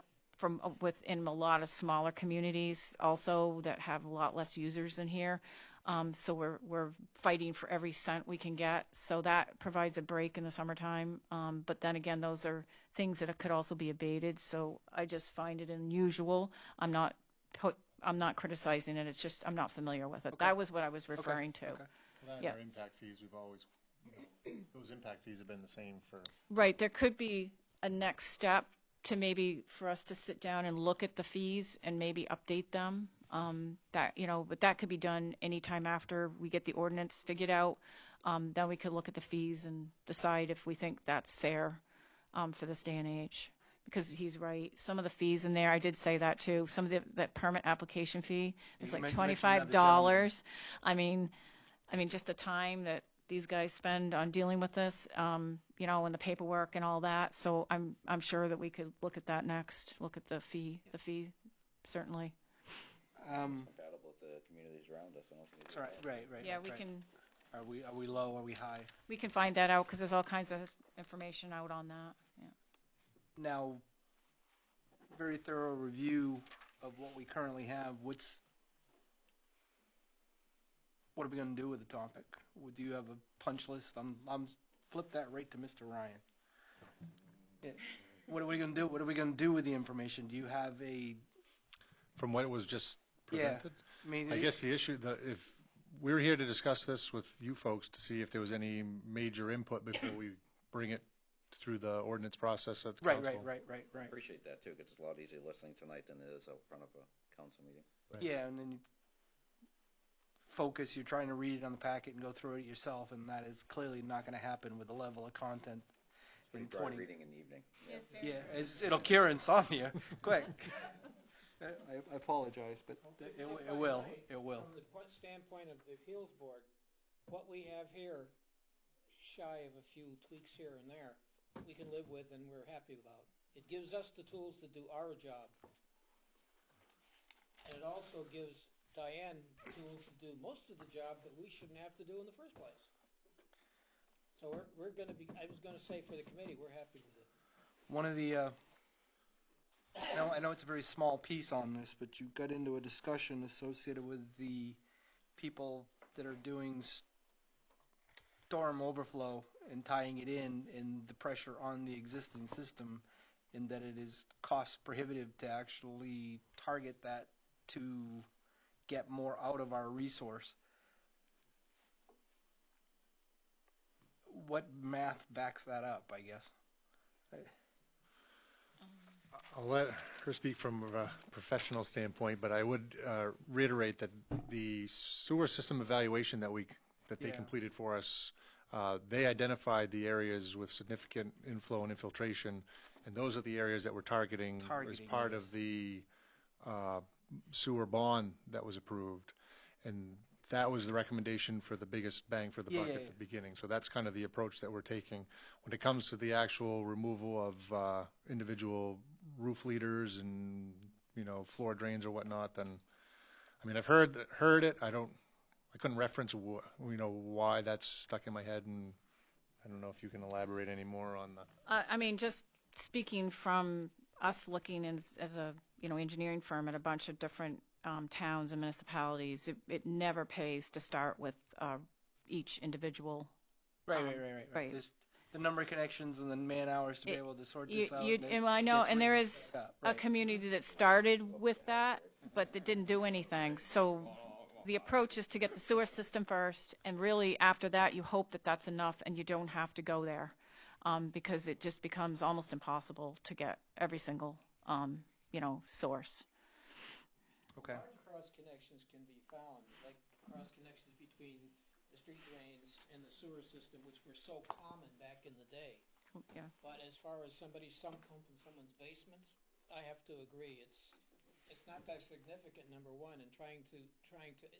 within a lot of smaller communities also that have a lot less users than here. So we're fighting for every cent we can get. So that provides a break in the summertime. But then again, those are things that could also be abated. So I just find it unusual. I'm not criticizing it. It's just I'm not familiar with it. Okay. That was what I was referring to. Okay. Well, that Yeah. and our impact fees, we've always, those impact fees have been the same for, Right. There could be a next step to maybe for us to sit down and look at the fees and maybe update them. But that could be done anytime after we get the ordinance figured out. Then we could look at the fees and decide if we think that's fair for this day and age. Because he's right. Some of the fees in there, I did say that too. Some of that permit application fee is You like mentioned another $25. I mean, just the time that these guys spend on dealing with this, and the paperwork and all that. So I'm sure that we could look at that next. Look at the fee, certainly. compatible with the communities around us. I don't think it's Right. Yeah, right. we can Are we low? Are we high? find that out because there's all kinds of information out on that. Yeah. Now, very thorough review of what we currently have. What are we going to do with the topic? Do you have a punch list? I'm flip that right to Mr. Ryan. Yeah. What are we going to do? What are we going to do with the information? Do you have a? from what was just Yeah. presented. I mean, I guess the issue, if we're here to discuss this with you folks to see if there was any major input before we bring it through the ordinance process at the Right. council. I appreciate that too, because it's a lot easier listening tonight than it is out front of a council meeting. Right. Yeah, and then you focus. You're trying to read it on the packet and go through it yourself, and that is clearly not going to happen with the level of content in Try 20. reading in the evening. Yeah, it'll cure insomnia quick. I apologize, but it will. It will. From the standpoint of the appeals board, what we have here, shy of a few tweaks here and there, we can live with and we're happy about. It gives us the tools to do our job. And it also gives Diane tools to do most of the job that we shouldn't have to do in the first place. So we're going to be, I was going to say for the committee, we're happy with it. One of the, I know it's a very small piece on this, but you got into a discussion associated with the people that are doing storm overflow and tying it in, and the pressure on the existing system, in that it is cost prohibitive to actually target that to get more out of our resource. What math backs that up, I guess? I'll let her speak from a professional standpoint, but I would reiterate that the sewer system evaluation that they Yeah. completed for us, they identified the areas with significant inflow and infiltration, and those are the areas that we're targeting as part of the sewer bond that was approved. And that was the recommendation for the biggest bang for the buck at the beginning. So that's kind of the approach that we're taking. When it comes to the actual removal of individual roof leaders and, floor drains or whatnot, then, I mean, I've heard it. I couldn't reference, why that's stuck in my head, and I don't know if you can elaborate any more on that. I mean, just speaking from us looking as a engineering firm at a bunch of different towns and municipalities, it never pays to start with each individual. Right. There's the number of connections and the man hours to be able to sort this out. And I know, and there is a community that started with that, but that didn't do anything. So the approach is to get the sewer system first, and really after that, you hope that that's enough and you don't have to go there, because it just becomes almost impossible to get every single, source. Okay. Cross connections can be found, like cross connections between the street drains and the sewer system, which were so common back in the day. Yeah. But as far as somebody's sump pump in someone's basement, I have to agree, it's not that significant, number one, and trying to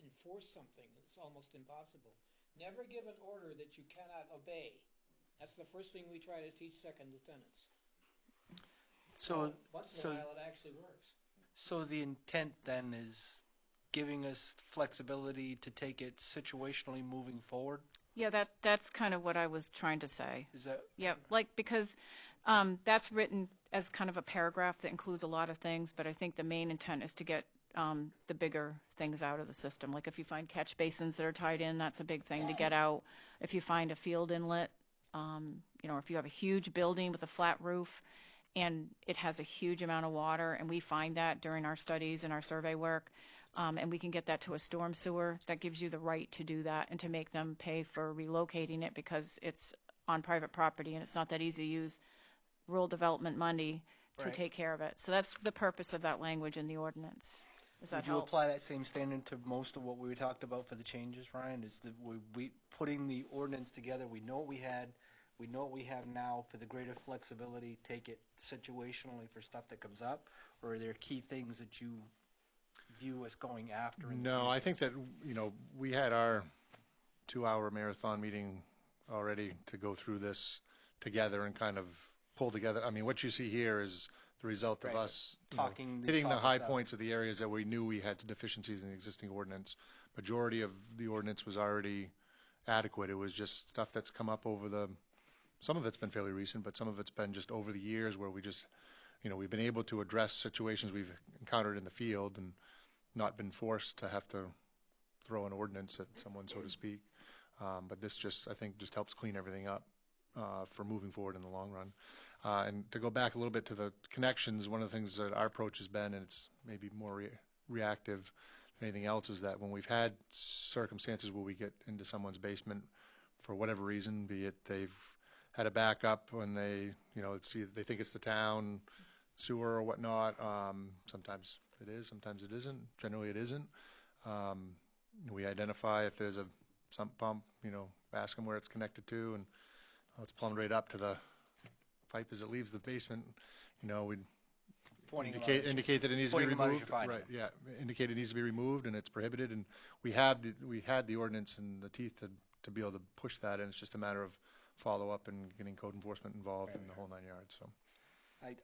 enforce something is almost impossible. Never give an order that you cannot obey. That's the first thing we try to teach second lieutenants. So once in a while it actually works. So the intent then is giving us flexibility to take it situationally moving forward? Yeah, that's kind of what I was trying to say. Is that? Yeah, because that's written as kind of a paragraph that includes a lot of things, but I think the main intent is to get the bigger things out of the system. Like if you find catch basins that are tied in, that's a big thing to get out. If you find a field inlet, if you have a huge building with a flat roof and it has a huge amount of water, and we find that during our studies and our survey work, and we can get that to a storm sewer, that gives you the right to do that and to make them pay for relocating it because it's on private property and it's not that easy to use rural development money to take care of it. So that's the purpose of that language in the ordinance. Would you apply that same standard to most of what we talked about for the changes, Ryan? Is that we putting the ordinance together, we know what we had, we know what we have now for the greater flexibility, take it situationally for stuff that comes up, or are there key things that you view as going after? No, I think that, we had our 2-hour marathon meeting already to go through this together and kind of pull together. I mean, what you see here is the result of us hitting the high points of the areas that we knew we had deficiencies in the existing ordinance. Majority of the ordinance was already adequate. It was just stuff that's come up some of it's been fairly recent, but some of it's been just over the years where we just, we've been able to address situations we've encountered in the field and not been forced to have to throw an ordinance at someone, so to speak. But this I think just helps clean everything up for moving forward in the long run. And to go back a little bit to the connections, one of the things that our approach has been, and it's maybe more reactive than anything else, is that when we've had circumstances where we get into someone's basement for whatever reason, be it they've had a backup when they think it's the town sewer or whatnot. Sometimes it is, sometimes it isn't. Generally it isn't. We identify if there's a sump pump, ask them where it's connected to, and it's plumbed right up to the pipe as it leaves the basement, we'd Pointing them indicate that it needs to be pointing them out as removed. you're finding Right, yeah, indicate it needs to be removed and it's prohibited, and we had the ordinance and the teeth to be able to push that, and it's just a matter of follow-up and getting code enforcement involved in the whole 9 yards, so.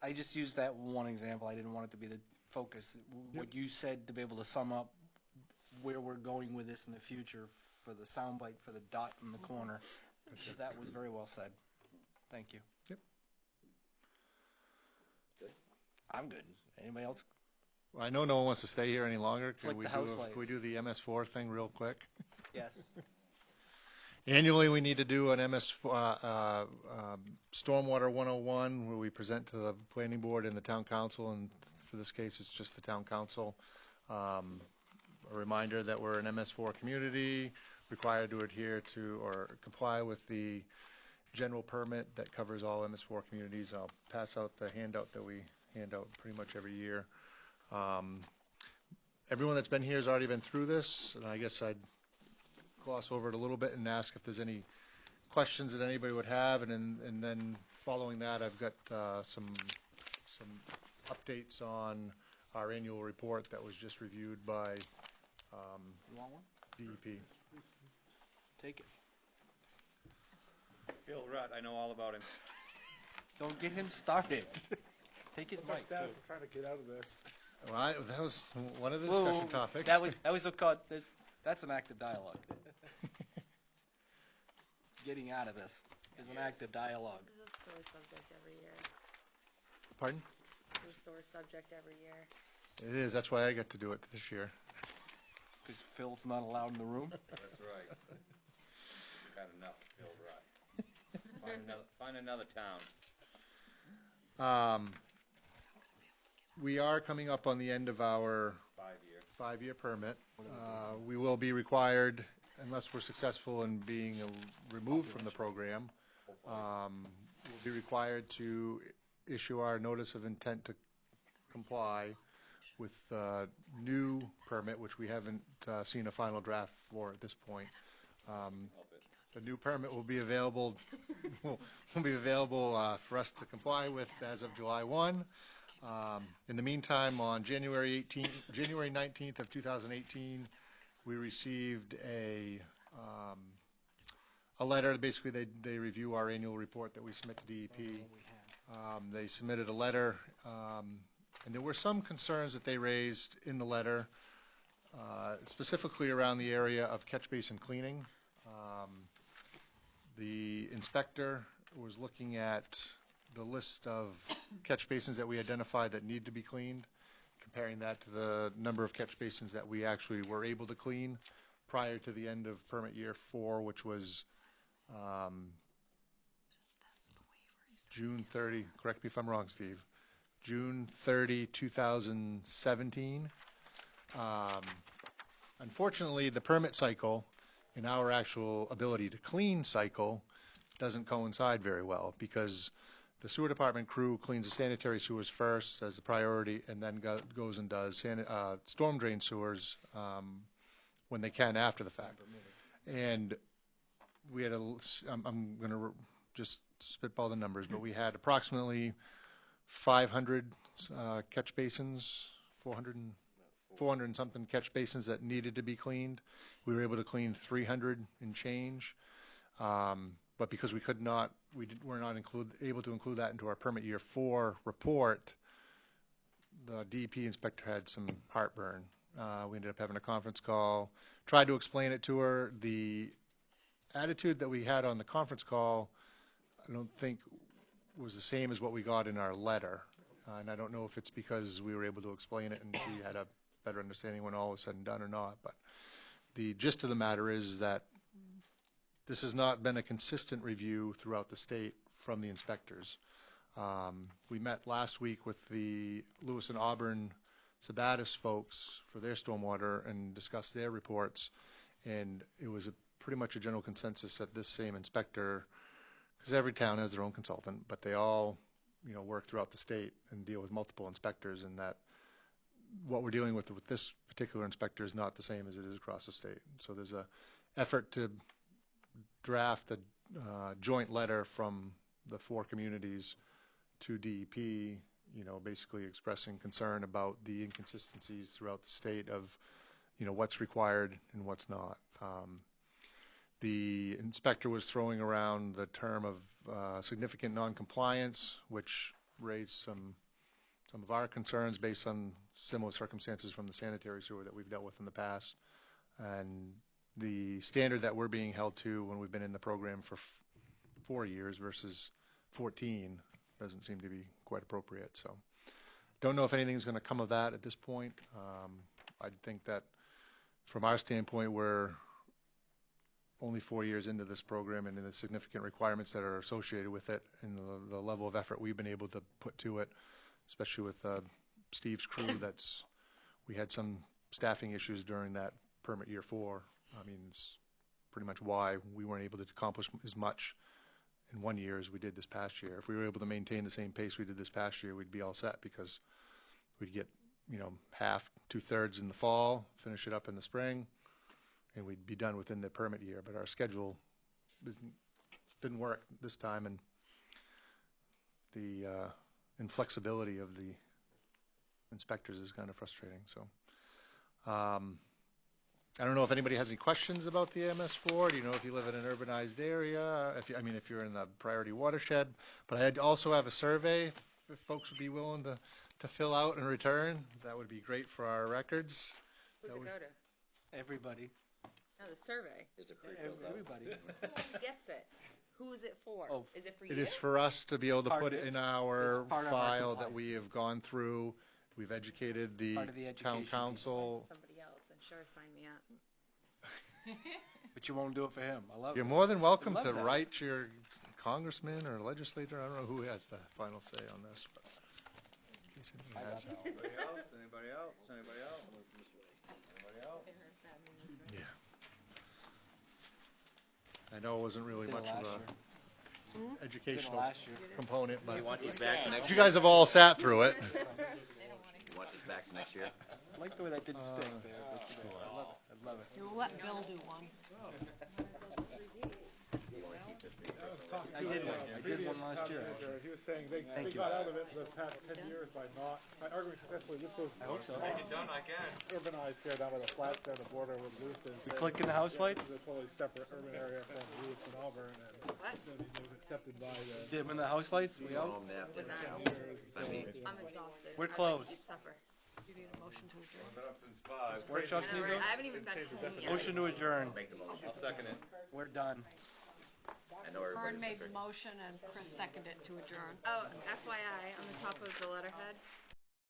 I just used that one example. I didn't want it to be the focus. What you said to be able to sum up where we're going with this in the future for the soundbite for the dot in the corner, that was very well said. Thank you. Yep. I'm good. Anybody else? Well, I know no one wants to stay here any longer. Flick the house lights. Can we do the MS4 thing real quick? Yes. Annually, we need to do an MS4, Stormwater 101, where we present to the planning board and the town council, and for this case, it's just the town council. A reminder that we're an MS4 community, required to adhere to or comply with the general permit that covers all MS4 communities. I'll pass out the handout that we hand out pretty much every year. Everyone that's been here has already been through this, and I guess I'd gloss over it a little bit and ask if there's any questions that anybody would have, and then following that, I've got some updates on our annual report that was just reviewed by You want one? DEP. Take it. Phil Rutt, I know all about him. Don't get him started. Take his mic, That's too. trying to get out of this. Well, that was one of the discussion Whoa, topics. That was so called. That's an active dialogue. Getting out of this is an active dialogue. This is a sore subject every year. Pardon? This is a sore subject every year. It is. That's why I got to do it this year. Because Phil's not allowed in the room. That's right. Got enough, Phil Rutt. Find another town. We are coming up on the end of our 5-year. 5-year permit. We will be required, unless we're successful in being removed from the program, we'll be required to issue our notice of intent to comply with the new permit, which we haven't seen a final draft for at this point. The new permit will be available for us to comply with as of July 1. In the meantime, on January 19th of 2018, we received a letter. Basically, they review our annual report that we submit to DEP. They submitted a letter, and there were some concerns that they raised in the letter, specifically around the area of catch basin cleaning. The inspector was looking at the list of catch basins that we identified that need to be cleaned, comparing that to the number of catch basins that we actually were able to clean prior to the end of permit year 4, which was June 30, correct me if I'm wrong, Steve, June 30, 2017. Unfortunately, the permit cycle and our actual ability to clean cycle doesn't coincide very well, because the sewer department crew cleans the sanitary sewers first as the priority, and then goes and does storm drain sewers when they can after the fact. And we had I'm going to just spitball the numbers, but we had approximately 500 catch basins, 400 and something catch basins that needed to be cleaned. We were able to clean 300 and change. But because we were not able to include that into our permit year 4 report, the DEP inspector had some heartburn. We ended up having a conference call, tried to explain it to her. The attitude that we had on the conference call, I don't think was the same as what we got in our letter. And I don't know if it's because we were able to explain it and she had a better understanding when all was said and done or not. But the gist of the matter is that this has not been a consistent review throughout the state from the inspectors. We met last week with the Lewis and Auburn Sabatis folks for their stormwater and discussed their reports, and it was pretty much a general consensus that this same inspector, because every town has their own consultant, but they all work throughout the state and deal with multiple inspectors, and that what we're dealing with this particular inspector is not the same as it is across the state. So there's a effort to draft a joint letter from the 4 communities to DEP, basically expressing concern about the inconsistencies throughout the state of, what's required and what's not. The inspector was throwing around the term of significant noncompliance, which raised some of our concerns based on similar circumstances from the sanitary sewer that we've dealt with in the past. And the standard that we're being held to when we've been in the program for 4 years versus 14 doesn't seem to be quite appropriate. So don't know if anything's going to come of that at this point. I think that from our standpoint, we're only 4 years into this program, and the significant requirements that are associated with it and the level of effort we've been able to put to it, especially with Steve's crew, we had some staffing issues during that permit year 4. I mean, it's pretty much why we weren't able to accomplish as much in 1 year as we did this past year. If we were able to maintain the same pace we did this past year, we'd be all set, because we'd get, half, 2/3 in the fall, finish it up in the spring, and we'd be done within the permit year. But our schedule didn't work this time, and the inflexibility of the inspectors is kind of frustrating. So I don't know if anybody has any questions about the MS4. Do you know if you live in an urbanized area? If you're in the priority watershed. But I also have a survey if folks would be willing to fill out and return. That would be great for our records. Who's it go to? Everybody. No, the survey. Is it pre-filled out? Everybody. Who gets it? Who is it for? Oh, Is it for you? It is for us to be able to Part put of it it. in our It's part of our file that compliance. we have gone through. We've educated the Part of the town education piece. council. Somebody else, and sure, sign me up. But you won't do it for him. I love You're it. more than welcome I love to that. write your congressman or legislator. I don't know who has the final say on this. But in case anybody has it. Anybody else? Anybody else? Anybody else? Anybody else? Yeah. I know it wasn't really Did it much of last a year. Did it educational last year. component, but You want these back next but you year? guys have all sat through it. You want this back next year? I like the way that did stick there. I love it. I love it. We'll let Bill do one. I did one. I did one last year. actually. He was saying they Thank you. got out of it for the past 10 years by arguing successfully. This was I hope so. urbanized here down by the flats there, the border with Lewiston. You clicking the house lights? It's a totally separate urban area from Lewiston, Auburn, and What? it was accepted by the Dim in the house lights? We out? Home nap. Would not. years. I'm exhausted. We're I'd like to closed. eat supper. You need a motion to adjourn. Been up since 5. Workshops I know, need right? those? I haven't even got home yet. Motion to adjourn. Make the motion. I'll second it. We're done. I know everybody's Vern made the agree. motion and Chris seconded it to adjourn. Oh, FYI, on the top of the letterhead,